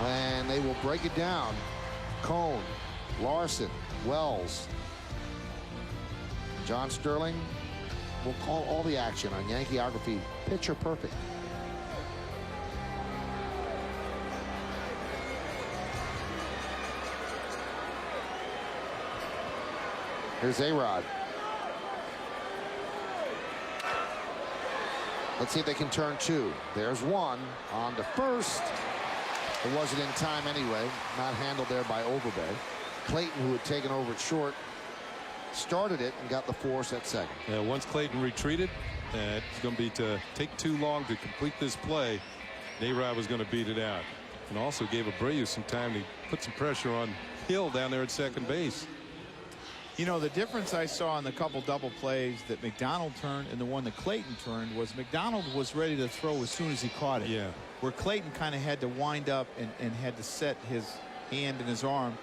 When they will break it down, Cone, Larson, Wells, John Sterling will call all the action on Yankeeography, picture perfect. Here's A-Rod. Let's see if they can turn 2. There's 1 on to first. It wasn't in time anyway. Not handled there by Overbay. Clayton, who had taken over at short, started it and got the force at second. Once Clayton retreated, it's going to be to take too long to complete this play. A-Rod was going to beat it out, and also gave Abreu some time to put some pressure on Hill down there at second base. You know, the difference I saw in the couple double plays that McDonald turned and the one that Clayton turned was McDonald was ready to throw as soon as he caught it. Yeah. Where Clayton kind of had to wind up and had to set his hand and his arm.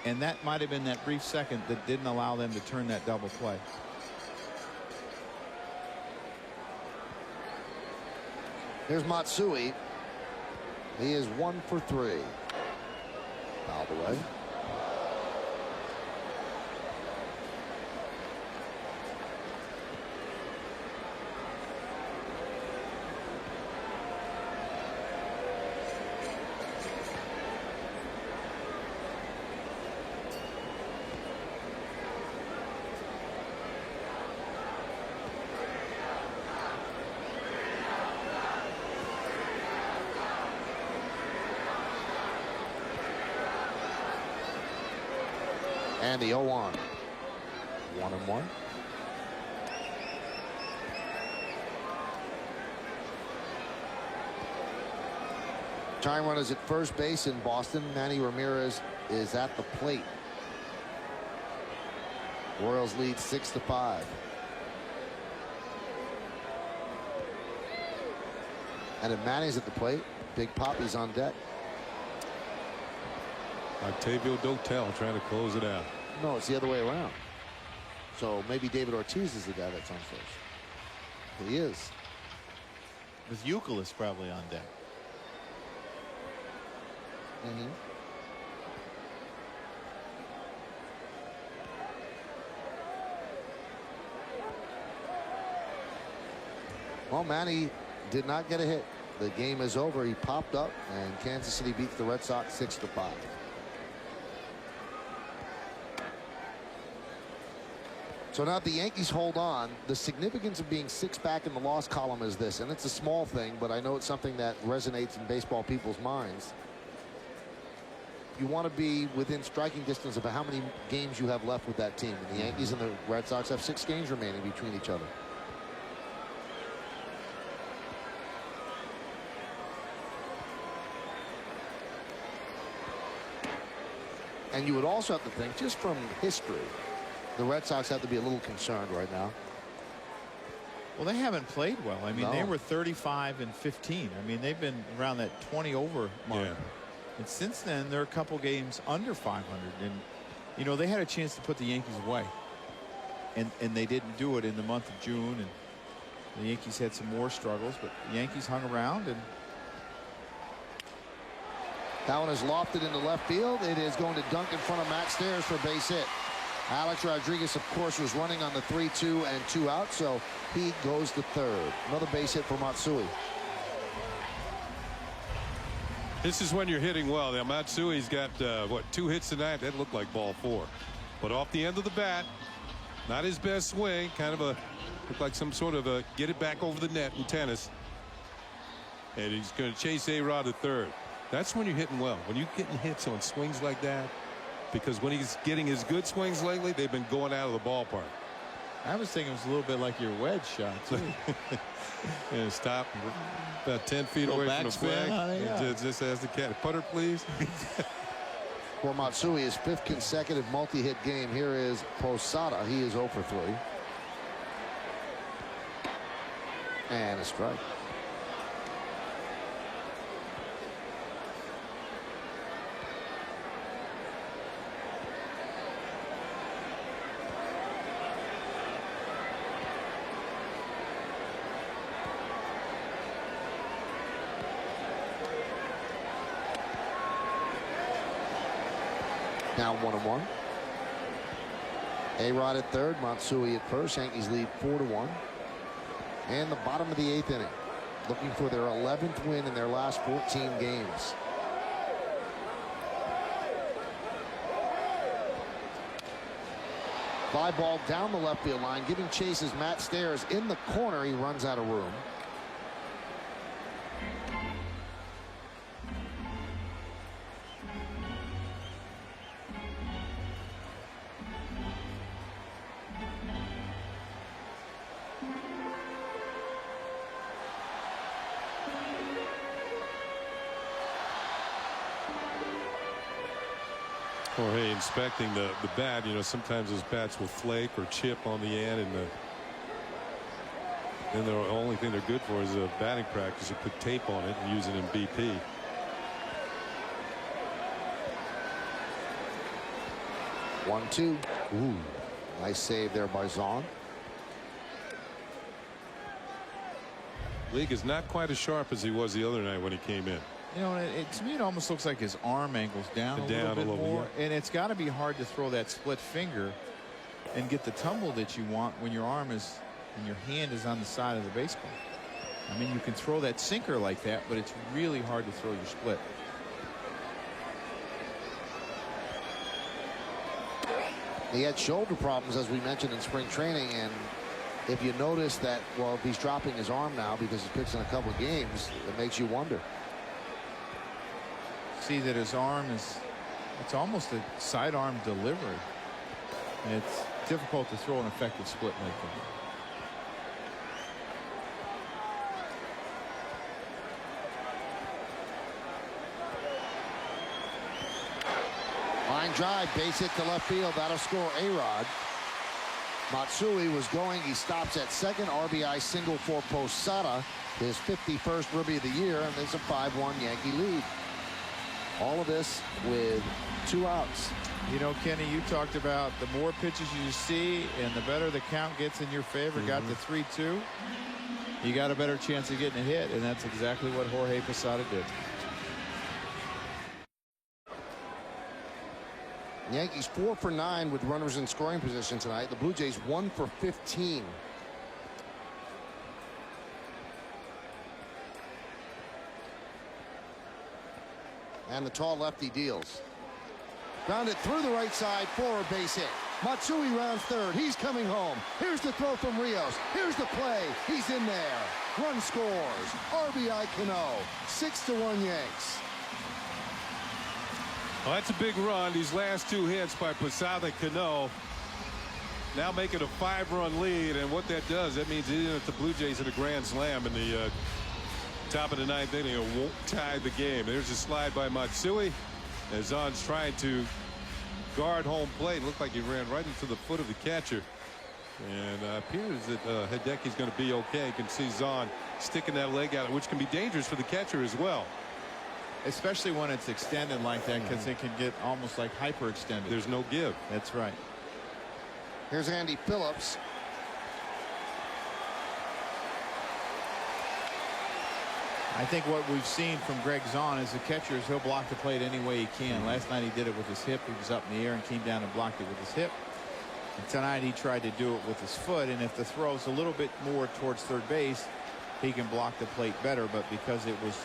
And that might have been that brief second that didn't allow them to turn that double play. Here's Matsui. He is 1 for 3. Fouled away. And the 0-1. 1-1. Tying runners at first base in Boston. Manny Ramirez is at the plate. Royals lead 6-5. And if Manny's at the plate, Big Poppy's on deck. Octavio Dotel trying to close it out. No, it's the other way around. So maybe David Ortiz is the guy that's on first. He is. With Youkilis probably on deck. Well, Manny did not get a hit. The game is over. He popped up, and Kansas City beats the Red Sox 6-5. So now the Yankees hold on. The significance of being 6 back in the loss column is this, and it's a small thing, but I know it's something that resonates in baseball people's minds. You want to be within striking distance of how many games you have left with that team. And the Yankees and the Red Sox have 6 games remaining between each other. And you would also have to think, just from history, the Red Sox have to be a little concerned right now. Well, they haven't played well. I mean, No. they were 35-15. I mean, they've been around that 20 over mark. Yeah. And since then, they're a couple games under 500. And, you know, they had a chance to put the Yankees away. And they didn't do it in the month of June. And the Yankees had some more struggles, but the Yankees hung around. And that one is lofted into left field. It is going to dunk in front of Matt Stairs for a base hit. Alex Rodriguez, of course, was running on the 3-2 and 2 out, so he goes to third. Another base hit for Matsui. This is when you're hitting well. Now, Matsui's got, what, 2 hits tonight? That looked like ball 4. But off the end of the bat, not his best swing. Kind of a, looked like some sort of a get it back over the net in tennis. And he's going to chase A-Rod to third. That's when you're hitting well. When you're getting hits on swings like that, because when he's getting his good swings lately, they've been going out of the ballpark. I was thinking it was a little bit like your wedge shot, too. And stop about 10 feet away from the flag. Yeah. Just as the cat. Putter, please. For Matsui, his 5th consecutive multi-hit game. Here is Posada. He is 0 for 3. And a strike. Now 1-1. A-Rod at third, Matsui at first. Yankees lead 4-1. And the bottom of the 8th inning, looking for their 11th win in their last 14 games. Fly ball down the left field line, giving chase is Matt Stairs in the corner. He runs out of room. Jorge inspecting the bat. You know, sometimes those bats will flake or chip on the end, and then the only thing they're good for is a batting practice. You put tape on it and use it in BP. One, two. Ooh, nice save there by Zahn. League is not quite as sharp as he was the other night when he came in. You know, to me, it almost looks like his arm angle's down a little bit more. Yeah. And it's got to be hard to throw that split finger and get the tumble that you want when your arm is and your hand is on the side of the baseball. I mean, you can throw that sinker like that, but it's really hard to throw your split. He had shoulder problems, as we mentioned, in spring training, and if you notice that, well, if he's dropping his arm now because he's pitched in a couple of games, it makes you wonder. See that his arm is, it's almost a sidearm delivery. And it's difficult to throw an effective split like that. Line drive, base hit to left field. That'll score A-Rod. Matsui was going. He stops at second. RBI single for Posada, his 51st Rookie of the Year, and there's a 5-1 Yankee lead. All of this with 2 outs. You know, Kenny, you talked about the more pitches you see and the better the count gets in your favor. Got the 3-2. You got a better chance of getting a hit, and that's exactly what Jorge Posada did. Yankees 4 for 9 with runners in scoring position tonight. The Blue Jays 1 for 15. And the tall lefty deals. Grounded through the right side for a base hit. Matsui rounds third. He's coming home. Here's the throw from Rios. Here's the play. He's in there. Run scores. RBI Cano. 6-1 Yanks. Well, that's a big run. These last 2 hits by Posada and Cano now making a 5-run lead. And what that does, that means even if the Blue Jays hit a grand slam in the top of the 9th inning, it won't tie the game. There's a slide by Matsui as Zahn's trying to guard home plate. Looked like he ran right into the foot of the catcher. And appears that Hideki's going to be okay. You can see Zahn sticking that leg out, which can be dangerous for the catcher as well. Especially when it's extended like that, because it can get almost like hyperextended. There's no give. That's right. Here's Andy Phillips. I think what we've seen from Greg Zahn as a catcher is he'll block the plate any way he can. Last night he did it with his hip. He was up in the air and came down and blocked it with his hip. And tonight he tried to do it with his foot. And if the throw's a little bit more towards third base, he can block the plate better. But because it was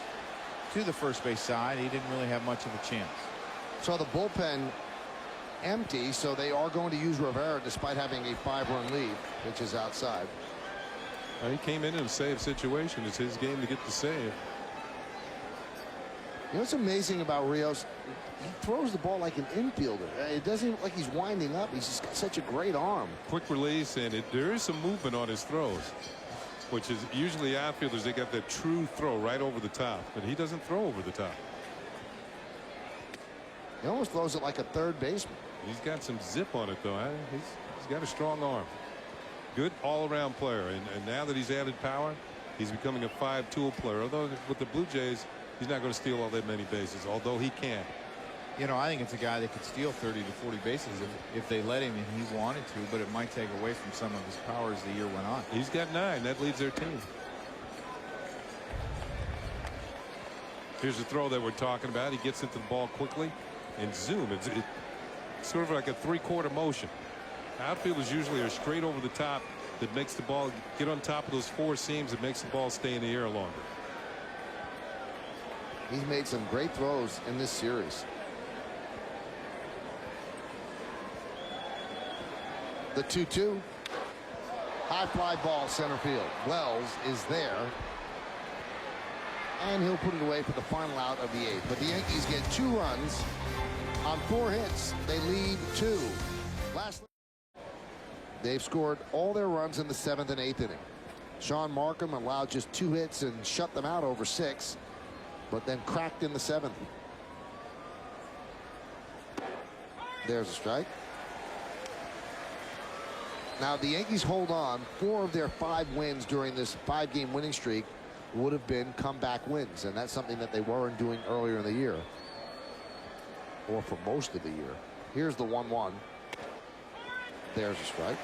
to the first base side, he didn't really have much of a chance. So the bullpen empty, so they are going to use Rivera despite having a 5-run lead, which is outside. He came in a save situation. It's his game to get the save. You know what's amazing about Rios? He throws the ball like an infielder. It doesn't look like he's winding up. He's just got such a great arm. Quick release, and there is some movement on his throws, which is usually outfielders. They got that true throw right over the top, but he doesn't throw over the top. He almost throws it like a third baseman. He's got some zip on it, though. He's got a strong arm. Good all-around player, and now that he's added power, he's becoming a 5-tool player. Although with the Blue Jays, he's not going to steal all that many bases, although he can. You know, I think it's a guy that could steal 30 to 40 bases if they let him and he wanted to, but it might take away from some of his power as the year went on. He's got 9. That leads their team. Here's the throw that we're talking about. He gets into the ball quickly and zoom. It's sort of like a 3/4 motion. Outfielders usually are straight over the top. That makes the ball get on top of those 4 seams. It makes the ball stay in the air longer. He's made some great throws in this series. The 2-2. High fly ball center field. Wells is there. And he'll put it away for the final out of the 8th. But the Yankees get 2 runs on 4 hits. They lead 2. They've scored all their runs in the 7th and 8th inning. Sean Markham allowed just 2 hits and shut them out over 6, but then cracked in the 7th. There's a strike. Now the Yankees hold on. 4 of their 5 wins during this 5-game winning streak would have been comeback wins, and that's something that they weren't doing earlier in the year, or for most of the year. Here's the 1-1. There's a strike.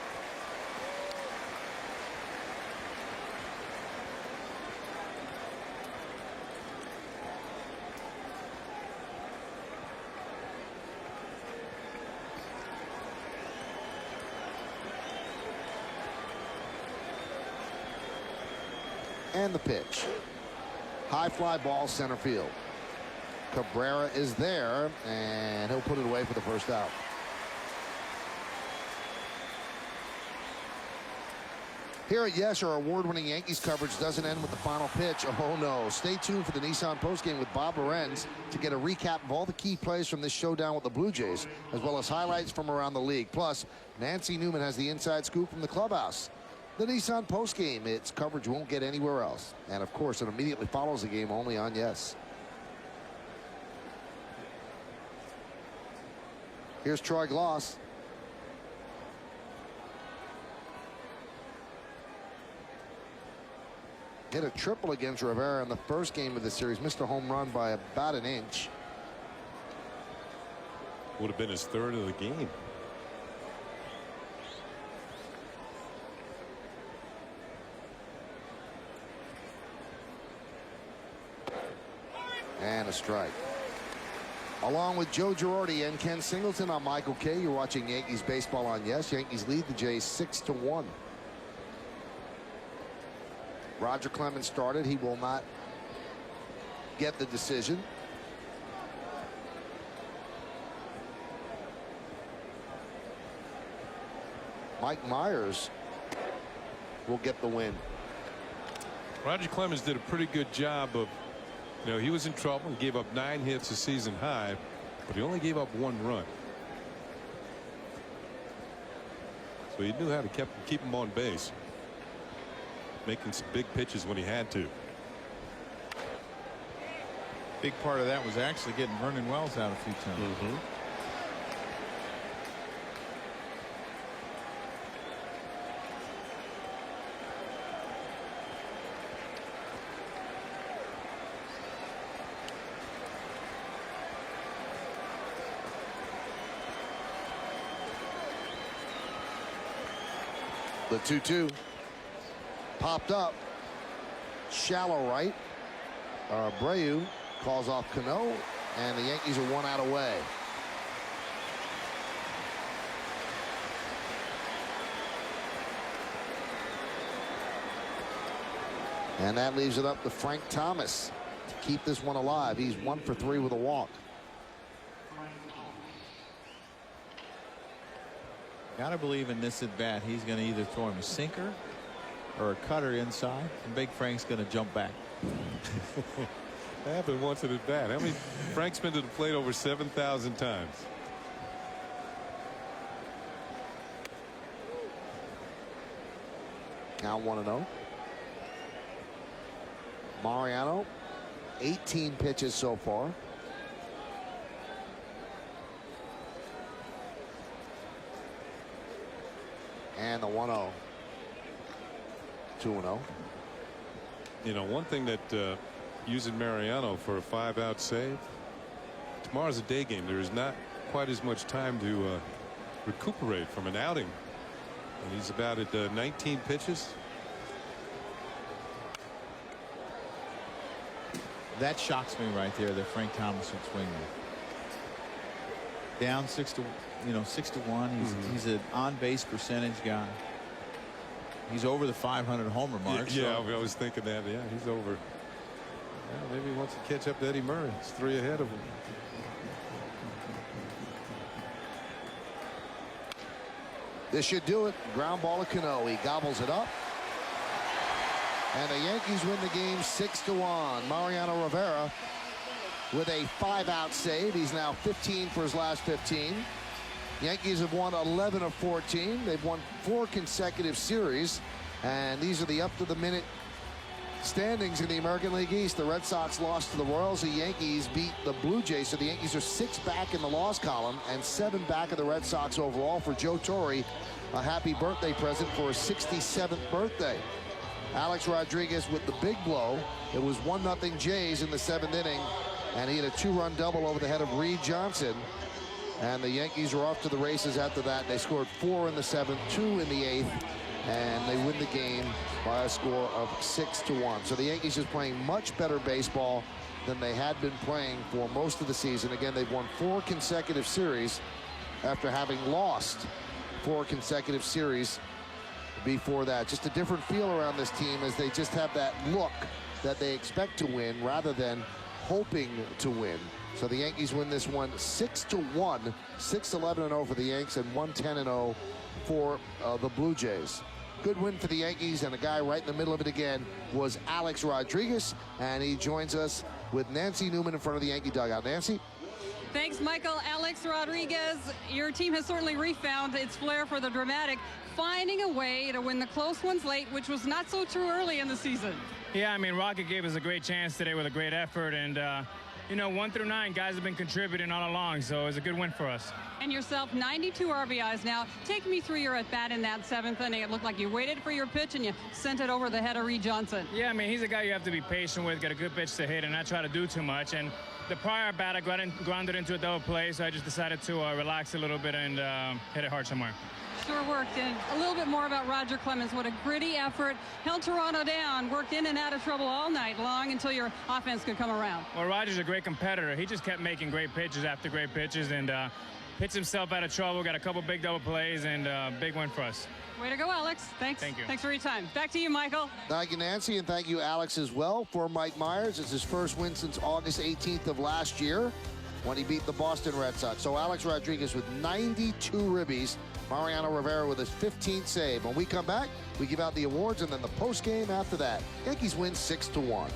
And the pitch. High fly ball center field. Cabrera is there, and he'll put it away for the first out. Here at Yes, our award-winning Yankees coverage doesn't end with the final pitch. Oh, no. Stay tuned for the Nissan postgame with Bob Lorenz to get a recap of all the key plays from this showdown with the Blue Jays, as well as highlights from around the league. Plus, Nancy Newman has the inside scoop from the clubhouse. The Nissan postgame, its coverage won't get anywhere else. And, of course, it immediately follows the game only on Yes. Here's Troy Gloss. Hit a triple against Rivera in the first game of the series. Missed a home run by about an inch. Would have been his 3rd of the game. And a strike. Along with Joe Girardi and Ken Singleton, I'm Michael Kay. You're watching Yankees baseball on Yes. Yankees lead the Jays 6-1. Roger Clemens started. He will not get the decision. Mike Myers will get the win. Roger Clemens did a pretty good job of, he was in trouble. He gave up 9 hits, a season high, but he only gave up 1 run. So he knew how to keep him on base, making some big pitches when he had to. Big part of that was actually getting Vernon Wells out a few times. The 2-2 popped up. Shallow right. Abreu calls off Cano, and the Yankees are 1 out away. And that leaves it up to Frank Thomas to keep this one alive. He's 1 for 3 with a walk. Got to believe in this at bat he's going to either throw him a sinker or a cutter inside, and Big Frank's going to jump back. That happened once at bat. I mean, Frank's been to the plate over 7,000 times. Now 1-0. Mariano, 18 pitches so far. And the 1-0. 2-0. One thing that using Mariano for a 5-out save, tomorrow's a day game. There is not quite as much time to recuperate from an outing. And he's about at 19 pitches. That shocks me right there that Frank Thomas would swing there. Down 6-1. He's an on-base percentage guy. He's over the 500 homer mark. Yeah, I was thinking that. Yeah, he's over. Yeah, maybe he wants to catch up to Eddie Murray. It's 3 ahead of him. This should do it. Ground ball to Cano. He gobbles it up. And the Yankees win the game 6-1. Mariano Rivera with a 5-out save. He's now 15 for his last 15. Yankees have won 11 of 14. They've won 4 consecutive series. And these are the up-to-the-minute standings in the American League East. The Red Sox lost to the Royals. The Yankees beat the Blue Jays. So the Yankees are 6 back in the loss column and 7 back of the Red Sox overall. For Joe Torre, a happy birthday present for his 67th birthday. Alex Rodriguez with the big blow. It was 1-0 Jays in the 7th inning, and he had a 2-run double over the head of Reed Johnson. And the Yankees were off to the races after that. They scored 4 in the 7th, 2 in the 8th, and they win the game by a score of 6-1. So the Yankees is playing much better baseball than they had been playing for most of the season. Again, they've won 4 consecutive series after having lost 4 consecutive series before that. Just a different feel around this team as they just have that look that they expect to win rather than hoping to win. So the Yankees win this one 6-1, 6-11-0 for the Yanks and 1-10-0 for the Blue Jays. Good win for the Yankees, and a guy right in the middle of it again was Alex Rodriguez, and he joins us with Nancy Newman in front of the Yankee dugout. Nancy? Thanks, Michael. Alex Rodriguez, your team has certainly refound its flair for the dramatic, finding a way to win the close ones late, which was not so true early in the season. Yeah, I mean, Rocket gave us a great chance today with a great effort, and 1 through 9 guys have been contributing all along, so it was a good win for us. And yourself, 92 RBIs now. Take me through your at-bat in that 7th inning. It looked like you waited for your pitch and you sent it over the head of Reed Johnson. Yeah, I mean, he's a guy you have to be patient with, get a good pitch to hit, and not try to do too much. And the prior bat, I grounded into a double play, so I just decided to relax a little bit and hit it hard somewhere. sure worked. And a little bit more about Roger Clemens. What a gritty effort. Held Toronto down, worked in and out of trouble all night long until your offense could come around. Well, Roger's a great competitor. He just kept making great pitches after great pitches and pitched himself out of trouble. Got a couple big double plays and big win for us. Way to go, Alex. Thanks. Thank you. Thanks for your time. Back to you, Michael. Thank you, Nancy, and thank you, Alex, as well. For Mike Myers, it's his first win since August 18th of last year when he beat the Boston Red Sox. So Alex Rodriguez with 92 ribbies. Mariano Rivera with his 15th save. When we come back, we give out the awards and then the post game after that. Yankees win 6-1.